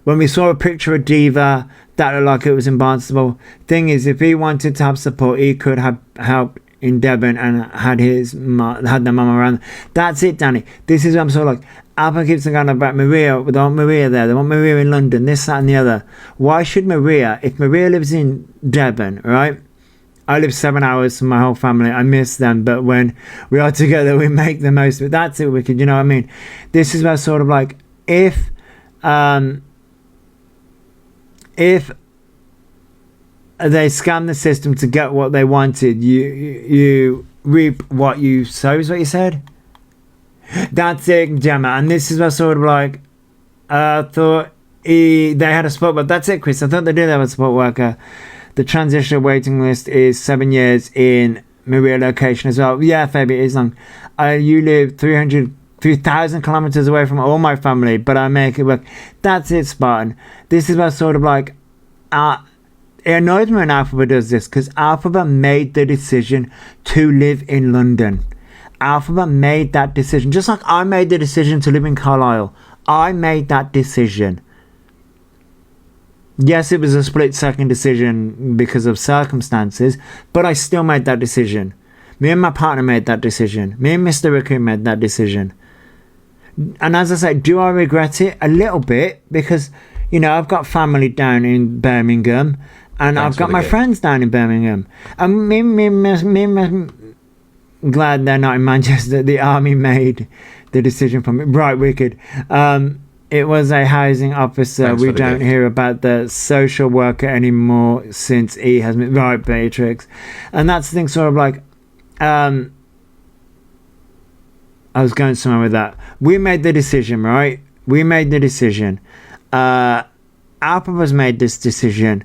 When we saw a picture of Diva, that looked like it was in Barnstable. Thing is, if he wanted to have support, he could have helped in Devon and had the mum around. That's it, Danny. This is what I'm sort of like. Alpha keeps going about Maria. They want Maria there. They want Maria in London. This, that, and the other. Why should Maria? If Maria lives in Devon, right? I live 7 hours from my whole family. I miss them, but when we are together, we make the most of it. That's it, Wicked. You know what I mean? This is where sort of like if they scam the system to get what they wanted, you reap what you sow, is what you said. That's it, Gemma. And this is what sort of like I thought they had a support, but that's it, Chris. I thought they did have a support worker. The transitional waiting list is 7 years in Maria location as well. Yeah, Fabi, it is long. You live 3,000 kilometers away from all my family, but I make it work. That's it, Spartan. This is what sort of like it annoys me when Elphaba does this, because Elphaba made the decision to live in London. Elphaba made that decision, just like I made the decision to live in Carlisle. I made that decision. Yes, it was a split-second decision because of circumstances, but I still made that decision. Me and my partner made that decision. Me and Mr. Riku made that decision. And as I say, do I regret it? A little bit, because, you know, I've got family down in Birmingham, and I've got my friends down in Birmingham. And me, glad they're not in Manchester. The army made the decision for me. Right, Wicked. It was a housing officer. We don't hear about the social worker anymore since he has been... Right, Beatrix. And that's the thing, sort of like... I was going somewhere with that. We made the decision, right? We made the decision. Elphaba's made this decision.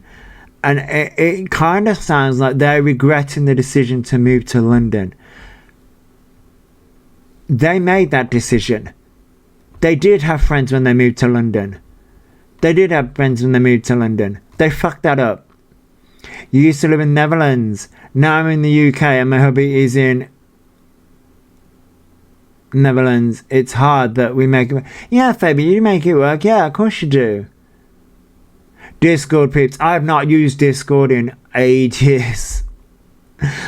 And it kind of sounds like they're regretting the decision to move to London. They made that decision. They did have friends when they moved to London. They did have friends when they moved to London. They fucked that up. You used to live in Netherlands. Now I'm in the UK and my hubby is in Netherlands. It's hard that we make it work. Yeah, Fabi, you make it work. Yeah, of course you do. Discord peeps. I have not used Discord in ages.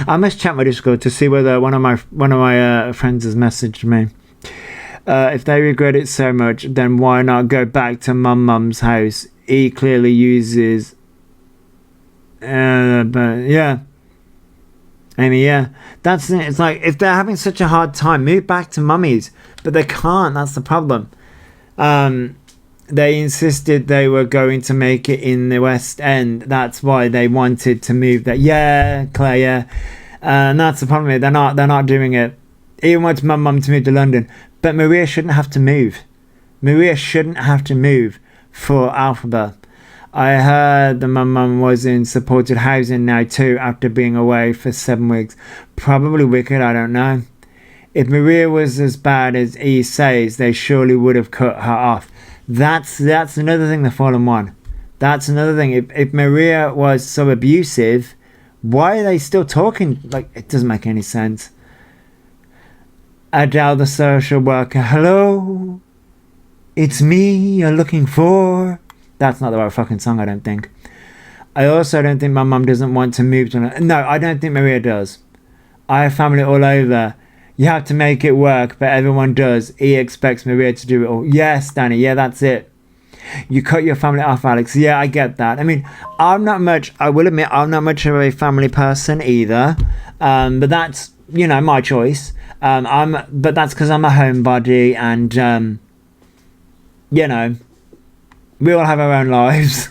I must check my Discord to see whether one of my friends has messaged me. If they regret it so much, then why not go back to mum's house? He clearly uses... but yeah. Amy, yeah. That's it. It's like, if they're having such a hard time, move back to mummy's. But they can't. That's the problem. They insisted they were going to make it in the West End. That's why they wanted to move there. Yeah, Claire, yeah. And that's the problem. They're not doing it. He wants mum to move to London. But Maria shouldn't have to move. Maria shouldn't have to move for Elphaba. I heard the mum was in supported housing now too after being away for 7 weeks. Probably Wicked, I don't know. If Maria was as bad as he says, they surely would have cut her off. That's another thing, the Fallen One. That's another thing. If Maria was so abusive, why are they still talking? Like, it doesn't make any sense. Adele, the social worker. Hello? It's me you're looking for. That's not the right fucking song, I don't think. I also don't think my mum doesn't want to move to... No, I don't think Maria does. I have family all over. You have to make it work, but everyone does. He expects Maria to do it all. Yes, Danny. Yeah, that's it. You cut your family off, Alex. Yeah, I get that. I mean, I will admit, I'm not much of a family person either. But that's, my choice. But that's because I'm a homebody and, we all have our own lives.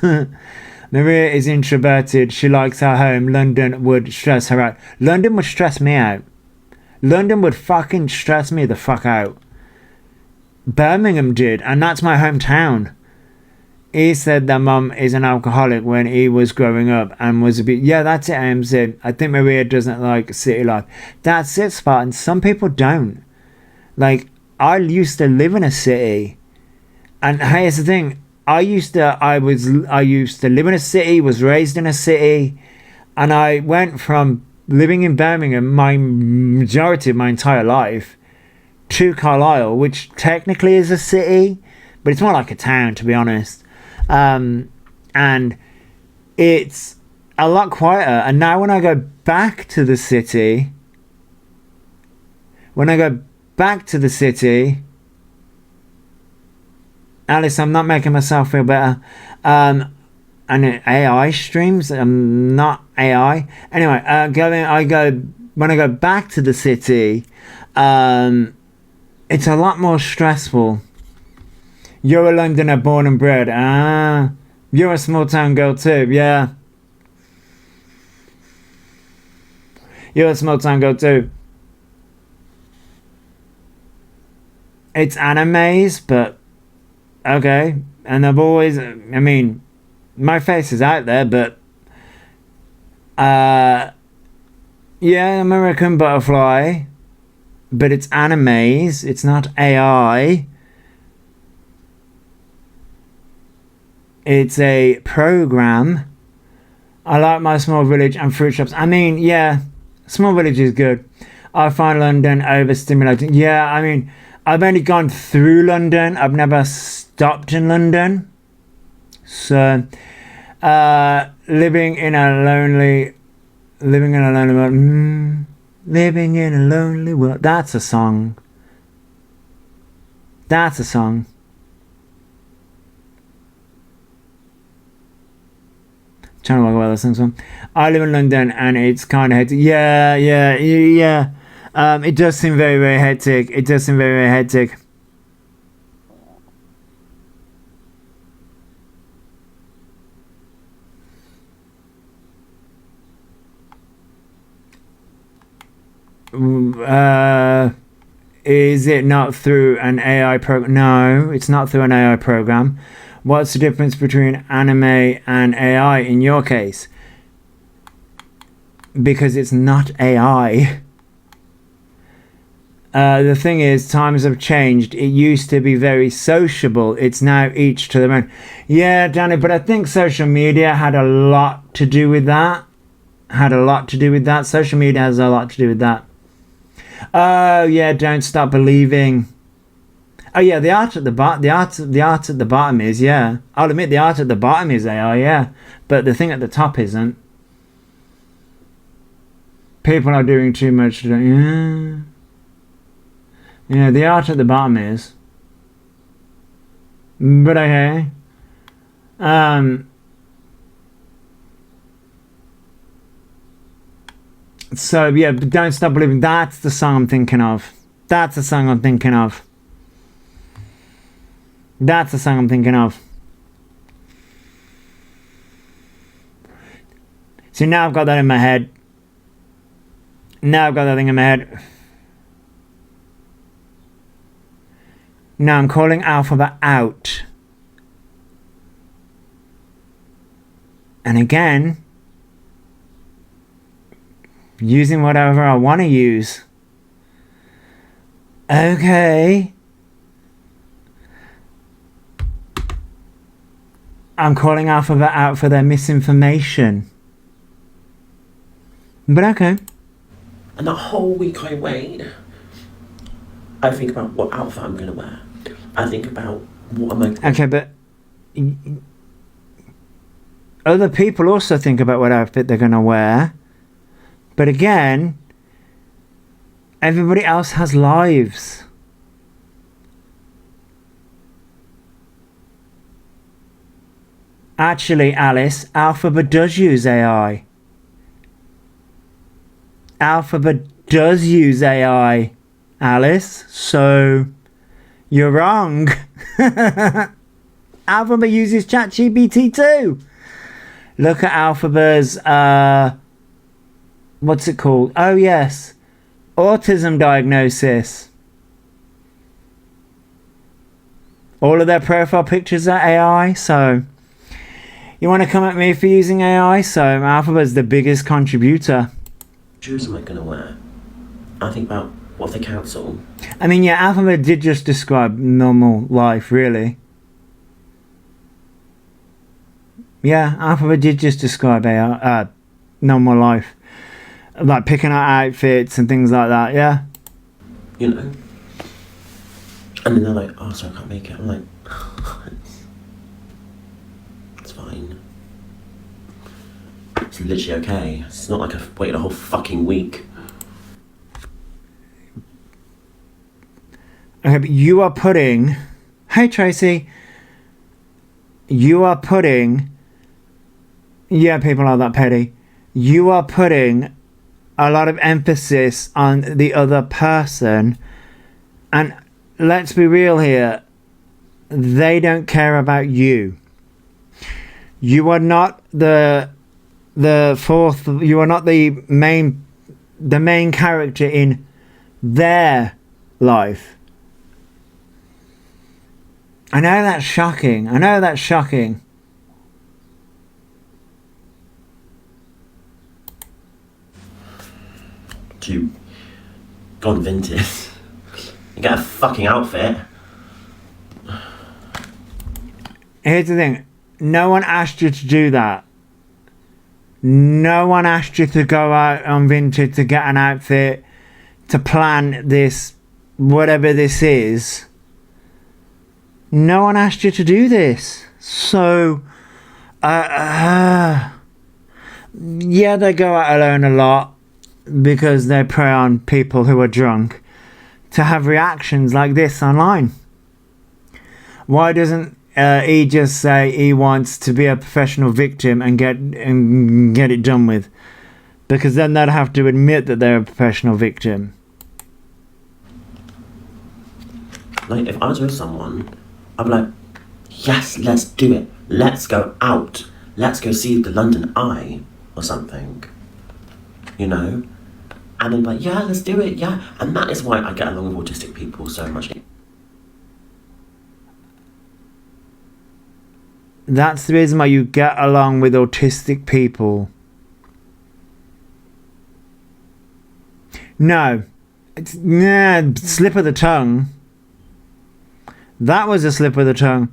Maria is introverted. She likes her home. London would stress her out. London would stress me out. London would fucking stress me the fuck out. Birmingham did, and that's my hometown. He said that mum is an alcoholic when he was growing up and was a bit... Yeah, that's it, AMZ. I think Maria doesn't like city life. That's it, Spartan. Some people don't. Like, I used to live in a city. And here's the thing. I used to live in a city, was raised in a city. And I went from living in Birmingham my majority of my entire life to Carlisle, which technically is a city, but it's more like a town, to be honest. And it's a lot quieter. And now when I go back to the city, Alice, I'm not making myself feel better. And AI streams, I'm not AI. Anyway, when I go back to the city, it's a lot more stressful. You're a Londoner born and bred. You're a small town girl too. Yeah. You're a small town girl too. It's animes, but okay. And I've always, my face is out there, but yeah, American Butterfly, but it's animes. It's not AI. It's a program. I like my small village and fruit shops. Yeah, small village is good. I find London overstimulating. Yeah, I've only gone through London. I've never stopped in London. So, living in a lonely world. Living in a lonely world. That's a song. Trying to work out where that song's from. I live in London and it's kind of hectic. Yeah. It does seem very, very hectic. Is it not through an AI program? No, it's not through an AI program. What's the difference between anime and AI in your case? Because it's not AI. The thing is, times have changed. It used to be very sociable. It's now each to their own. Yeah, Danny, but I think social media had a lot to do with that. Social media has a lot to do with that. Oh yeah, don't stop believing. Oh yeah, the art at the bottom is, yeah. I'll admit the art at the bottom is AI, yeah. But the thing at the top isn't. People are doing too much today. Yeah, the art at the bottom is. But okay. So yeah, but don't stop believing. That's the song I'm thinking of. See, now I've got that in my head. Now I've got that thing in my head. Now I'm calling Elphaba out. And again, using whatever I want to use. Okay. I'm calling Elphaba out for their misinformation. But okay. And that whole week I wait, I think about what outfit I'm going to wear. I think about what am I... Okay, but other people also think about what outfit they're going to wear. But again, Everybody else has lives. Actually, Alice, Elphaba does use AI. Elphaba does use AI, Alice, so you're wrong. Elphaba uses ChatGPT too. Look at Elphaba's, what's it called? Oh yes, autism diagnosis. All of their profile pictures are AI, so you want to come at me for using AI? So Elphaba's the biggest contributor. Shoes am I gonna wear? I think about what if they cancel. I mean, yeah, Elphaba did just describe normal life, really. Yeah, Elphaba did just describe normal life. Like picking out outfits and things like that, yeah. You know? And then they're like, oh, sorry, I can't make it. I'm like, it's fine. It's literally okay. It's not like I've waited a whole fucking week. Okay, but you are putting... Hey, Tracy. You are putting... Yeah, people are that petty. You are putting a lot of emphasis on the other person. And let's be real here. They don't care about you. You are not the fourth... You are not the main character in their life. I know that's shocking. I know that's shocking. To gone vintage. You get a fucking outfit. Here's the thing. No one asked you to do that. No one asked you to go out on Vinted to get an outfit, to plan this, whatever this is. No one asked you to do this. So, yeah, they go out alone a lot because they prey on people who are drunk to have reactions like this online. Why doesn't he just say he wants to be a professional victim and get it done with? Because then they'd have to admit that they're a professional victim. Like, if I was with someone, I'd be like, yes, let's do it. Let's go out. Let's go see the London Eye or something. You know? And then like, yeah, let's do it, yeah. And that is why I get along with autistic people so much. That's the reason why you get along with autistic people. No. It's slip of the tongue. That was a slip of the tongue.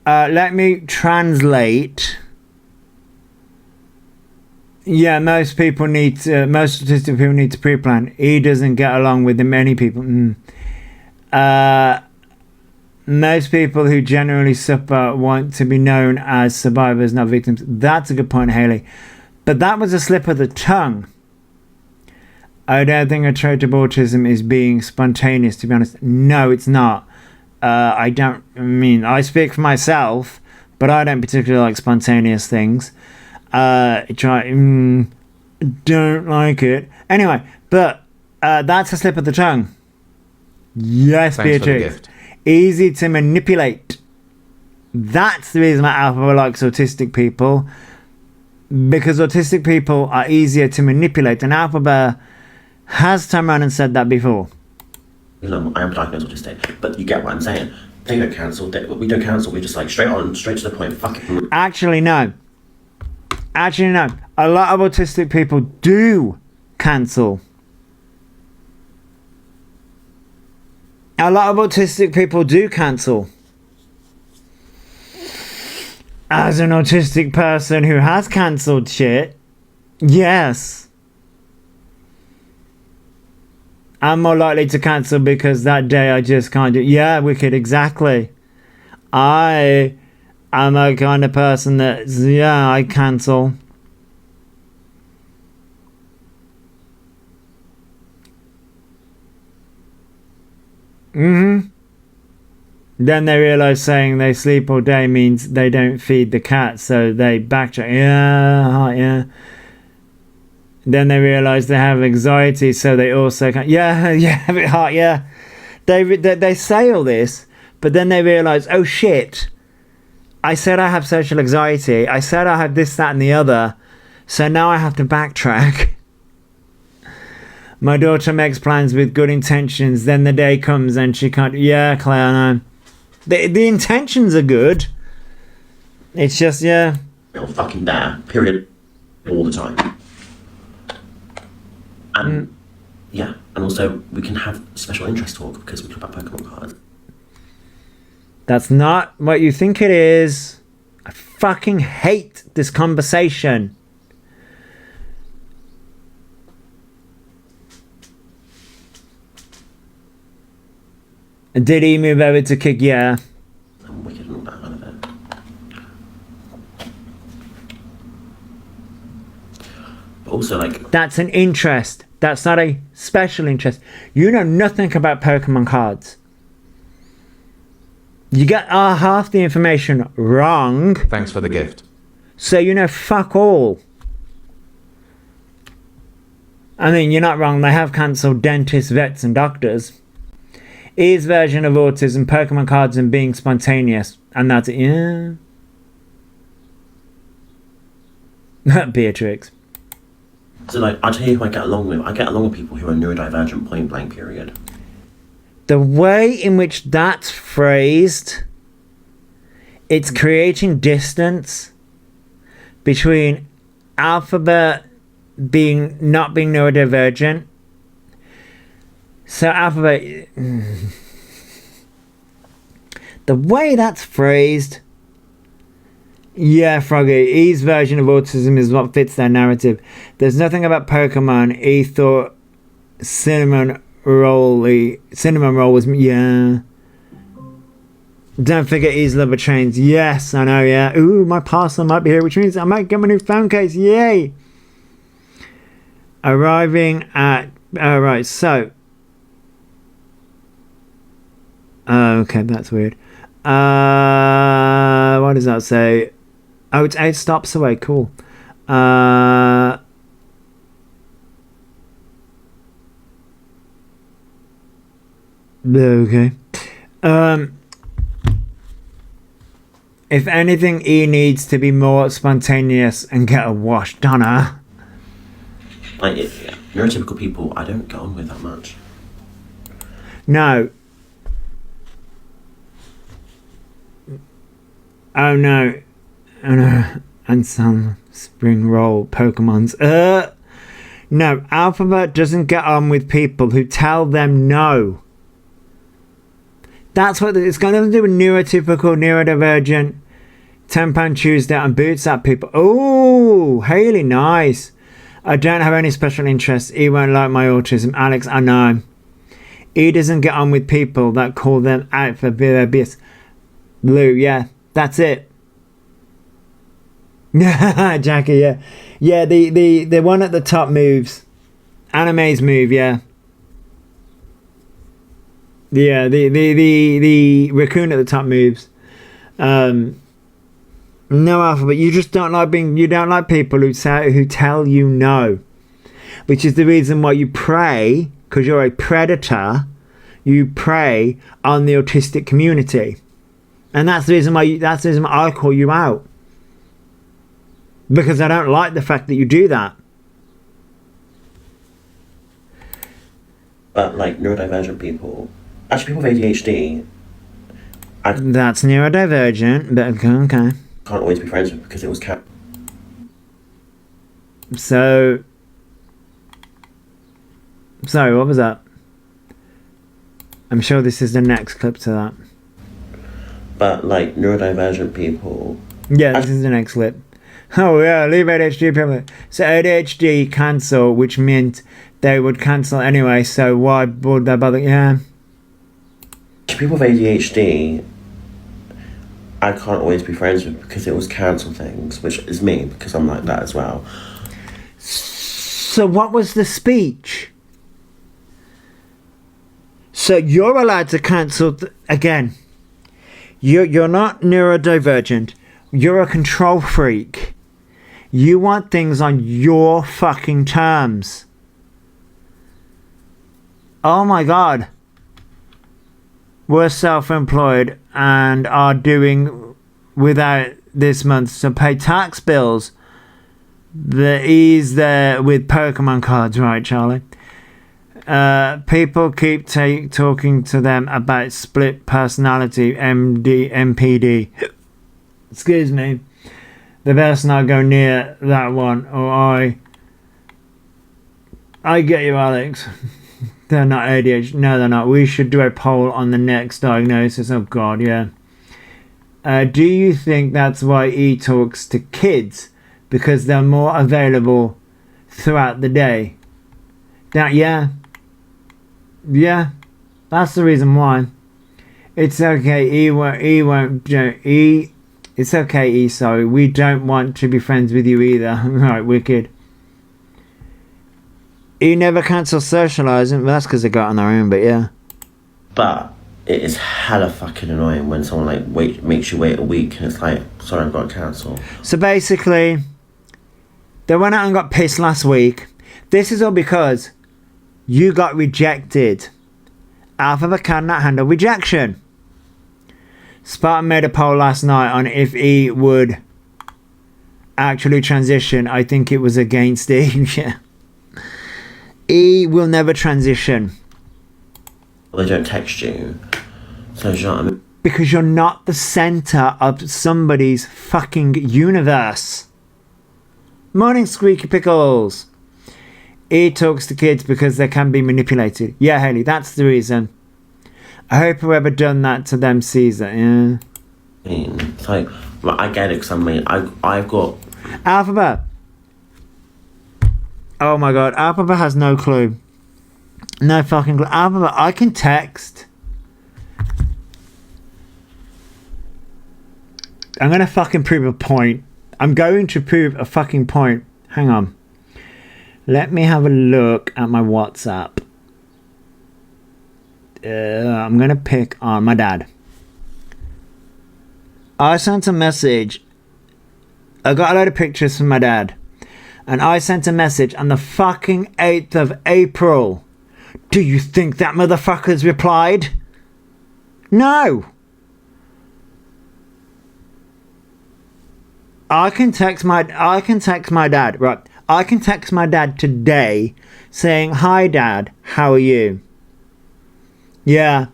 Let me translate. Yeah, most autistic people need to pre-plan. He doesn't get along with many people. Most people who generally suffer want to be known as survivors, not victims. That's a good point, Haley. But that was a slip of the tongue. I don't think a trait of autism is being spontaneous, to be honest. No, it's not. I speak for myself, but I don't particularly like spontaneous things. Don't like it. Anyway, but that's a slip of the tongue. Yes, Thanks for the Beatrix. gift. Easy to manipulate. That's the reason why Elphaba likes autistic people. Because autistic people are easier to manipulate. And Elphaba has turned around and said that before. You know, I am diagnosed autistic, but you get what I'm saying. They don't cancel. We don't cancel. We just like straight to the point. Fuck it. Actually, no. A lot of autistic people do cancel. A lot of autistic people do cancel. As an autistic person who has cancelled shit, yes. I'm more likely to cancel because that day I just can't do. Yeah, wicked, exactly. I am a kind of person that, yeah, I cancel. Then they realise saying they sleep all day means they don't feed the cat, so they backtrack. Yeah, hot, yeah. Then they realise they have anxiety, so they also can't. Yeah, yeah, a bit hot, yeah. They say all this, but then they realise, oh shit, I said I have social anxiety. I said I have this, that, and the other. So now I have to backtrack. My daughter makes plans with good intentions. Then the day comes and she can't. Yeah, Claire, no. The intentions are good. It's just, yeah. You're fucking there, period, all the time. And, yeah, and also we can have special interest talk because we talk about Pokemon cards. That's not what you think it is. I fucking hate this conversation. Did he move over to kick? Yeah. I'm wicked and all that kind of it. But also, like... That's an interest. That's not a special interest. You know nothing about Pokemon cards. You got half the information wrong. Thanks for the gift. So you know fuck all. I mean, you're not wrong. They have cancelled dentists, vets, and doctors. His version of autism, Pokemon cards, and being spontaneous. And that's it. Yeah. Beatrix. So, like, I'll tell you who I get along with. I get along with people who are neurodivergent, point blank, period. The way in which that's phrased, it's creating distance between Elphaba not being neurodivergent. So Elphaba, the way that's phrased, yeah, Froggy, E's version of autism is what fits their narrative. There's nothing about Pokemon. E thought cinnamon roll was, yeah. Don't forget E's love of trains. Yes, I know, yeah. Ooh, my parcel might be here, which means I might get my new phone case. Yay! Arriving at, right, so. Okay, that's weird. What does that say? Oh, it's 8 stops away. Cool. Okay. If anything, E needs to be more spontaneous and get a wash. Donna. Like, yeah, neurotypical people, I don't get on with that much. No. Oh no. Oh no. And some spring roll Pokemons. No, Elphaba doesn't get on with people who tell them no. That's what it's got nothing to do with neurotypical, neurodivergent, £10 Tuesday and boots at people. Oh, Haley, nice. I don't have any special interests. E won't like my autism. Alex, I know. E doesn't get on with people that call them out for their BS. Lou, yeah, that's it. Jackie, yeah. Yeah, the one at the top moves. Anime's move, yeah. Yeah, the raccoon at the top moves. No, Elphaba, you just don't like you don't like people who tell you no, which is the reason why you prey, because you're a predator. You prey on the autistic community, and that's the reason why I call you out, because I don't like the fact that you do that. But like neurodivergent people, actually people with ADHD, that's neurodivergent, but okay. Can't always be friends with because it was cat. So, sorry, what was that? I'm sure this is the next clip to that. But like neurodivergent people. Yeah, this is the next clip. Oh yeah, leave ADHD people. So ADHD cancel, which meant they would cancel anyway. So why would they bother? Yeah. People with ADHD, I can't always be friends with because it was cancel things, which is me because I'm like that as well. So what was the speech? So you're allowed to cancel again. You're not neurodivergent. You're a control freak. You want things on your fucking terms. Oh my god. We're self-employed and are doing without this month to pay tax bills. The ease there with Pokemon cards, right, Charlie? People keep talking to them about split personality, MPD. Excuse me. They best not go near that one, or I get you, Alex. They're not ADHD. No, they're not. We should do a poll on the next diagnosis. Oh God, yeah. Do you think that's why E talks to kids? Because they're more available throughout the day? Yeah. Yeah. That's the reason why. It's okay, it's okay, E, sorry. We don't want to be friends with you either. Right, wicked. E never cancels socialising. Well, that's because they got on their own, but yeah. But it is hella fucking annoying when someone like makes you wait a week and it's like, sorry, I've got to cancel. So basically, they went out and got pissed last week. This is all because you got rejected. Elphaba cannot handle rejection. Spartan made a poll last night on if E would actually transition. I think it was against E. Yeah. E will never transition. They don't text you. So you know what I mean? Because you're not the centre of somebody's fucking universe. Morning, Squeaky Pickles. E talks to kids because they can be manipulated. Yeah, Haley, that's the reason. I hope whoever done that to them sees it, yeah. It's like, well, I get it because I've got... Elphaba. Oh my god, Elphaba has no clue. No fucking clue. Elphaba, I can text. I'm gonna fucking prove a point. I'm going to prove a fucking point. Hang on. Let me have a look at my WhatsApp. I'm gonna pick on my dad. I sent a message. I got a load of pictures from my dad. And I sent a message on the fucking 8th of April. Do you think that motherfucker's replied? No. I can text my dad, right? I can text my dad today saying, "Hi dad, how are you?" Yeah.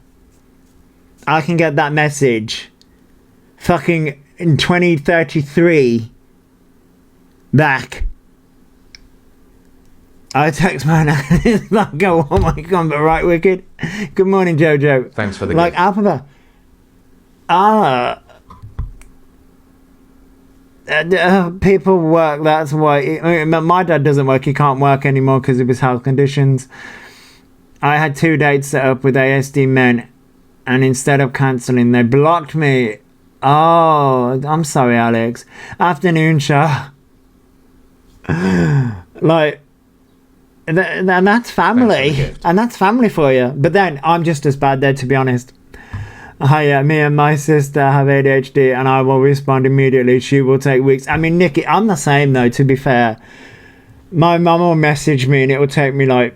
I can get that message fucking in 2033 back. I text my dad. It's like, oh my god, but right, wicked. Good morning, Jojo. Thanks for the like gift. Elphaba. People work, that's why. My dad doesn't work, he can't work anymore because of his health conditions. I had 2 dates set up with ASD men, and instead of cancelling, they blocked me. Oh, I'm sorry, Alex. Afternoon show. Like, and that's family. And that's family for you. But then, I'm just as bad there, to be honest. Hi, me and my sister have ADHD and I will respond immediately. She will take weeks. I mean, Nikki, I'm the same though, to be fair. My mum will message me and it will take me like,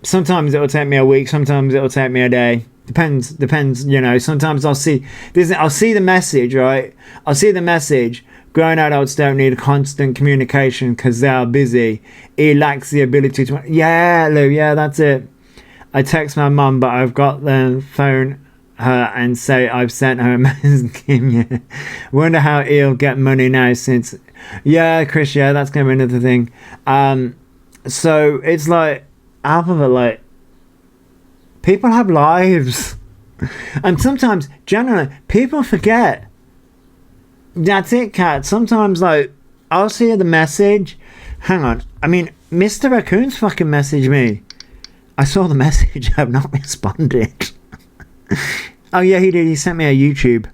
sometimes it will take me a week, sometimes it will take me a day. Depends, you know. Sometimes I'll see the message, right? I'll see the message. Grown adults don't need constant communication because they are busy. It lacks the ability to... Yeah, Lou, yeah, that's it. I text my mum, but I've got the phone her and say I've sent her a message. Yeah. Wonder how he'll get money now since... Yeah, Chris, yeah, that's going to be another thing. So it's like, half of it, like, people have lives. And sometimes, generally, people forget. That's it, Kat. Sometimes, like, I'll see the message. Hang on. I mean, Mr. Raccoon's fucking messaged me. I saw the message. I've not responded. Oh, yeah, he did. He sent me a YouTube.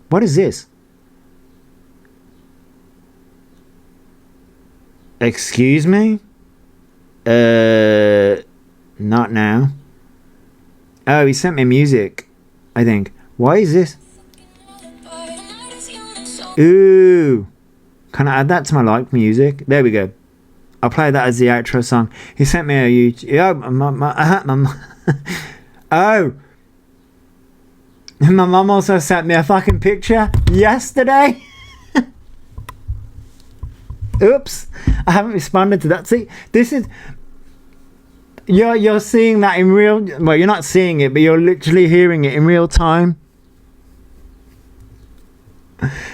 What is this? Excuse me? Not now. Oh, he sent me music, I think. Why is this? Ooh. Can I add that to my like music? There we go. I'll play that as the outro song. He sent me a YouTube. Oh. My mum also sent me a fucking picture yesterday. Oops. I haven't responded to that. See, this is... You're seeing that in real... Well, you're not seeing it, but you're literally hearing it in real time.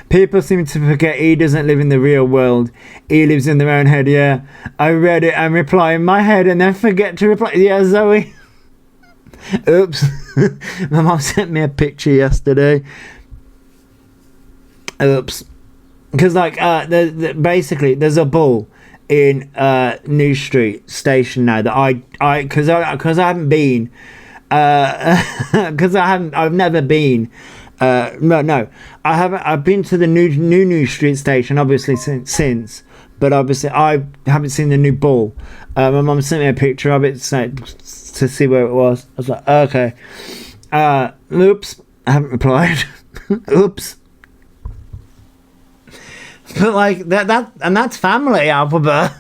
People seem to forget he doesn't live in the real world. He lives in their own head, yeah. I read it and reply in my head and then forget to reply. Yeah, Zoe. Oops. My mom sent me a picture yesterday. Oops. Because, like, basically, there's a bull in New Street Station now that because I haven't been, because I've never been. I've been to the new Street Station obviously since, but obviously I haven't seen the new bull. My mum sent me a picture of it to see where it was. I was like, okay. Oops, I haven't replied. Oops. But like that's family, Elphaba.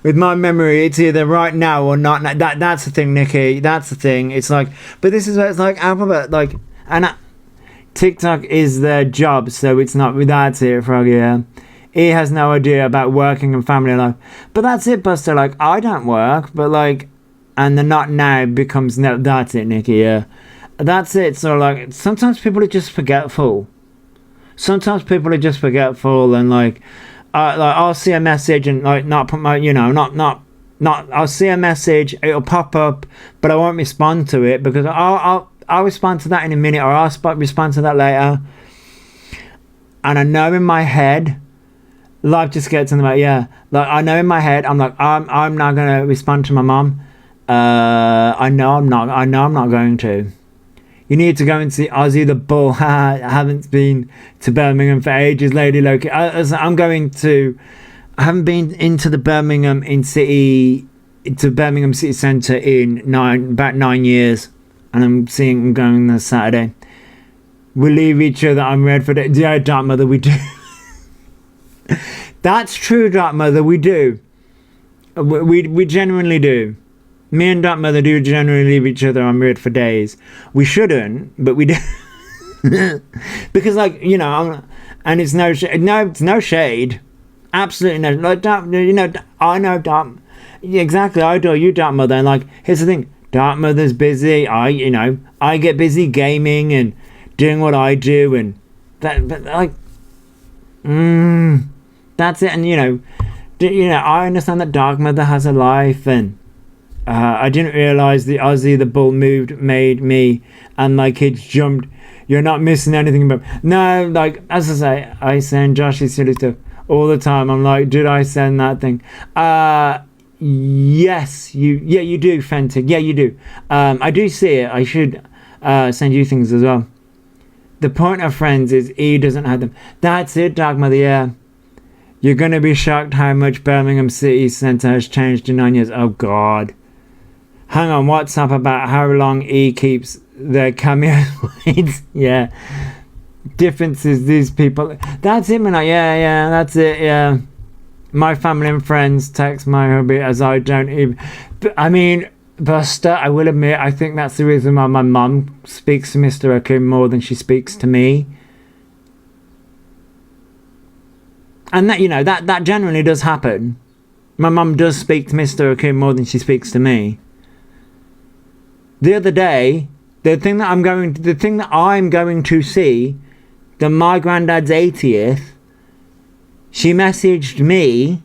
With my memory, it's either right now or not. That's the thing, Nikki. That's the thing. It's like, but this is where it's like Elphaba, like, and TikTok is their job, so it's not. That's it, Froggy. Yeah. He has no idea about working and family life. But that's it, Buster. Like, I don't work, but like, and the not now becomes no. That's it, Nikki. Yeah, that's it. So like, sometimes people are just forgetful. Sometimes people are just forgetful and like I'll see a message and like not put my, not I'll see a message, it'll pop up, but I won't respond to it because I'll respond to that in a minute, or I'll respond to that later. And I know in my head, life just gets in the way. Yeah, like I know in my head, I'm like I'm not gonna respond to my mom. I know I'm not going to. You need to go and see Ozzy the Bull. I haven't been to Birmingham for ages, Lady Loki. I haven't been into the Birmingham City Centre in about 9 years, and I'm going this Saturday. We leave each other on Redford. Yeah, Dark Mother, we do. That's true, Dark Mother, we do. We genuinely do. Me and Dark Mother do generally leave each other on red for days. We shouldn't, but we do. Because, like, and it's it's no shade. Absolutely no. Like, I know Dark. Exactly, I adore you, Dark Mother. And, like, here's the thing. Dark Mother's busy. I get busy gaming and doing what I do. And that, but, like, that's it. And, I understand that Dark Mother has a life and... I didn't realise the Ozzy the Bull made me and my kids jumped. You're not missing anything, but no, like, as I say, I send Joshy silly stuff all the time. I'm like, did I send that thing? Yes, you do, Fenton. Yeah, you do. I do see it. I should send you things as well. The point of friends is he doesn't have them. That's it, Dark Mother, yeah. You're going to be shocked how much Birmingham City Centre has changed in 9 years. Oh, God. Hang on, what's up about how long he keeps their cameo waits? Yeah. Differences, these people. That's it, man. Yeah, that's it, yeah. My family and friends text my hubby as I don't even... I mean, Buster, I will admit, I think that's the reason why my mum speaks to Mr. Akum more than she speaks to me. And that, that generally does happen. My mum does speak to Mr. Akum more than she speaks to me. The other day, the thing that I'm going to see, my granddad's 80th, she messaged me.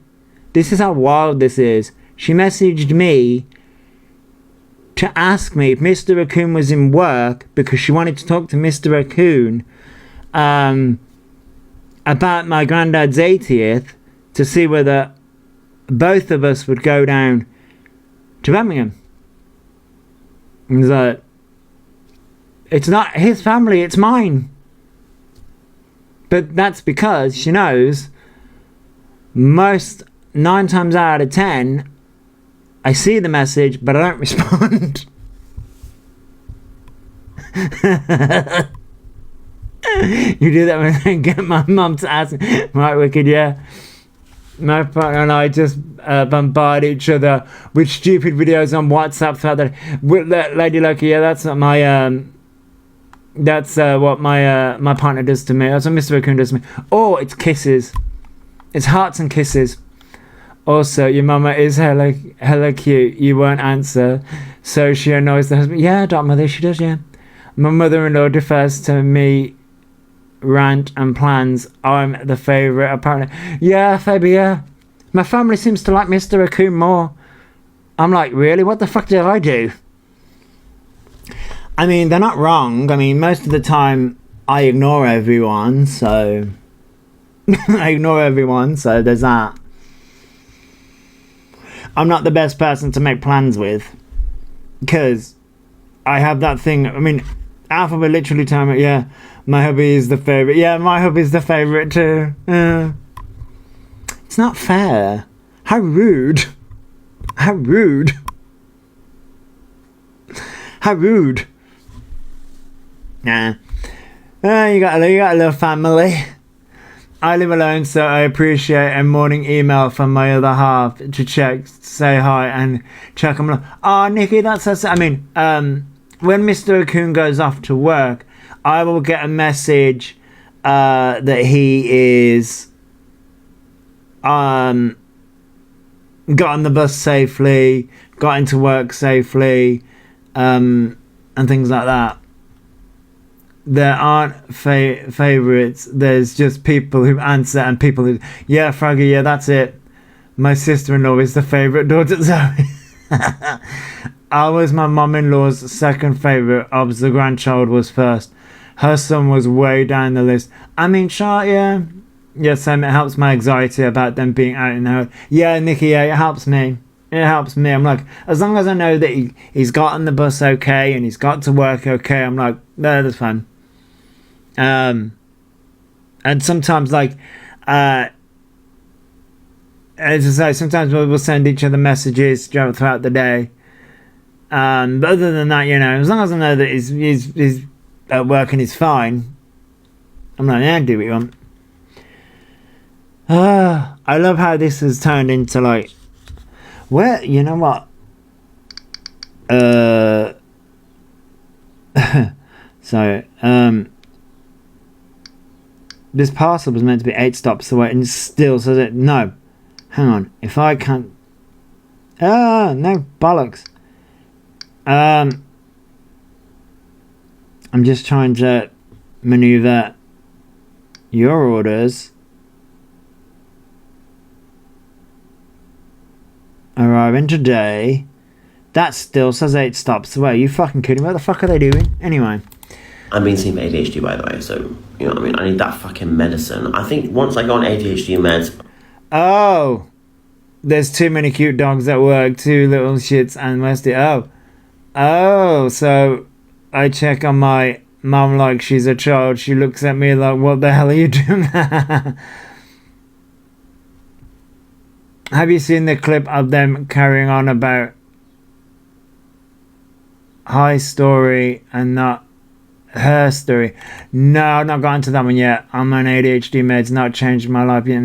This is how wild this is. She messaged me to ask me if Mr. Akun was in work because she wanted to talk to Mr. Akun about my granddad's 80th to see whether both of us would go down to Birmingham. He's like, it's not his family, it's mine. But that's because she knows 9 times out of 10, I see the message, but I don't respond. You do that when I get my mum to ask me. Right, wicked, yeah. My partner and I just bombard each other with stupid videos on WhatsApp throughout the day. Lady Lucky, yeah, that's not my that's what my partner does to me. That's what Mr. Raccoon does to me. Oh, it's kisses. It's hearts and kisses. Also, your mama is hella cute. You won't answer, so she annoys the husband. Yeah, Dot Mother, she does, yeah. My mother-in-law defers to me rant and plans. I'm the favourite, apparently. Yeah, Phoebe, yeah. My family seems to like Mr. Raccoon more. I'm like, really? What the fuck did I do? I mean, they're not wrong. I mean, most of the time, I ignore everyone, so... I ignore everyone, so there's that. I'm not the best person to make plans with. Because I have that thing... I mean, Elphaba literally told me, yeah, my hubby is the favourite. Yeah, my hubby's the favourite too. It's not fair. How rude. How rude. How rude. Nah. You got a little family. I live alone, so I appreciate a morning email from my other half to check, say hi, and check them. Like, oh, Nikki, that's us. I mean, when Mr. Raccoon goes off to work, I will get a message that he is got on the bus safely, got into work safely, and things like that. There aren't favourites. There's just people who answer and people who, yeah, Froggy, yeah, that's it. My sister-in-law is the favourite daughter. Zoe. I was my mum-in-law's second favourite. Obviously, the grandchild was first. Her son was way down the list. I mean, sure, yeah. Yeah, Sam, it helps my anxiety about them being out in the house. Yeah, Nikki, yeah, it helps me. It helps me. I'm like, as long as I know that he's got on the bus okay and he's got to work okay, I'm like, no, that's fine. And sometimes, like, as I say, sometimes we'll send each other messages throughout the day. But other than that, you know, as long as I know that he's at work and he's fine, I'm like, yeah, do what you want. I love how this has turned into, like, where, you know what? So, this parcel was meant to be 8 stops away and still says it. No. Hang on. If I can't... no. Bollocks. I'm just trying to maneuver your orders. Arriving today. That still says 8 stops away. You fucking kidding me? What the fuck are they doing? Anyway. I'm being seen for ADHD, by the way, so, you know what I mean? I need that fucking medicine. I think once I go on ADHD meds... Oh! There's too many cute dogs at work, 2 little shits and Westy. Oh, so I check on my mum like she's a child. She looks at me like, what the hell are you doing? Have you seen the clip of them carrying on about high story and not her story? No, I've not gotten to that one yet. I'm on ADHD meds, not changed my life yet.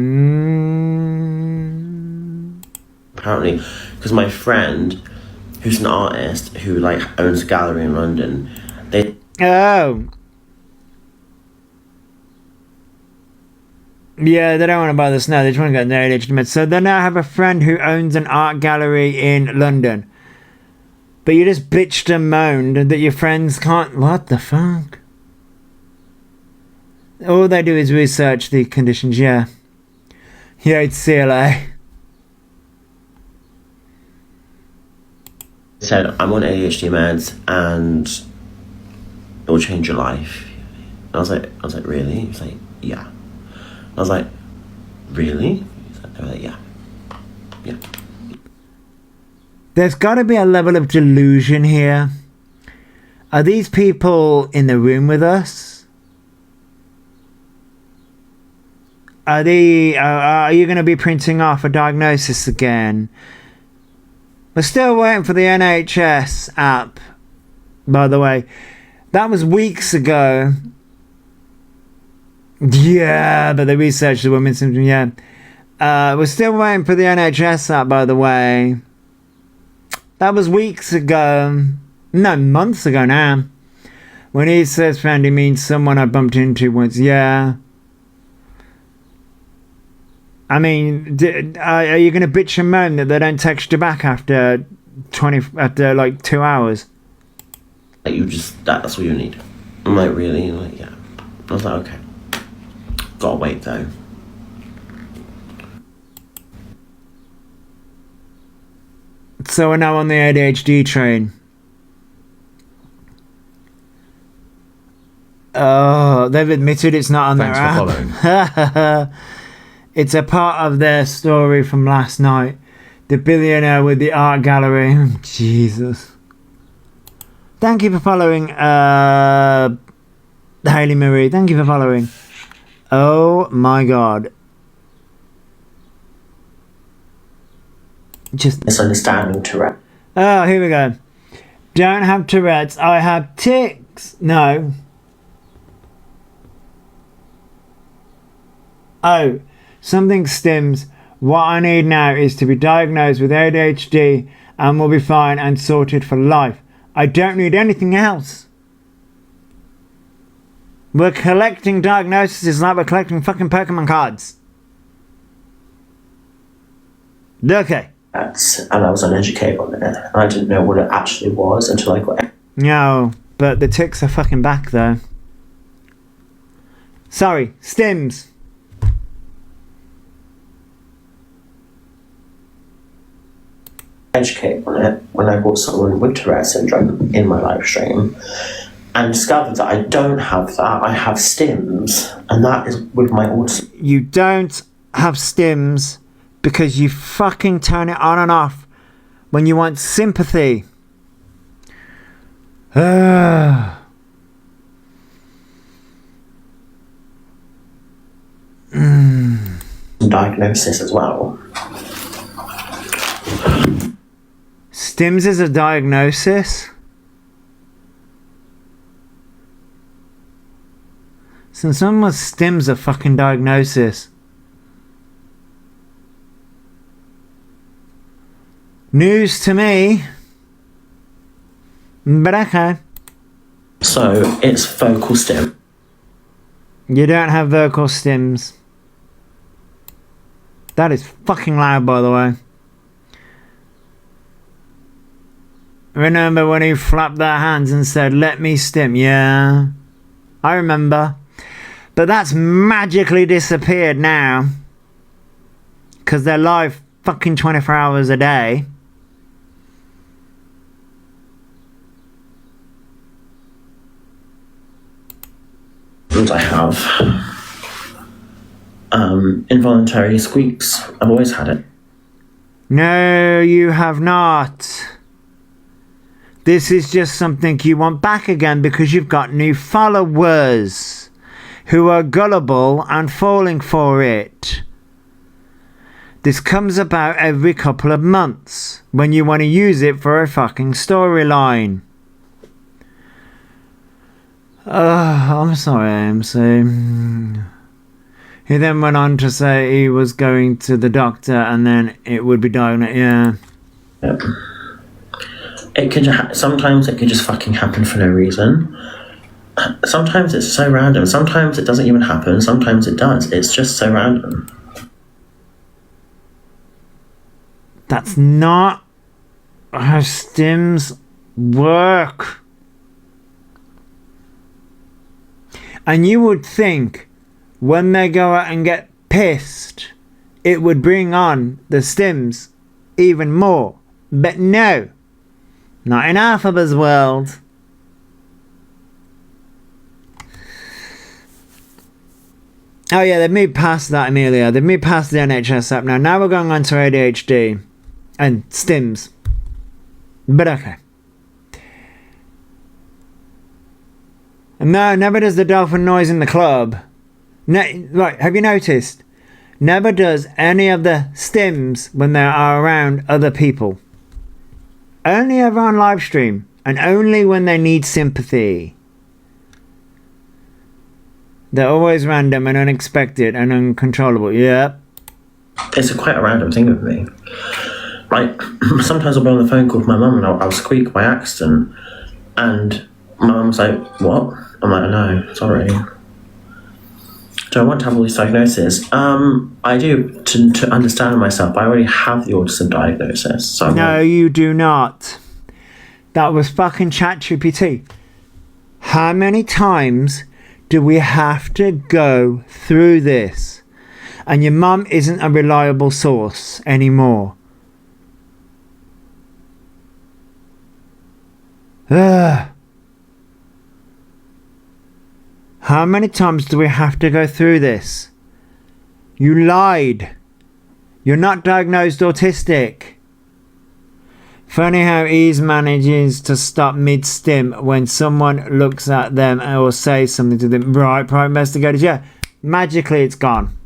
Apparently, because my friend, who's an artist, who, like, owns a gallery in London, they... Oh! Yeah, they don't want to buy the snow, they just want to get their ADHD meds. So they now have a friend who owns an art gallery in London. But you just bitched and moaned that your friends can't... What the fuck? All they do is research the conditions, yeah. Yeah, it's CLA. Said, I'm on ADHD meds and it will change your life. And I was like, really? He was like, yeah. I was like, really? They were like, yeah. Yeah. There's got to be a level of delusion here. Are these people in the room with us? Are you going to be printing off a diagnosis again? We're still waiting for the NHS app, by the way. That was weeks ago. Yeah, but they researched the women's symptom, yeah. We're still waiting for the NHS app, by the way. That was weeks ago. No, months ago now. When he says friend, he means someone I bumped into once. Yeah. I mean, are you going to bitch and moan that they don't text you back after 2 hours? Like, that's what you need. I'm like, really? Like, yeah. I was like, okay. Gotta wait, though. So we're now on the ADHD train. Oh, they've admitted it's not on Thanks their for app. following. It's a part of their story from last night. The billionaire with the art gallery. Jesus. Thank you for following, Hayley Marie. Thank you for following. Oh my god. Just Misunderstanding Tourette. Oh, here we go. Don't have Tourette's. I have tics. No. Oh, something stims. What I need now is to be diagnosed with ADHD and we'll be fine and sorted for life. I don't need anything else. We're collecting diagnoses like we're collecting fucking Pokemon cards. Okay. And I was uneducated on it. And I didn't know what it actually was until I got... No, but the tics are fucking back though. Sorry, stims. educated on it when I brought someone with Tourette syndrome in my live stream and discovered that I don't have that. I have stims, and that is with my autism. You don't have stims because you fucking turn it on and off when you want sympathy. Diagnosis as well. Stims is a diagnosis? Since when was stims a fucking diagnosis? News to me. But okay. So it's vocal stim. You don't have vocal stims. That is fucking loud, by the way. Remember when he flapped their hands and said, "Let me stim"? Yeah, I remember. But that's magically disappeared now. Because they're live fucking 24 hours a day. And I have involuntary squeaks. I've always had it. No, you have not. This is just something you want back again because you've got new followers who are gullible and falling for it. This comes about every couple of months when you want to use it for a fucking storyline. I'm sorry, AMC. He then went on to say he was going to the doctor and then it would be diagnosed. Yeah. Yep. It could sometimes it could just fucking happen for no reason. Sometimes it's so random. Sometimes it doesn't even happen. Sometimes it does. It's just so random. That's not how stims work. And you would think when they go out and get pissed, it would bring on the stims even more. But no. Not in Elphaba's world. Oh yeah, they've moved past that, Amelia. They've moved past the NHS app now. Now we're going on to ADHD and stims. But okay. No, never does the dolphin noise in the club. Right, have you noticed? Never does any of the stims when they are around other people. Only ever on live stream, and only when they need sympathy. They're always random and unexpected and uncontrollable. Yep. It's quite a random thing with me. Like, sometimes I'll be on the phone call with my mum and I'll squeak by accident, and my mum's like, what? I'm like, no, sorry. Do I want to have all these diagnoses? I do, to understand myself. I already have the autism diagnosis. So no, you do not. That was fucking ChatGPT. How many times do we have to go through this? And your mum isn't a reliable source anymore. Ugh. How many times do we have to go through this? You lied. You're not diagnosed autistic. Funny how Ease manages to stop mid-stim when someone looks at them or says something to them. Right, private investigators, yeah. Magically it's gone.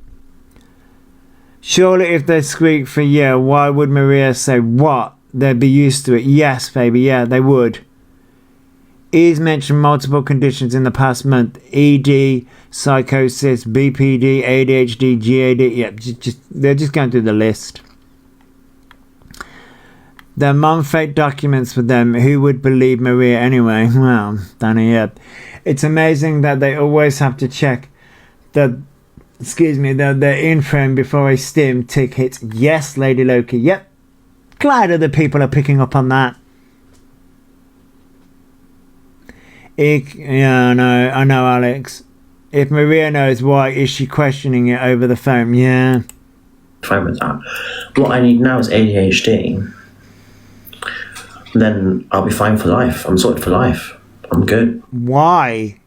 Surely if they squeak for yeah, why would Maria say what? They'd be used to it. Yes, baby, yeah, they would. Ease mentioned multiple conditions in the past month. ED, psychosis, BPD, ADHD, GAD. Yep, they're just going through the list. Their mum faked documents for them. Who would believe Maria anyway? Well, Danny, yep. It's amazing that they always have to check the info before a stim tick hits. Yes, Lady Loki. Yep. Glad other people are picking up on that. Yeah, I know, Alex. If Maria knows why, is she questioning it over the phone? Yeah. Fine with that. What I need now is ADHD. Then I'll be fine for life. I'm sorted for life. I'm good. Why?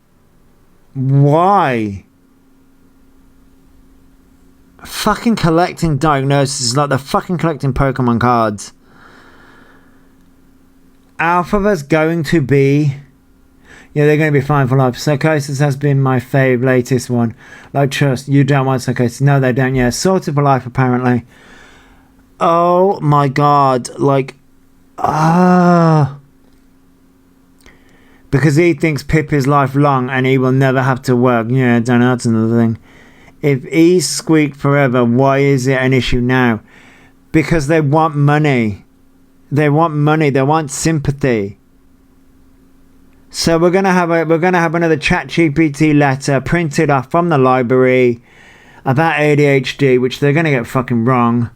Fucking collecting diagnoses is like they're fucking collecting Pokemon cards. Elphaba's going to be... Yeah, they're going to be fine for life. Psychosis has been my latest one. Like, trust, you don't want psychosis. No, they don't. Yeah, sorted for life, apparently. Oh, my God. Like, because he thinks Pip is lifelong and he will never have to work. Yeah, don't know, that's another thing. If he's squeaked forever, why is it an issue now? Because they want money. They want sympathy. So we're gonna have another ChatGPT letter printed off from the library about ADHD, which they're gonna get fucking wrong.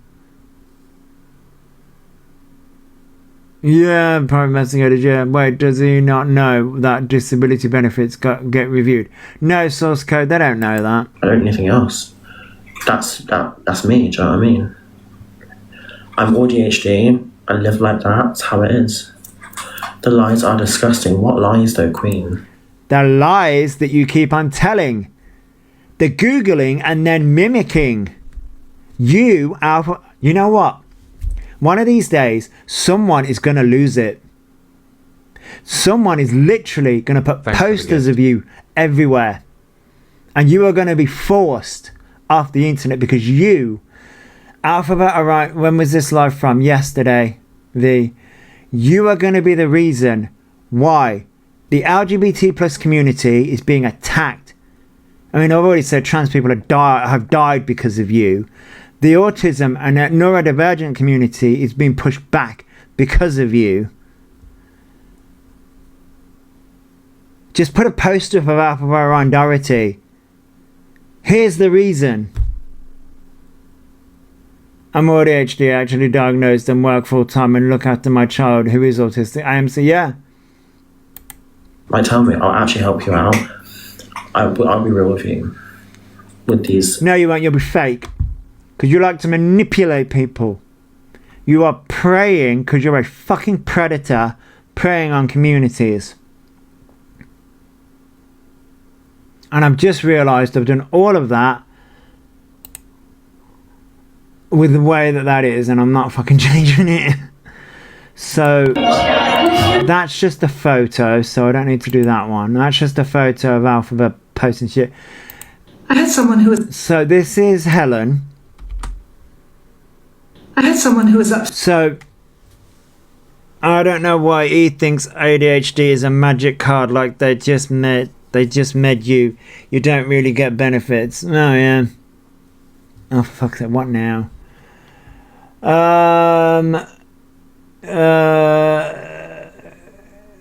Yeah, private investigators. Yeah, wait, does he not know that disability benefits get reviewed? No source code. They don't know that. I don't need anything else. That's me. Do you know what I mean? I'm ADHD. I live like that. That's how it is. The lies are disgusting. What lies though, Queen? The lies that you keep on telling. The Googling and then mimicking. You know what? One of these days, someone is going to lose it. Someone is literally going to put posters of you everywhere. And you are going to be forced off the internet because you, Elphaba, alright, when was this live from? Yesterday, you are going to be the reason why the LGBT plus community is being attacked. I mean, I've already said trans people have died because of you. The autism and neurodivergent community is being pushed back because of you. Just put a poster of Elphaba on Dorothy. Here's the reason. I'm ADHD, actually diagnosed and work full time and look after my child who is autistic. I am, so yeah. Like, tell me, I'll actually help you out. I'll be real with you. With these. No, you won't. You'll be fake. Because you like to manipulate people. You are preying because you're a fucking predator preying on communities. And I've just realised I've done all of that with the way that is, and I'm not fucking changing it. So that's just a photo, so I don't need to do that one. That's just a photo of Elphaba posting shit. I had someone who was... So this is Helen. I had someone who was up... So I don't know why he thinks ADHD is a magic card, like they just made you. You don't really get benefits. Oh yeah. Oh fuck that. What now?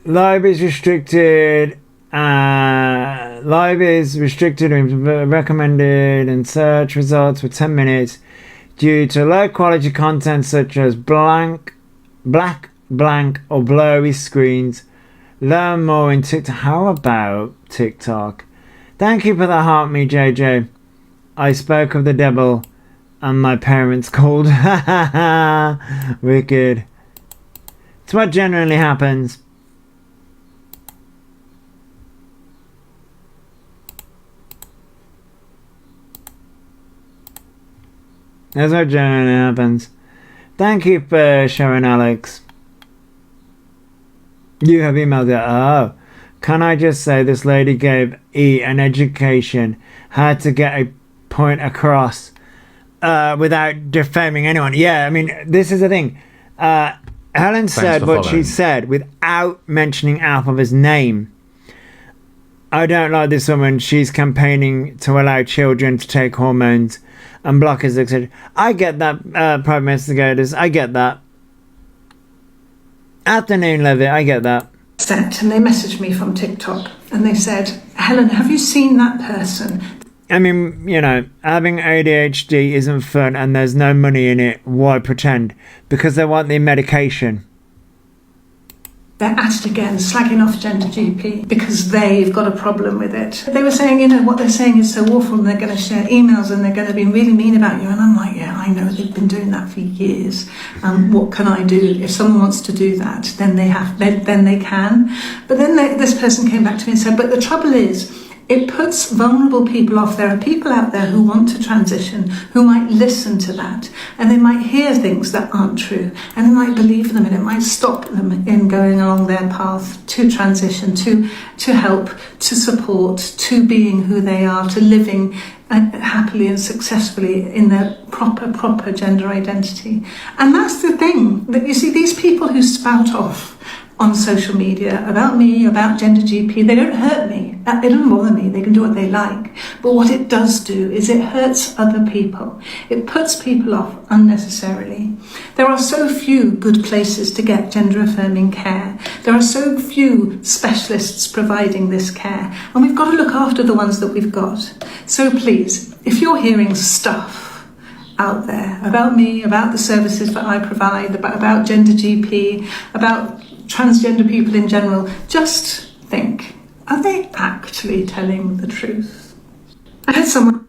Live is restricted. Live is restricted and recommended in search results for 10 minutes due to low quality content such as black, or blurry screens. Learn more in TikTok. How about TikTok? Thank you for the heart, me JJ. I spoke of the devil and my parents called. Wicked. It's what generally happens. That's what generally happens. Thank you for showing, Alex. You have emailed it. Oh. Can I just say this lady gave E an education, how to get a point across without defaming anyone. Yeah, I mean, this is the thing. Helen said what she said without mentioning Elphaba's name. I don't like this woman. She's campaigning to allow children to take hormones and blockers, etc. I get that, private investigators. I get that. Afternoon, Levitt. I get that. And they messaged me from TikTok and they said, Helen, have you seen that person? I mean, you know, having ADHD isn't fun and there's no money in it. Why pretend? Because they want the medication. They're at it again, slagging off Gender GP because they've got a problem with it. They were saying, you know, what they're saying is so awful and they're going to share emails and they're going to be really mean about you. And I'm like, yeah, I know, they've been doing that for years. What can I do? If someone wants to do that, then they can. But then this person came back to me and said, but the trouble is, it puts vulnerable people off. There are people out there who want to transition, who might listen to that, and they might hear things that aren't true, and they might believe them, and it might stop them in going along their path to transition, to help, to support, to being who they are, to living happily and successfully in their proper gender identity. And that's the thing, that you see, these people who spout off on social media about me, about Gender GP, they don't hurt me. They don't bother me. They can do what they like. But what it does do is it hurts other people. It puts people off unnecessarily. There are so few good places to get gender affirming care. There are so few specialists providing this care. And we've got to look after the ones that we've got. So please, if you're hearing stuff out there about me, about the services that I provide, about Gender GP, about transgender people in general, just think, are they actually telling the truth? I had someone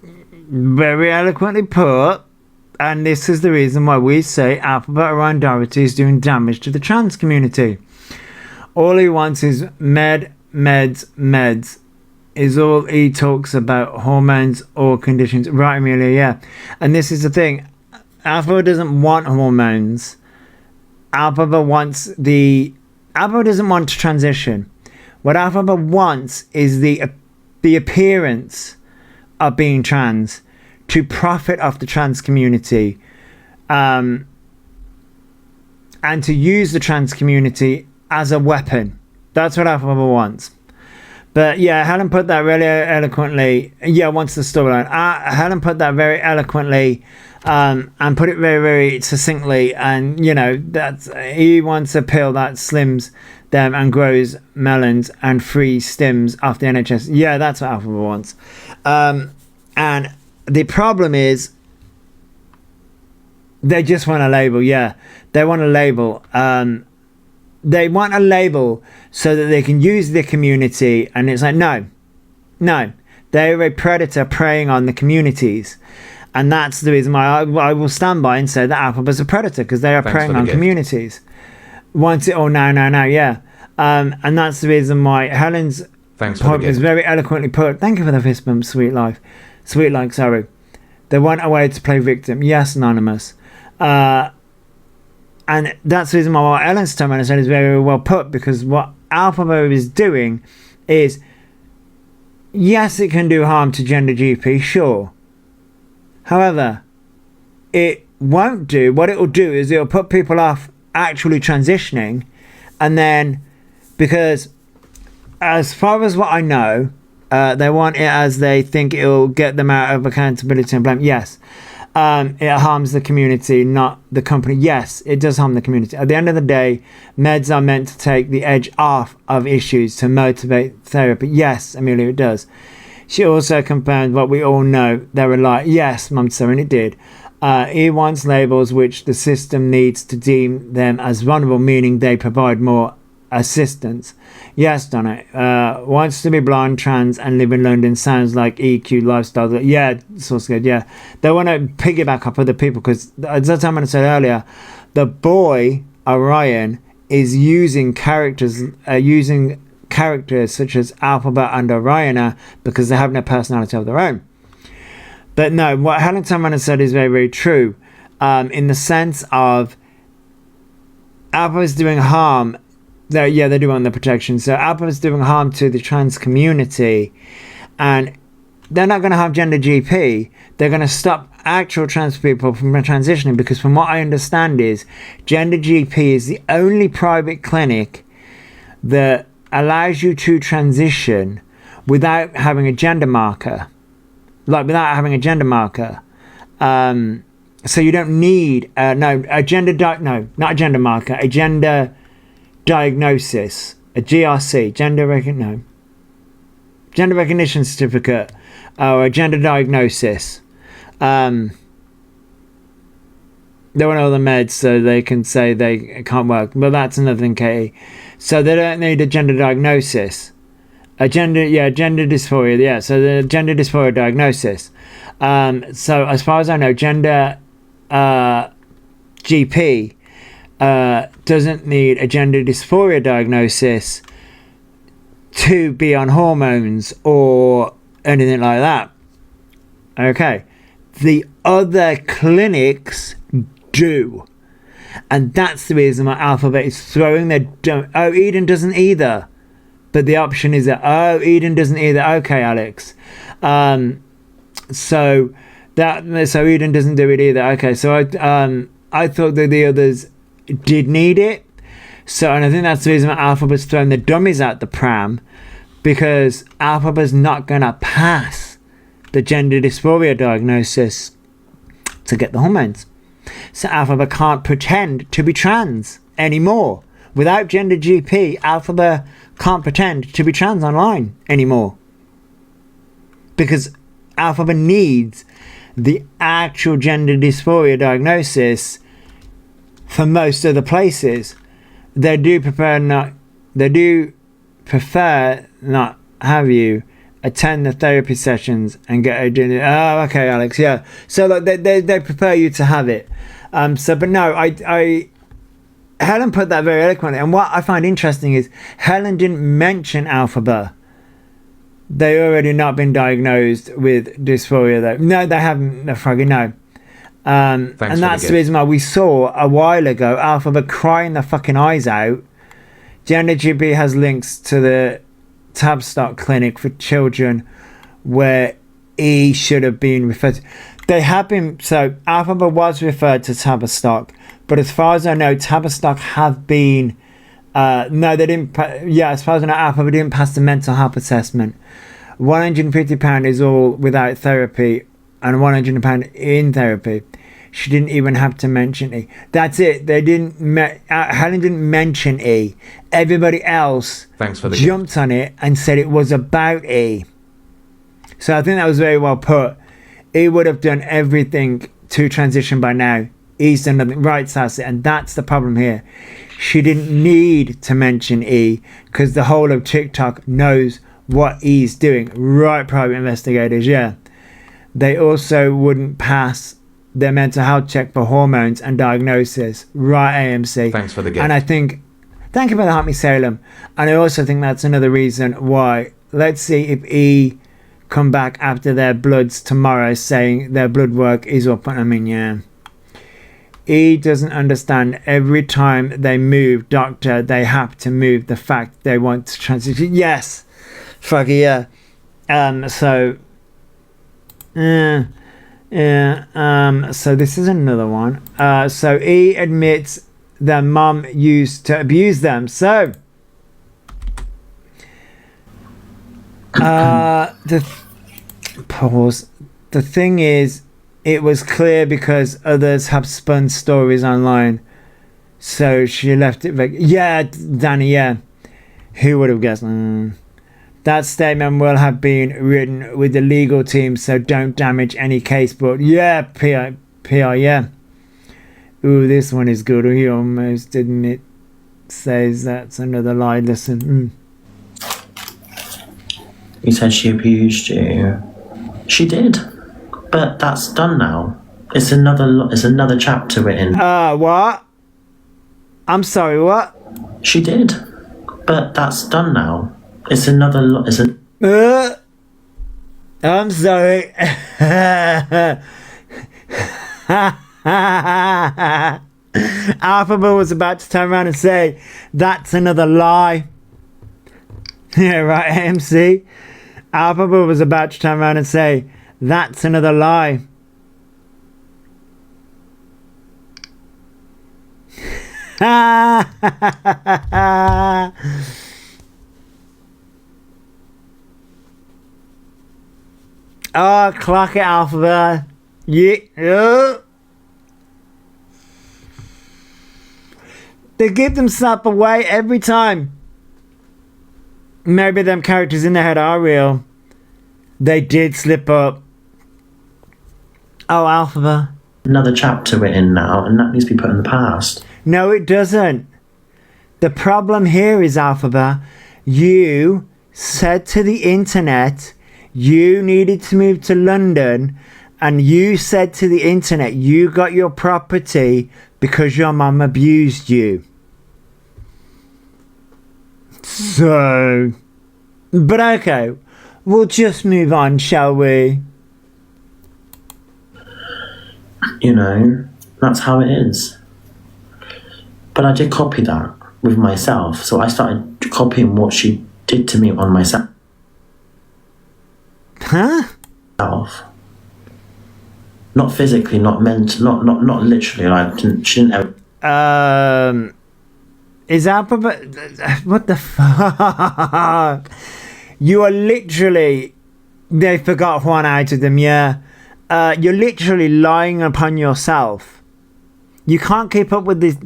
very eloquently put, and this is the reason why we say Elphaba around Dorothy is doing damage to the trans community. All he wants is meds is all he talks about, hormones or conditions. Right, Amelia, yeah. And this is the thing, Elphaba doesn't want hormones. Elphaba doesn't want to transition. What Elphaba wants is the appearance of being trans, to profit off the trans community, and to use the trans community as a weapon. That's what Elphaba wants. But yeah, Helen put that really eloquently. Yeah, wants the storyline. Helen put that very eloquently. And put it very, very succinctly. And, you know, he wants a pill that slims them and grows melons and frees stims off the NHS. Yeah, that's what Elphaba wants. And the problem is, they just want a label. Yeah, they want a label. They want a label so that they can use the community. And it's like, no. They're a predator preying on the communities. And that's the reason why I will stand by and say that Elphaba's a predator, because they are preying on communities. Want it all now, yeah. And that's the reason why Helen's point is very eloquently put. Thank you for the fist bump, Sweet Life, sorry. They want a way to play victim. Yes, Anonymous. And that's the reason why what Ellen's telling us is very, very well put, because what Elphaba is doing is, yes, it can do harm to Gender GP, sure. However, it won't do, what it will do is it'll put people off actually transitioning. And then, because as far as what I know, they want it as they think it'll get them out of accountability and blame. Yes. It harms the community, not the company. Yes, it does harm the community. At the end of the day, meds are meant to take the edge off of issues to motivate therapy. Yes, Amelia, it does. She also confirmed what we all know. They were like, yes, Mum Serene, it did. He wants labels which the system needs to deem them as vulnerable, meaning they provide more assistance. Yes, Donna. Wants to be blind, trans, and live in London. Sounds like EQ lifestyle. Yeah, source good. Yeah, they want to piggyback off other people because, as I said earlier, the boy Orion is using characters such as Elphaba and Oriona because they have no personality of their own. But no, what Helen Tamana said is very, very true. In the sense of Elphaba is doing harm. They do want the protection. So Elphaba is doing harm to the trans community, and they're not going to have gender GP. They're going to stop actual trans people from transitioning because, from what I understand, is gender GP is the only private clinic that allows you to transition without having a gender marker. So you don't need a gender diagnosis, a GRC, gender recognition certificate, or a gender diagnosis. They want all the meds so they can say they can't work. But that's another thing, Katie. So they don't need a gender diagnosis. Gender dysphoria. Yeah, so the gender dysphoria diagnosis. So as far as I know, gender GP doesn't need a gender dysphoria diagnosis to be on hormones or anything like that. Okay. The other clinics do. And that's the reason why Elphaba is throwing their... Oh, Eden doesn't either. But the option is that, oh, Eden doesn't either. Okay, Alex. So Eden doesn't do it either. Okay, so I thought that the others did need it. So, and I think that's the reason why Elphaba's throwing the dummies out the pram, because Elphaba's not going to pass the gender dysphoria diagnosis to get the hormones. So Elphaba can't pretend to be trans anymore. Without gender GP, Elphaba can't pretend to be trans online anymore. Because Elphaba needs the actual gender dysphoria diagnosis for most other places. They do prefer not have you attend the therapy sessions and get a gender. Oh, okay, Alex, yeah. So like they prefer you to have it. But no, I Helen put that very eloquently, and what I find interesting is Helen didn't mention Elphaba. They already not been diagnosed with dysphoria though. No, they haven't. No, Froggy, no. And that's the reason why we saw a while ago Elphaba crying the fucking eyes out. Gender GP has links to the Tavistock clinic for children where he should have been referred to. They have been, so Elphaba was referred to Tavistock, but as far as I know, Tavistock have been, no, they didn't, as far as I know, Elphaba didn't pass the mental health assessment. £150 is all without therapy, and £100 in therapy. She didn't even have to mention E. That's it. They didn't. Helen didn't mention E. Everybody else jumped on it and said it was about E. So I think that was very well put. He would have done everything to transition by now. He's done nothing. Right, Sassy. And that's the problem here. She didn't need to mention E because the whole of TikTok knows what E's doing. Right, private investigators, yeah. They also wouldn't pass their mental health check for hormones and diagnosis. Right, AMC. Thanks for the gift. And I think, thank you for the Heart Me Salem. And I also think that's another reason why. Let's see if E come back after their bloods tomorrow saying their blood work is up. I mean, yeah. E doesn't understand. Every time they move, doctor, they have to move the fact they want to transition. Yes. Froggy, yeah. Yeah. So this is another one. So E admits their mum used to abuse them. So pause. The thing is, it was clear because others have spun stories online. So she left it vague. Yeah, Danny, yeah. Who would have guessed? That statement will have been written with the legal team, so don't damage any case. But yeah, PR, yeah. Ooh, this one is good. He almost says that's another lie. Listen. You said she abused you. She did, but that's done now. It's another chapter written. What? I'm sorry, what? She did, but that's done now. It's I'm sorry. Elphaba was about to turn around and say, that's another lie. Yeah, right, AMC. Elphaba was about to turn around and say, that's another lie. Oh, clock it, Elphaba. Yeah. They give themselves away every time. Maybe them characters in their head are real. They did slip up. Oh, Elphaba. Another chapter written now, and that needs to be put in the past. No, it doesn't. The problem here is, Elphaba, you said to the internet you needed to move to London, and you said to the internet you got your property because your mum abused you. So, but okay, we'll just move on, shall we? You know, that's how it is. But I did copy that with myself, so I started copying what she did to me on myself. Huh? Not physically, not not literally. Like she didn't ever. Is Elphaba? What the fuck? You are literally. They forgot one out of them. Yeah. You're literally lying upon yourself. You can't keep up with this.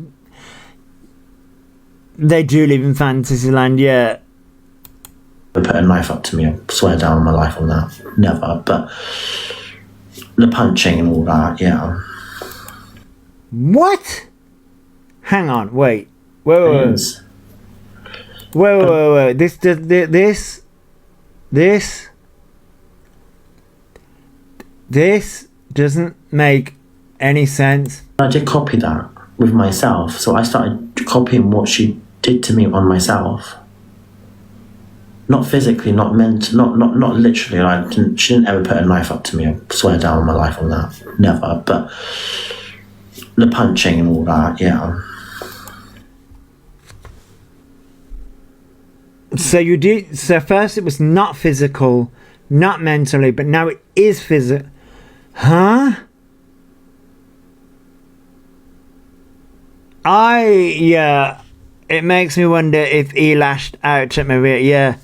They do live in Fantasyland, yeah. Put a knife up to me, I swear down on my life on that. Never, but the punching and all that, yeah. What? Hang on, wait. Wait. This doesn't make any sense. I did copy that with myself, so I started copying what she did to me on myself. Not physically, not literally. Like she didn't ever put a knife up to me, I swear down on my life on that. Never, but the punching and all that, yeah. So you did. So first it was not physical, not mentally, but now it is physical. Huh? Yeah. It makes me wonder if he lashed out at Maria. Yeah.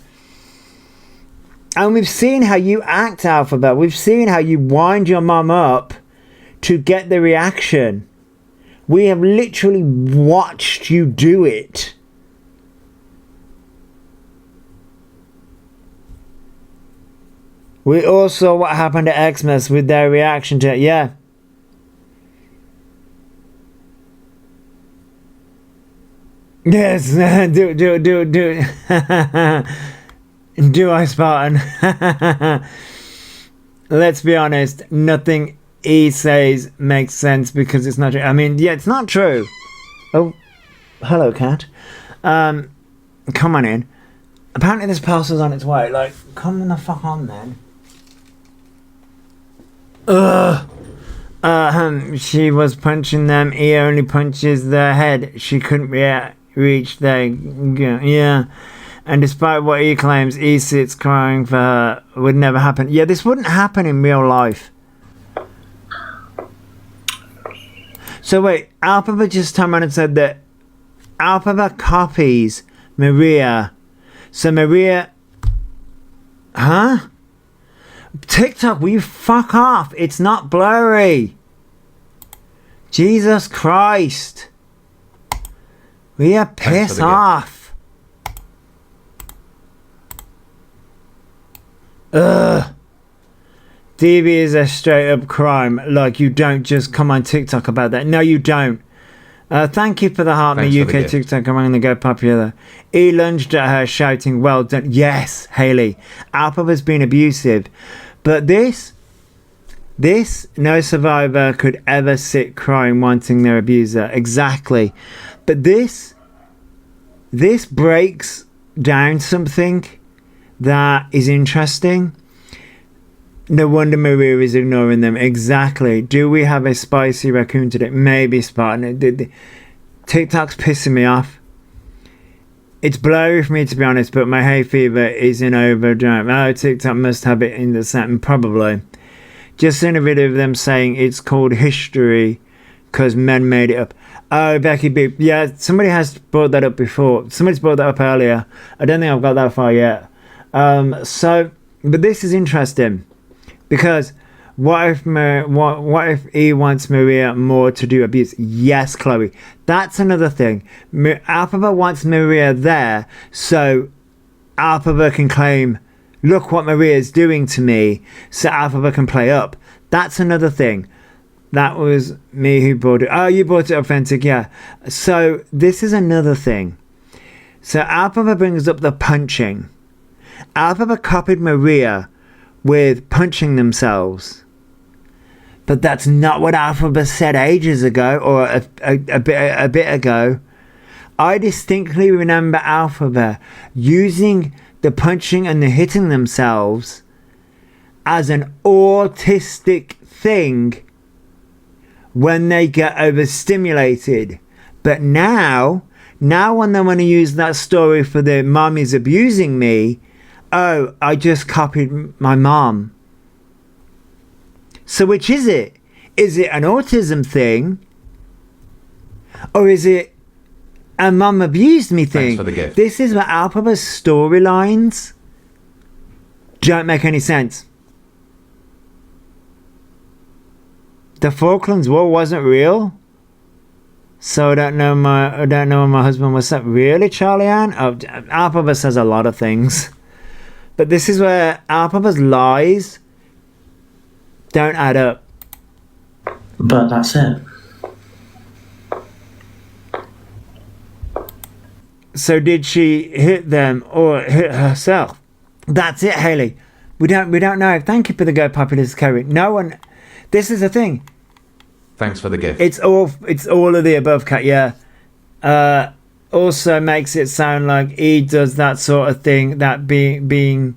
And we've seen how you act, Elphaba. We've seen how you wind your mum up to get the reaction. We have literally watched you do it. We all saw what happened at Xmas with their reaction to it. Yeah. Yes, do do I, Spartan? Let's be honest, nothing he says makes sense because it's not true. I mean, yeah, it's not true. Oh, hello, cat. Come on in. Apparently this parcel's on its way. Like, come the fuck on, then. She was punching them. He only punches their head. She couldn't reach their... Yeah. And despite what he claims, he sits crying for her. Would never happen. Yeah, this wouldn't happen in real life. So wait, Elphaba just turned around and said that Elphaba copies Maria. So Maria... Huh? TikTok, will you fuck off? It's not blurry. Jesus Christ. Will you piss off? Ugh. DB is a straight up crime. Like, you don't just come on TikTok about that. No, you don't. Thank you for the heart, me UK TikTok. I'm going to go popular. He lunged at her, shouting, "Well done." Yes, Hayley. Elphaba's been abusive. But this, no survivor could ever sit crying wanting their abuser. Exactly. But this breaks down something that is interesting. No wonder Maria is ignoring them. Exactly. Do we have a spicy raccoon today? Maybe, Spartan. TikTok's pissing me off. It's blurry for me, to be honest, but my hay fever is in overdrive. Oh, TikTok must have it in the setting. Probably. Just seen a video of them saying it's called history because men made it up. Oh, Becky B. Yeah, somebody has brought that up before. Somebody's brought that up earlier. I don't think I've got that far yet. But this is interesting. Because what if he wants Maria more to do abuse? Yes, Chloe. That's another thing. Elphaba wants Maria there so Elphaba can claim, look what Maria is doing to me, so Elphaba can play up. That's another thing. That was me who brought it. Oh, you brought it, Authentic, yeah. So this is another thing. So Elphaba brings up the punching. Elphaba copied Maria with punching themselves. But that's not what Elphaba said ages ago, or a bit ago. I distinctly remember Elphaba using the punching and the hitting themselves as an autistic thing when they get overstimulated. But now when they want to use that story for the mom is abusing me, oh, I just copied my mom. So which is it? Is it an autism thing? Or is it a mum abused me thing? Thanks for the gift. This is where Elphaba's storylines don't make any sense. The Falklands War wasn't real. So I don't know when my husband was set. Really, Charlie Ann? Oh, Elphaba says a lot of things. But this is where Elphaba's lies don't add up. But that's it. So did she hit them or hit herself? That's it, Hayley. We don't know. Thank you for the Go Populist Kerry. No one. This is the thing. Thanks for the gift. It's all of the above, Kat. Yeah. Also makes it sound like he does that sort of thing, that beating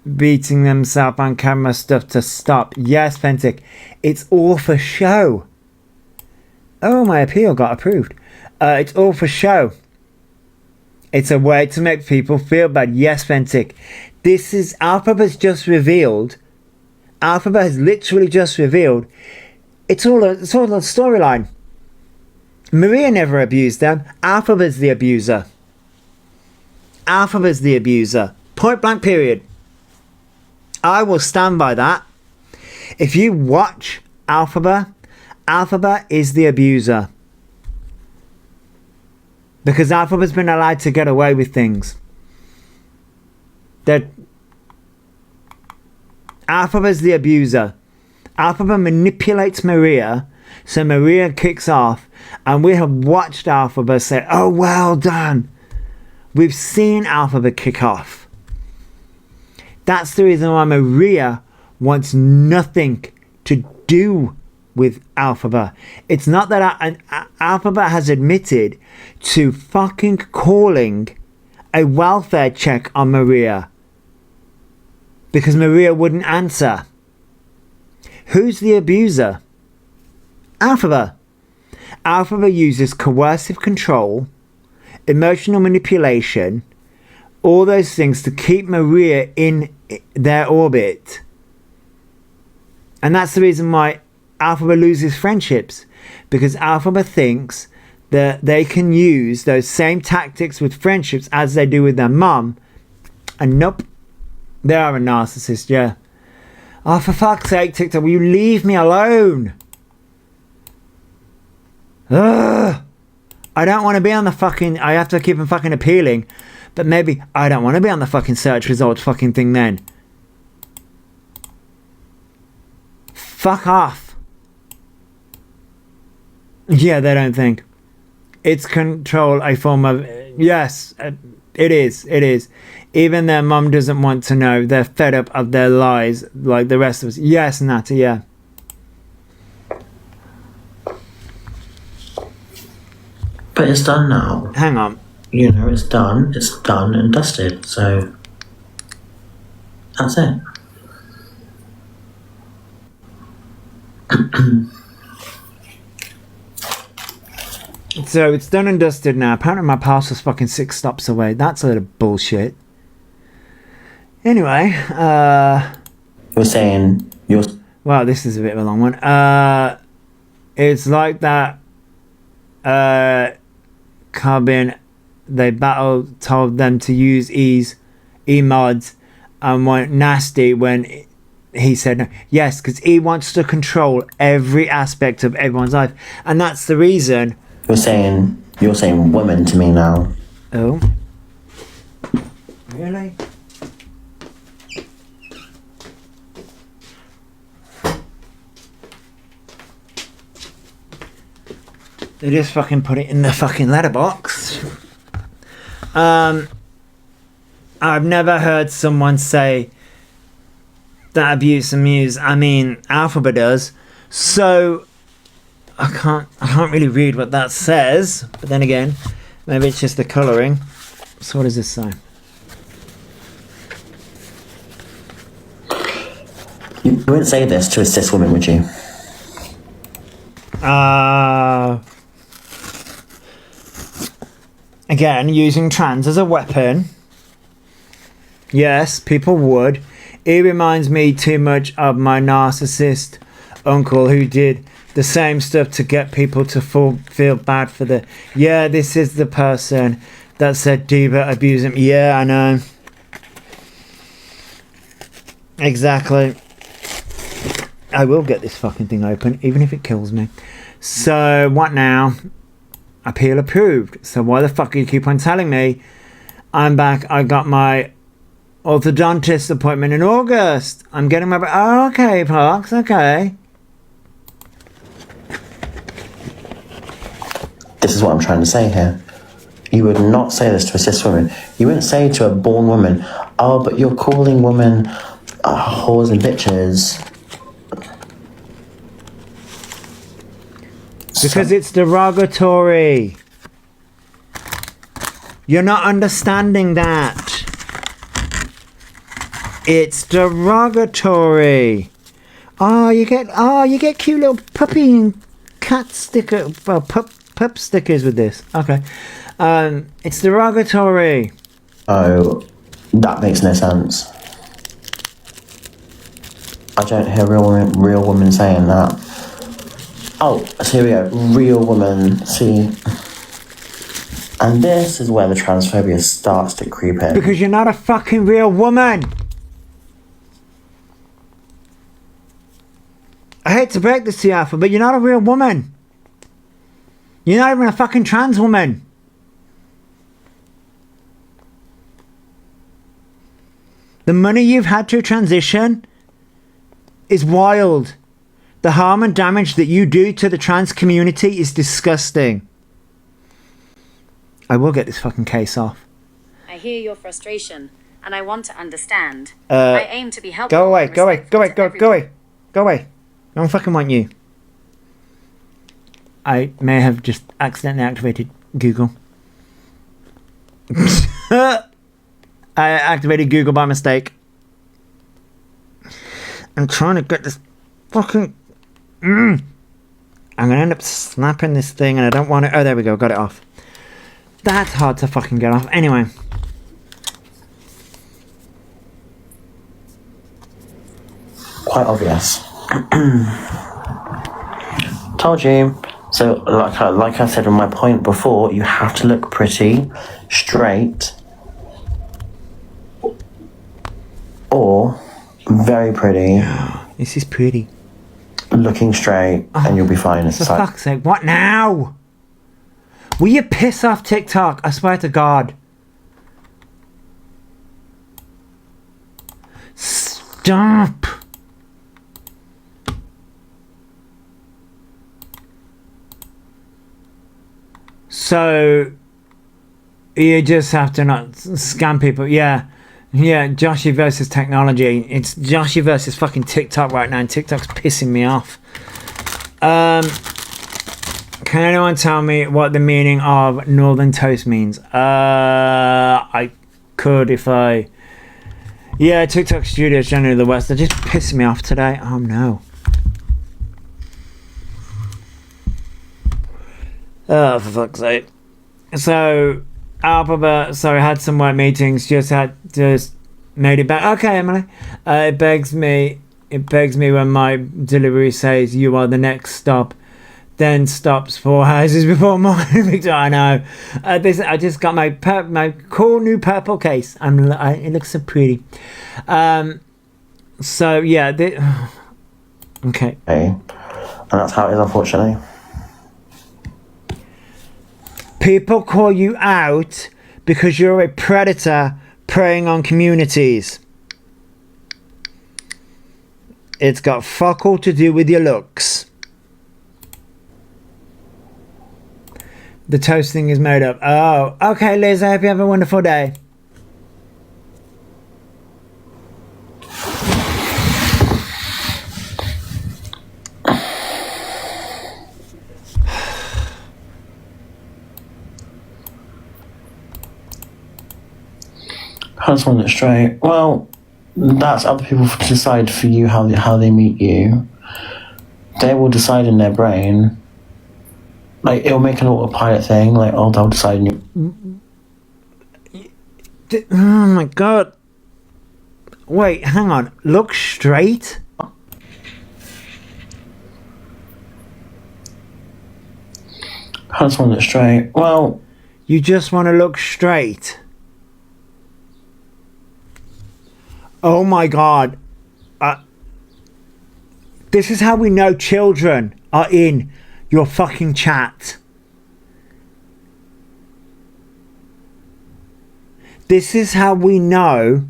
themselves on camera stuff to stop. Yes, Fentic. It's all for show. Oh, my appeal got approved. It's all for show. It's a way to make people feel bad. Yes, Fentic. This is Elphaba's just revealed. Elphaba has literally just revealed. It's all a storyline. Maria never abused them. Elphaba's the abuser. Elphaba's the abuser. Point blank period. I will stand by that. If you watch Elphaba, Elphaba is the abuser. Because Elphaba's been allowed to get away with things. That Elphaba's the abuser. Elphaba manipulates Maria, so Maria kicks off, and we have watched Elphaba say, "Oh, well done." We've seen Elphaba kick off. That's the reason why Maria wants nothing to do with Elphaba. It's not that Elphaba has admitted to fucking calling a welfare check on Maria because Maria wouldn't answer. Who's the abuser? Elphaba. Elphaba uses coercive control, emotional manipulation, all those things to keep Maria in their orbit. And that's the reason why Elphaba loses friendships because Elphaba thinks that they can use those same tactics with friendships as they do with their mum. And nope, they are a narcissist, yeah. Oh, for fuck's sake, TikTok, will you leave me alone? Ugh. I don't want to be on the fucking... I have to keep on fucking appealing. But maybe I don't want to be on the fucking search results fucking thing then. Fuck off. Yeah, they don't think. It's control a form of... Yes, it is. Even their mum doesn't want to know. They're fed up of their lies like the rest of us. Yes, Nata, yeah. But it's done now. Hang on. You know, it's done and dusted, so that's it. So it's done and dusted now. Apparently my parcel's fucking 6 stops away. That's a little bullshit. Anyway, You're saying you're... Well, this is a bit of a long one. It's like that Carbon, they told them to use E-mods and went nasty when he said no. Yes, because he wants to control every aspect of everyone's life. And that's the reason... You're saying women to me now. Oh. Really? They just fucking put it in the fucking letterbox. I've never heard someone say that abuse and muse. I mean, Elphaba does. So I can't really read what that says. But then again, maybe it's just the colouring. So what does this say? You wouldn't say this to a cis woman, would you? Again, using trans as a weapon. Yes, people would. It reminds me too much of my narcissist uncle who did the same stuff to get people to feel bad for the... Yeah, this is the person that said Diva abused him. Yeah, I know. Exactly. I will get this fucking thing open, even if it kills me. So, what now? Appeal approved. So why the fuck do you keep on telling me? I'm back. I got my orthodontist appointment in August. I'm getting my... Oh, okay, Parks. Okay. This is what I'm trying to say here. You would not say this to a cis woman. You wouldn't say to a born woman, oh, but you're calling women whores and bitches. Because it's derogatory. You're not understanding that. It's derogatory. Oh, you get cute little puppy and cat sticker, pup stickers with this. Okay. It's derogatory. Oh, that makes no sense. I don't hear real women saying that. Oh, so here we go. Real woman. See. And this is where the transphobia starts to creep in. Because you're not a fucking real woman. I hate to break this to you, Alpha, but you're not a real woman. You're not even a fucking trans woman. The money you've had to transition is wild. The harm and damage that you do to the trans community is disgusting. I will get this fucking case off. I hear your frustration, and I want to understand. I aim to be helpful. Go away, go away, go away, go away. Go away. I don't fucking want you. I may have just accidentally activated Google. I activated Google by mistake. I'm trying to get this fucking... I'm going to end up snapping this thing and I don't want it... Oh, there we go. Got it off. That's hard to fucking get off. Anyway. Quite obvious. Told you. So, like I said in my point before, you have to look pretty, straight, or very pretty. This is pretty. Looking straight, and you'll be fine. For fuck's sake, what now? Will you piss off TikTok? I swear to God. Stop. So, you just have to not scam people. Yeah, Joshy versus technology. It's Joshy versus fucking TikTok right now, and TikTok's pissing me off. Can anyone tell me what the meaning of Northern Toast means? I could if I... Yeah, TikTok Studios, generally the West. They're just pissing me off today. Oh no. Oh, for fuck's sake. So, Elphaba, sorry, had some work meetings, just made it back. Okay, Emily. It begs me when my delivery says you are the next stop, then stops 4 houses before mine. I know. I just got my cool new purple case, and it looks so pretty. So yeah, okay. And that's how it is, unfortunately. People call you out because you're a predator preying on communities. It's got fuck all to do with your looks. The toast thing is made up. Oh, okay, Liz, I hope you have a wonderful day. I just want it straight. Well, that's other people to decide for you how they meet you. They will decide in their brain. Like, it'll make an autopilot thing. Like, oh, they'll decide in your... Oh my God. Wait, hang on. Look straight? I just want it straight. Well... You just want to look straight? Oh my God. This is how we know children are in your fucking chat. This is how we know.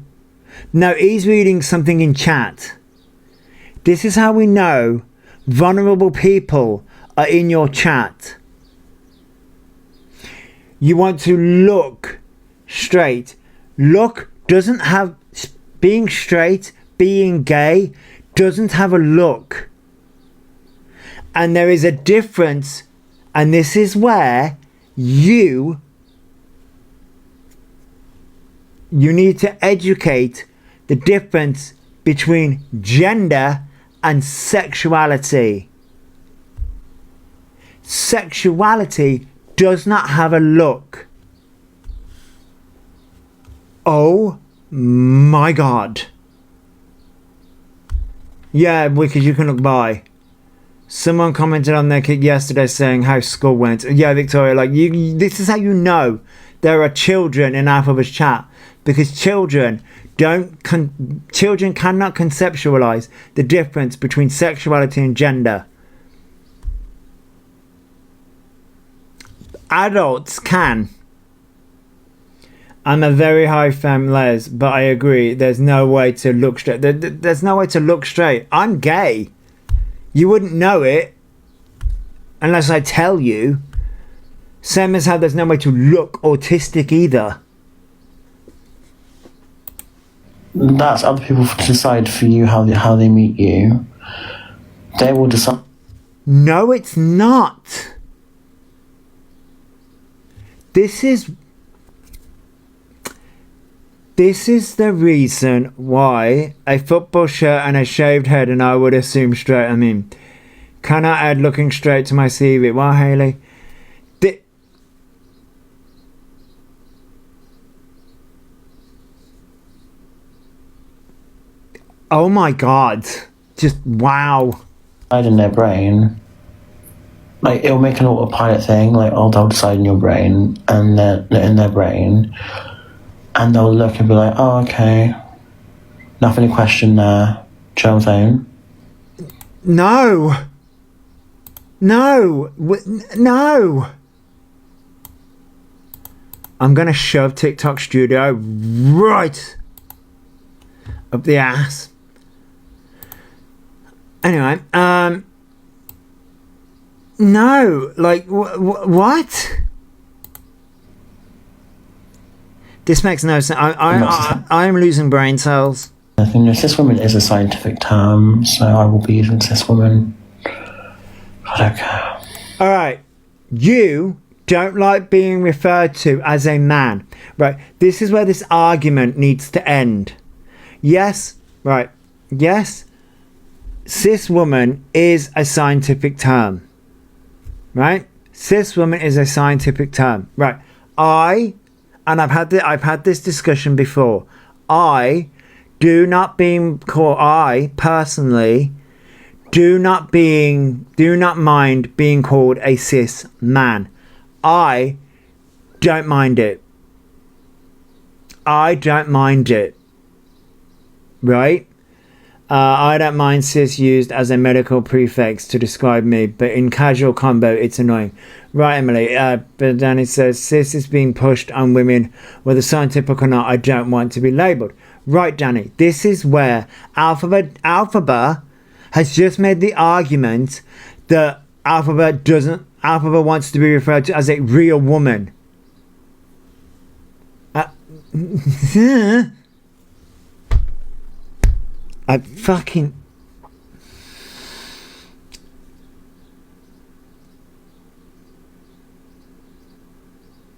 No, he's reading something in chat. This is how we know vulnerable people are in your chat. You want to look straight. Look doesn't have... Being straight, being gay, doesn't have a look. And there is a difference, and this is where you need to educate the difference between gender and sexuality. Sexuality does not have a look. Oh my God. Yeah, Wicked, you can look by. Someone commented on their kick yesterday saying how school went. Yeah, Victoria, like this is how you know there are children in Elphaba's chat, because children cannot conceptualize the difference between sexuality and gender. Adults can. I'm a very high femme les, but I agree, there's no way to look straight. There's no way to look straight. I'm gay. You wouldn't know it unless I tell you. Same as how there's no way to look autistic either. That's other people to decide for you how they meet you. They will decide. No, it's not. This is the reason why a football shirt and a shaved head, and I would assume straight. I mean, can I add looking straight to my CV? Well, Haley, oh my God, just wow. In their brain. like, it'll make an autopilot thing, like, oh, they'll decide in your brain, and then in their brain, and they'll look and be like, oh, okay, nothing to question there. Do you know what I'm saying? No. No. I'm gonna shove TikTok Studio right up the ass. Anyway, no, like, what? This makes no sense. I am losing brain cells. I think cis woman is a scientific term, so I will be using cis woman. I don't care. Alright, you don't like being referred to as a man. Right, this is where this argument needs to end. Yes, right, yes, cis woman is a scientific term. Right? Cis woman is a scientific term. Right. I've had this discussion before. I personally do not mind being called a cis man. I don't mind it. I don't mind it. Right? I don't mind cis used as a medical prefix to describe me, but in casual combo, it's annoying. Right, Emily. But Danny says, cis is being pushed on women, whether scientific or not. I don't want to be labelled. Right, Danny. This is where Elphaba has just made the argument that Elphaba wants to be referred to as a real woman. I fucking...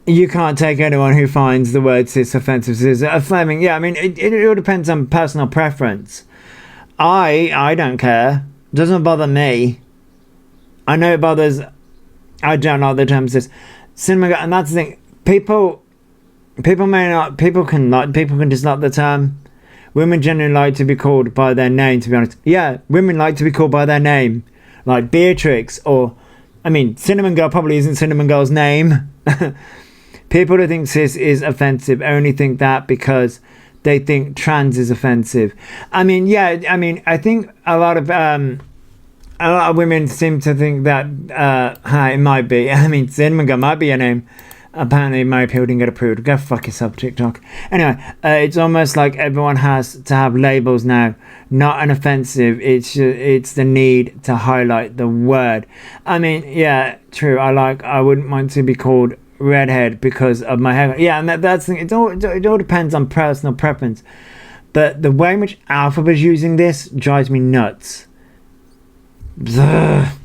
You can't take anyone who finds the word cis offensive as affirming. Yeah, I mean, it all depends on personal preference. I don't care. It doesn't bother me. I know it bothers... I don't like the term cis. Cinema, and that's the thing. People can dislike the term. Women generally like to be called by their name, to be honest. Yeah, women like to be called by their name. Like Beatrix, or... I mean, Cinnamon Girl probably isn't Cinnamon Girl's name. People who think cis is offensive only think that because they think trans is offensive. I mean, yeah, I mean, I think a lot of women seem to think that it might be. I mean, Cinnamon Girl might be a name. Apparently my appeal didn't get approved. Go fuck yourself, TikTok. Anyway, it's almost like everyone has to have labels now. Not an offensive. It's the need to highlight the word. I mean, yeah, true. I wouldn't want to be called redhead because of my hair. Yeah, and that's the thing. It all depends on personal preference. But the way in which Elphaba's using this drives me nuts. Ugh.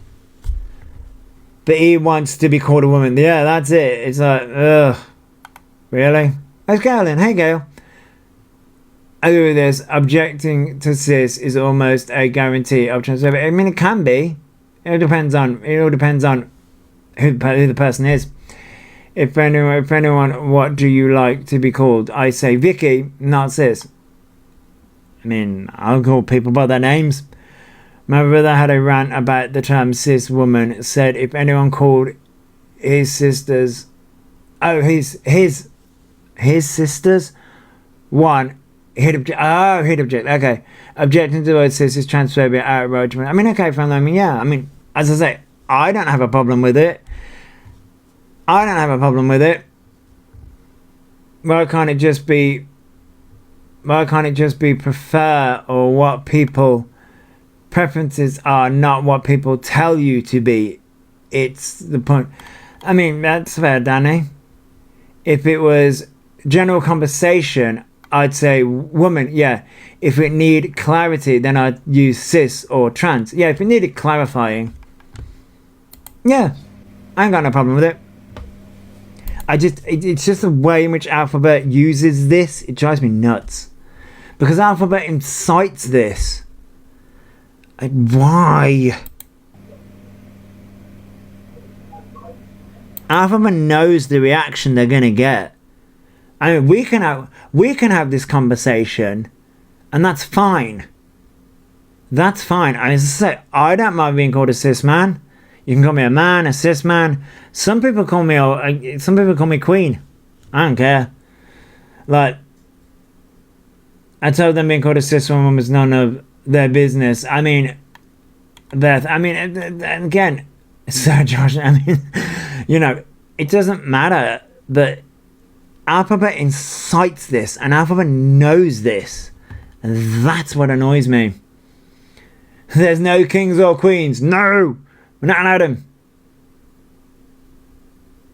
But he wants to be called a woman. Yeah, that's it. It's like, ugh. Really? Let's go then. Hey, Gail. I agree with this. Objecting to cis is almost a guarantee of transphobia. I mean, it can be. It all depends on who the person is. If anyone, what do you like to be called? I say Vicky, not cis. I mean, I'll call people by their names. My brother had a rant about the term cis woman. Said if anyone called his sisters, his sisters, he'd object. Okay, objecting to the word cis is transphobia outrage. I mean, okay, fine. I mean, yeah. I mean, as I say, I don't have a problem with it. Why can't it just be prefer, or what people preferences are, not what people tell you to be? It's the point. I mean, that's fair, Danny. If it was general conversation, I'd say woman. Yeah. If it need clarity, then I'd use cis or trans. Yeah, if it needed clarifying, yeah, I ain't got no problem with it. It's just the way in which Elphaba uses this. It drives me nuts. Because Elphaba incites this. Why? Elphaba knows the reaction they're gonna get. I mean, we can have this conversation, and that's fine. That's fine. As I say, I don't mind being called a cis man. You can call me a man, a cis man. Some people call me queen. I don't care. Like, I told them being called a cis woman was none of their business. I mean, Beth, I mean, again, Sir Josh, I mean, you know, it doesn't matter that Elphaba incites this, and Elphaba knows this. And that's what annoys me. There's no kings or queens. No! We're not allowed them.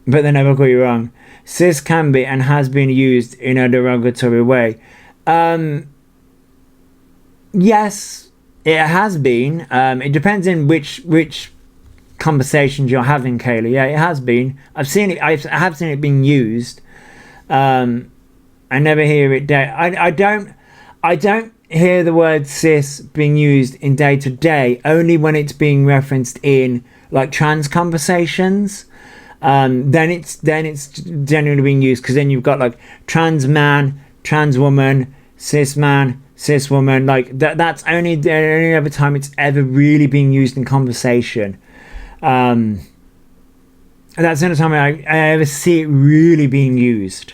But they never call you wrong. Cis can be and has been used in a derogatory way. Yes, it has been. It depends on which conversations you're having, Kaylee. Yeah, it has been. I've seen it. I have seen it being used. I never hear it. I don't hear the word cis being used in day to day. Only when it's being referenced in like trans conversations. Then it's generally being used, because then you've got like trans man, trans woman, cis man, cis woman. Like that's only the only other time it's ever really being used in conversation. That's the only time I ever see it really being used.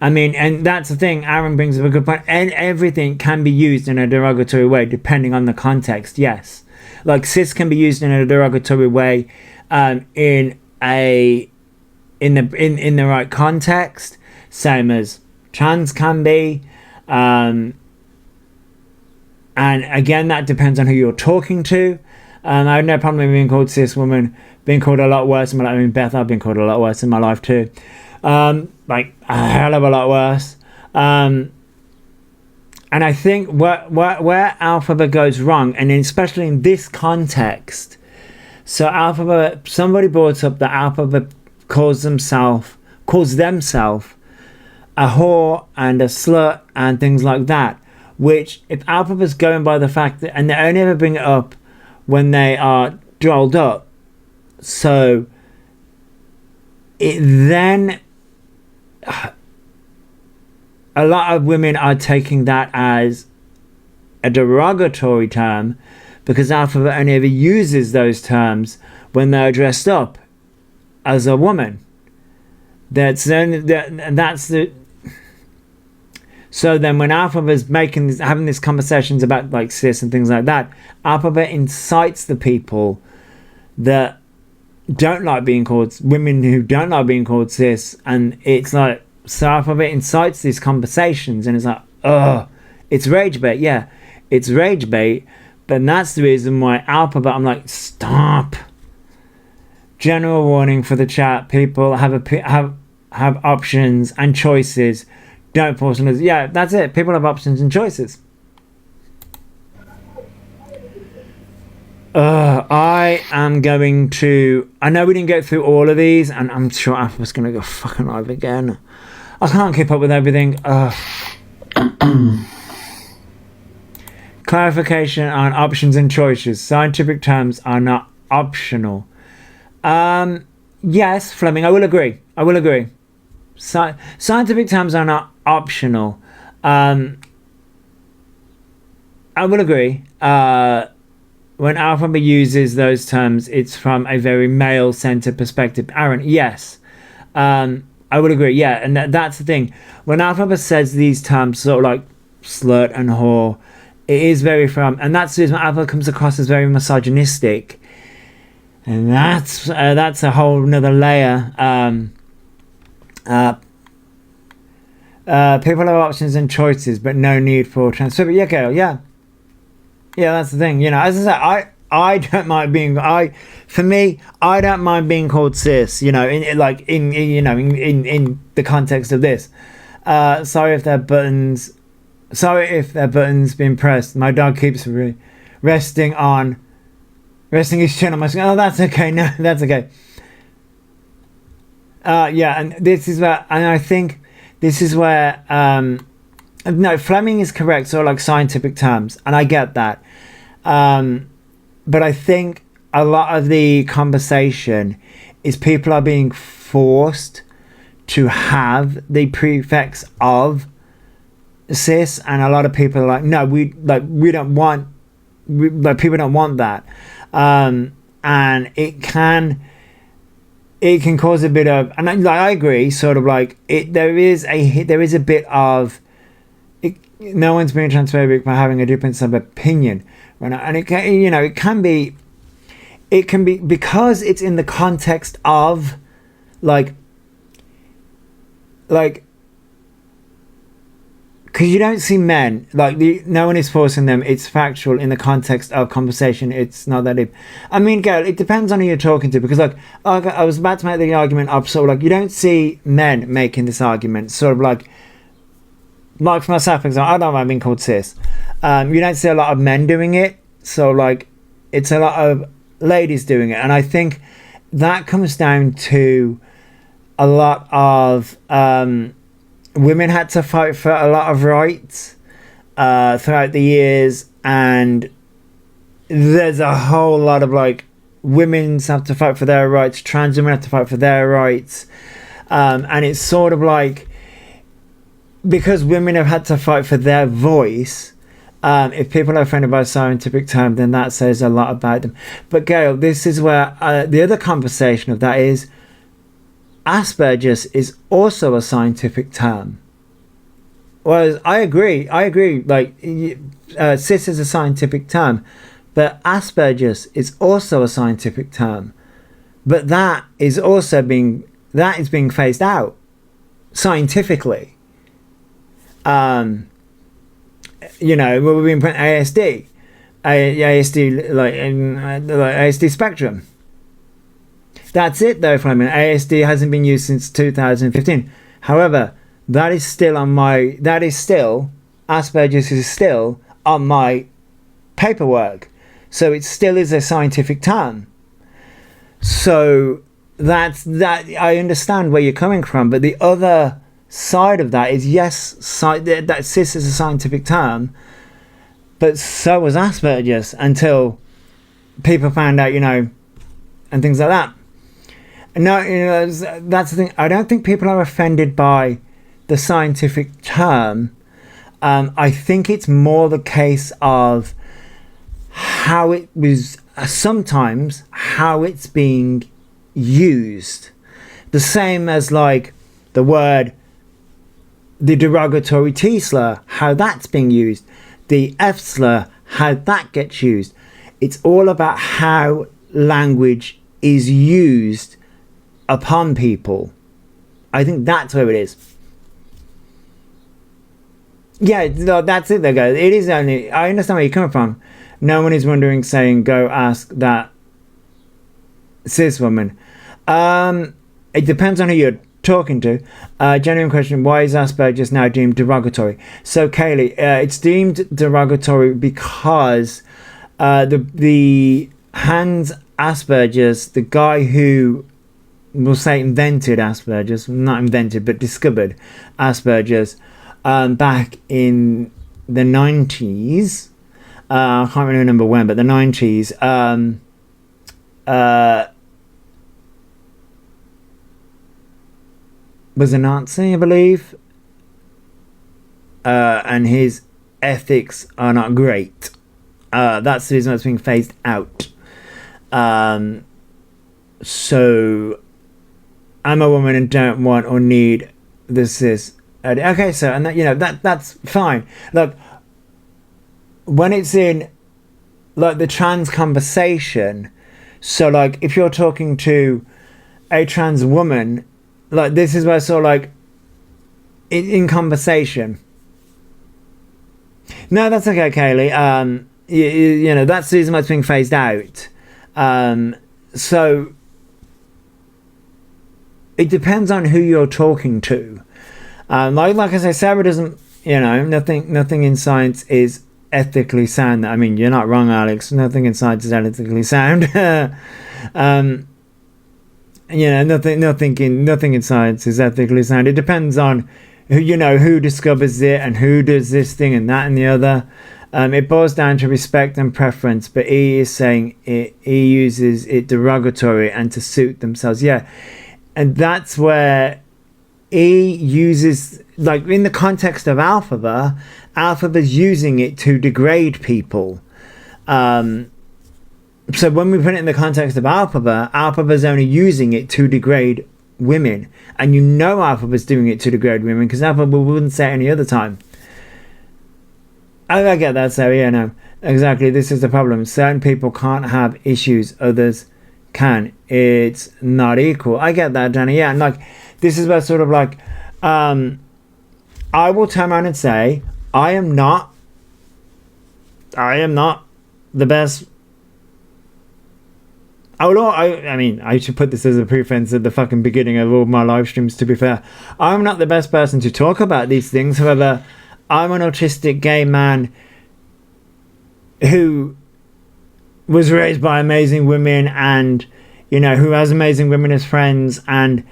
I mean, and that's the thing, Aaron brings up a good point. And everything can be used in a derogatory way depending on the context, yes. Like cis can be used in a derogatory way in the right context, same as trans can be. And again, that depends on who you're talking to. I have no problem with being called cis woman, being called a lot worse in my life. I mean, Beth, I've been called a lot worse in my life too. Like a hell of a lot worse. And I think where Elphaba goes wrong, and especially in this context, so Elphaba, somebody brought up that Elphaba calls themselves a whore and a slut and things like that, which if Elphaba's going by the fact that, and they only ever bring it up when they are dolled up, so it then a lot of women are taking that as a derogatory term, because Elphaba only ever uses those terms when they're dressed up as a woman. So then when Elphaba's having these conversations about like cis and things like that, Elphaba incites the people that don't like being called, women who don't like being called cis, and it's like, so Elphaba incites these conversations, and it's like, it's rage bait. Yeah, it's rage bait, but that's the reason why Elphaba, I'm like, stop. General warning for the chat: people have options and choices. Don't force them. Yeah, that's it. People have options and choices. I am going to. I know we didn't go through all of these, and I'm sure Alpha's going to go fucking live again. I can't keep up with everything. Clarification on options and choices. Scientific terms are not optional. Yes, Fleming, I will agree. Scientific terms are not optional. I will agree. When Elphaba uses those terms, it's from a very male-centered perspective. Aaron, yes. I would agree, yeah. And that's the thing. When Elphaba says these terms, sort of like slut and whore, it is very from... And that's the reason Elphaba comes across as very misogynistic. And that's a whole nother layer. People have options and choices, but no need for transfer. Yeah, Gail, yeah. Yeah, that's the thing. You know, as I said, I don't mind being I don't mind being called cis. You know, in the context of this. Sorry if their buttons been pressed. My dog keeps resting his chin on my screen. Oh, that's okay. No, that's okay. Yeah, and this is where, and I think this is where, no, Fleming is correct, sort of like scientific terms, and I get that. But I think a lot of the conversation is people are being forced to have the prefix of cis, and a lot of people are like, no, people don't want that. And and it can cause a bit of, and I agree, sort of like there is a bit of it, no one's being transphobic by having a difference of opinion, right? And it can, it can be because it's in the context of like because you don't see men, like, no one is forcing them. It's factual in the context of conversation. It's not that deep. I mean, Gail, it depends on who you're talking to, because like I was about to make the argument of sort of like you don't see men making this argument, sort of like for myself, for example, I don't mind being called cis. You don't see a lot of men doing it, so like it's a lot of ladies doing it, and I think that comes down to a lot of women had to fight for a lot of rights throughout the years, and there's a whole lot of like women have to fight for their rights, trans women have to fight for their rights, and it's sort of like because women have had to fight for their voice. If people are offended by a scientific term, then that says a lot about them. But Gail, this is where the other conversation of that is Asperger's is also a scientific term. Whereas I agree, like cis is a scientific term, but Asperger's is also a scientific term. But that is being phased out scientifically. We've been putting ASD like in ASD spectrum. That's it though, Fleming. ASD hasn't been used since 2015. However, Asperger's is still on my paperwork. So it still is a scientific term. So that I understand where you're coming from, but the other side of that is yes, that cis is a scientific term, but so was Asperger's until people found out, and things like that. No, that's the thing. I don't think people are offended by the scientific term. I think it's more the case of how it was sometimes how it's being used. The same as like the derogatory T slur, how that's being used, the F slur, how that gets used. It's all about how language is used upon people. I think that's where it is. Yeah, no, that's it though, guys. It is only, I understand where you're coming from. No one is wondering, saying, go ask that cis woman. It depends on who you're talking to. Genuine question: why is Asperger's now deemed derogatory? So Kaylee, it's deemed derogatory because the Hans Asperger's, the guy who, we'll say, invented Asperger's, not invented but discovered Asperger's back in the 90s. I can't really remember when, but the 90s. Was a Nazi, I believe, and his ethics are not great. That's the reason why it's being phased out. So I'm a woman and don't want or need this is okay. So, and that's fine. Look, when it's in like the trans conversation, so like if you're talking to a trans woman, like this is where sort of like in conversation. No, that's okay, Kaylee. That's the reason why it's being phased out. So it depends on who you're talking to. Like I say, Sarah doesn't. Nothing in science is ethically sound. I mean, you're not wrong, Alex. Nothing in science is ethically sound. Nothing in science is ethically sound. It depends on who discovers it and who does this thing and that and the other. It boils down to respect and preference, but he is saying he uses it derogatory and to suit themselves. Yeah, and that's where he uses, like in the context of Elphaba's using it to degrade people. So when we put it in the context of Elphaba's only using it to degrade women. And you know Elphaba's doing it to degrade women because Elphaba wouldn't say it any other time. I get that, so yeah, no. Exactly, this is the problem. Certain people can't have issues, others can. It's not equal. I get that, Danny. Yeah, and like, this is where sort of like, I will turn around and say, I am not the best. I mean, I should put this as a preference at the fucking beginning of all my live streams, to be fair. I'm not the best person to talk about these things. However, I'm an autistic gay man who was raised by amazing women and, you know, who has amazing women as friends and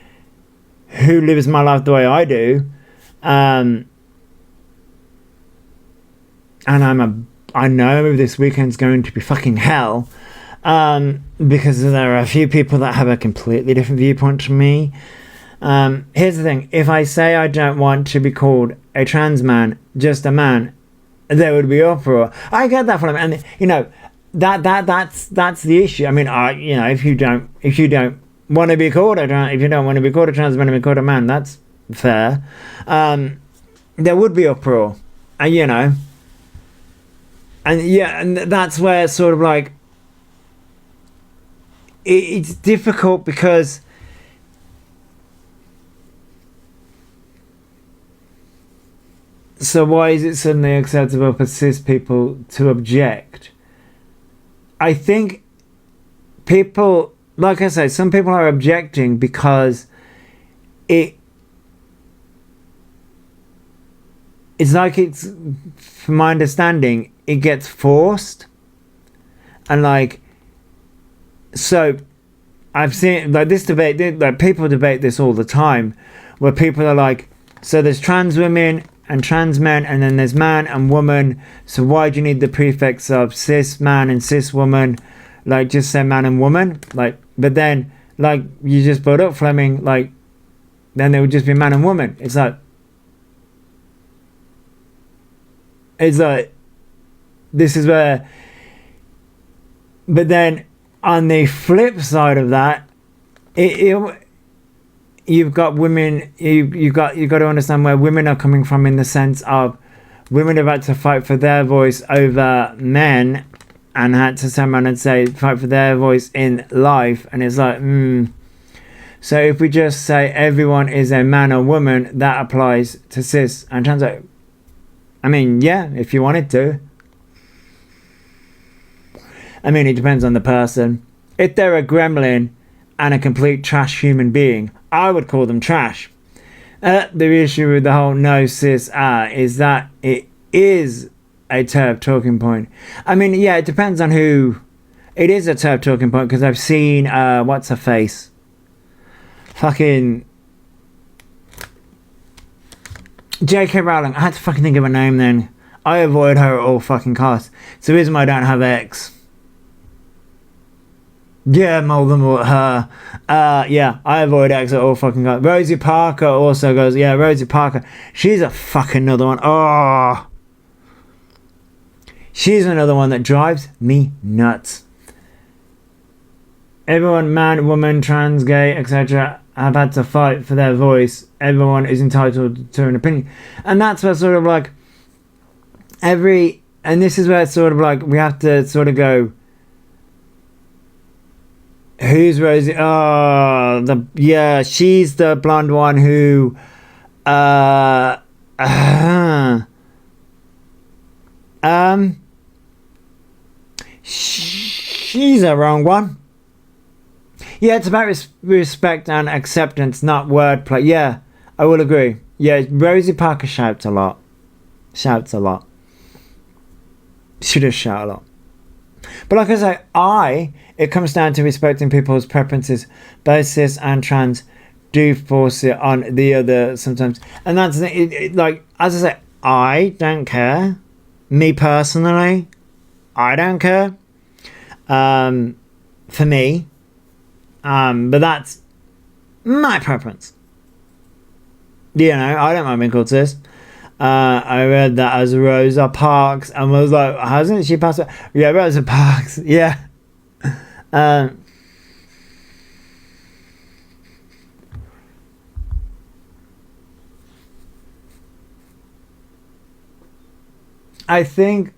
who lives my life the way I do. And I know this weekend's going to be fucking hell. Because there are a few people that have a completely different viewpoint from me. Here's the thing. If I say I don't want to be called a trans man, just a man, there would be uproar. I get that from him. And, you know, that's the issue. I mean, you know, if you don't want to be called if you don't want to be called a trans man and be called a man, that's fair. There would be uproar. And, you know, and yeah, and that's where sort of like, it's difficult because so why is it suddenly acceptable for cis people to object? I think people, like I say, some people are objecting because it's like it's, from my understanding, it gets forced. And like, so I've seen like this debate, like people debate this all the time, where people are like, so there's trans women and trans men, and then there's man and woman, so why do you need the prefix of cis man and cis woman? Like, just say man and woman. Like, but then, like you just brought up, Fleming, like then there would just be man and woman. It's like this is where, but then on the flip side of that, you've got women. You've got to understand where women are coming from, in the sense of women have had to fight for their voice over men, and had to turn around and say fight for their voice in life. And it's like, so if we just say everyone is a man or woman, that applies to cis and trans. I mean, yeah, if you wanted to. I mean, it depends on the person. If they're a gremlin and a complete trash human being, I would call them trash. The issue with the whole no cis is that it is a TERF talking point. I mean, yeah, it depends on who. It is a TERF talking point, because I've seen, what's her face? Fucking J.K. Rowling. I had to fucking think of her name then. I avoid her at all fucking costs. It's the reason why I don't have X. Yeah, Voldemort, her. Yeah, I avoid X at all fucking costs. Rosie Parker also goes, yeah, Rosie Parker. She's a fucking another one. Oh. She's another one that drives me nuts. Everyone, man, woman, trans, gay, etc., have had to fight for their voice. Everyone is entitled to an opinion. And that's where sort of like and this is where it's sort of like we have to sort of go, who's Rosie? Oh, yeah, she's the blonde one who she's a wrong one. Yeah, it's about respect and acceptance, not wordplay. Yeah, I will agree. Yeah, Rosie Parker shouts a lot. She does shout a lot. But like I say, it comes down to respecting people's preferences. Both cis and trans do force it on the other sometimes. And that's, like, as I say, I don't care. Me personally, I don't care. For me. But that's my preference. You know, I don't mind being called cis. I read that as Rosa Parks and was like, hasn't she passed away? Yeah, Rosa Parks, yeah. I think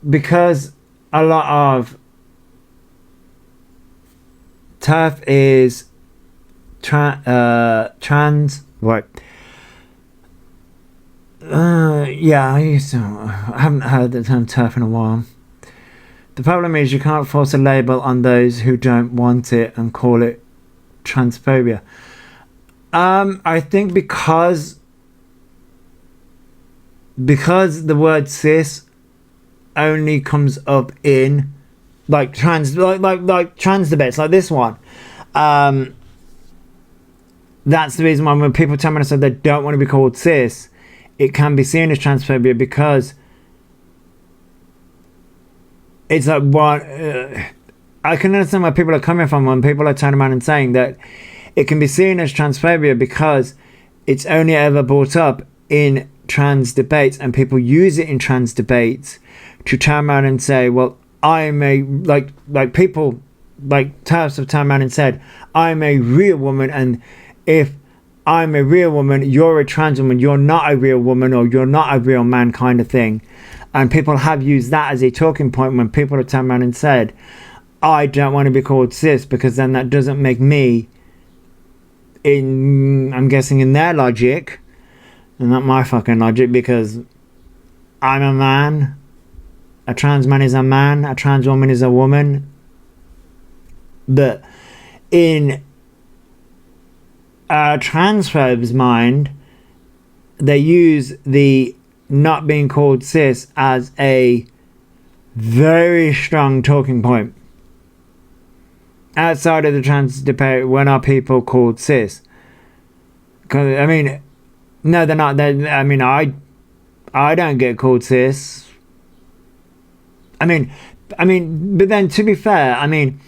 because a lot of TERF is trans, what? Yeah, I haven't heard the term TERF in a while. The problem is you can't force a label on those who don't want it and call it transphobia. I think because the word cis only comes up in like trans debates like this one. That's the reason why when people tell me they don't want to be called cis, it can be seen as transphobia, because it's like what I can understand where people are coming from when people are turning around and saying that it can be seen as transphobia because it's only ever brought up in trans debates, and people use it in trans debates to turn around and say, well, I'm a like people like TERFs have turned around and said, I'm a real woman, and if I'm a real woman, you're a trans woman, you're not a real woman, or you're not a real man, kind of thing. And people have used that as a talking point when people have turned around and said, I don't want to be called cis, because then that doesn't make me, I'm guessing in their logic, and not my fucking logic, because I'm a man, a trans man is a man, a trans woman is a woman. But in a transphobe's mind, they use the not being called cis as a very strong talking point. Outside of the trans debate, when are people called cis? Because I mean, no, they're not. I mean, I don't get called cis. I mean, but then to be fair, I mean,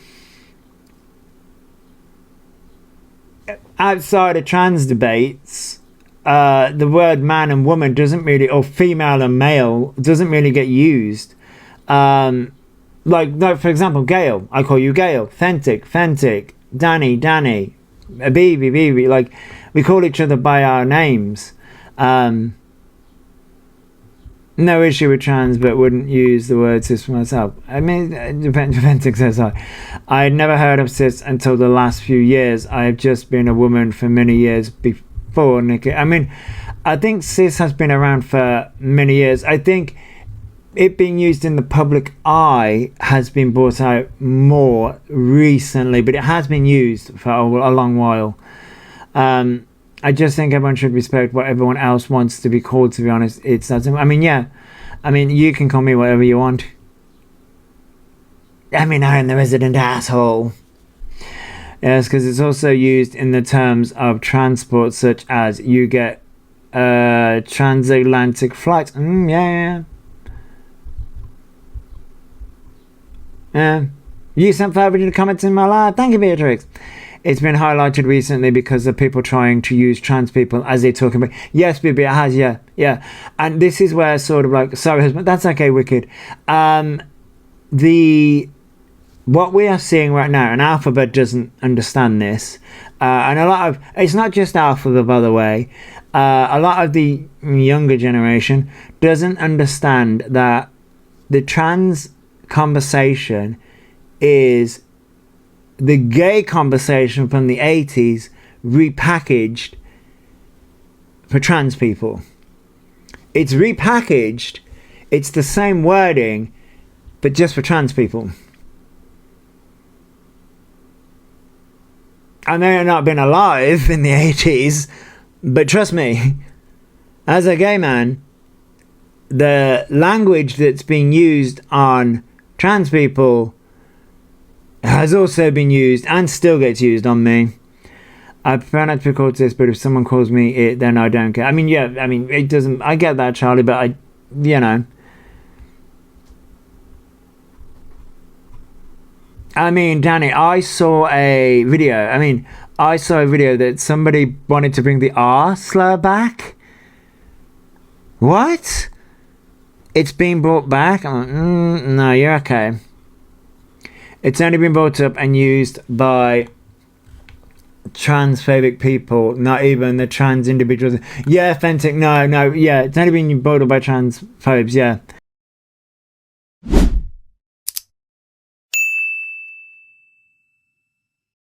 outside of trans debates, the word man and woman doesn't really, or female and male doesn't really get used. Like for example, Gail, I call you Gail, Fentic, Danny, Bibi, like we call each other by our names. No issue with trans, but wouldn't use the word cis for myself. I mean, Fentic says I had never heard of cis until the last few years. I have just been a woman for many years before Nikki. I mean, I think cis has been around for many years. I think it being used in the public eye has been brought out more recently, but it has been used for a long while. I just think everyone should respect what everyone else wants to be called, to be honest. It's that simple. I mean, yeah. I mean, you can call me whatever you want. I mean, I'm the resident asshole. Yes, because it's also used in the terms of transport, such as you get transatlantic flights. Yeah. You sent 500 comments in my life. Thank you, Beatrix. It's been highlighted recently because of people trying to use trans people as they talk about. Yes, Bibi, it has, yeah. And this is where sort of like, sorry, husband, that's okay, Wicked. What we are seeing right now, and Elphaba doesn't understand this, and a lot of, it's not just Elphaba, by the way, a lot of the younger generation doesn't understand that the trans conversation is the gay conversation from the 80s repackaged for trans people. It's repackaged, it's the same wording, but just for trans people. I may have not been alive in the 80s, but trust me, as a gay man, the language that's being used on trans people has also been used and still gets used on me. I prefer not to be called this, but if someone calls me it, then I don't care. I mean, yeah, I mean, it doesn't, I get that, Charlie, but I mean, Danny, I saw a video that somebody wanted to bring the R slur back. What? It's being brought back? I'm like, no, you're okay. It's only been brought up and used by transphobic people, not even the trans individuals. Yeah, authentic. No, yeah, it's only been brought up by transphobes. Yeah,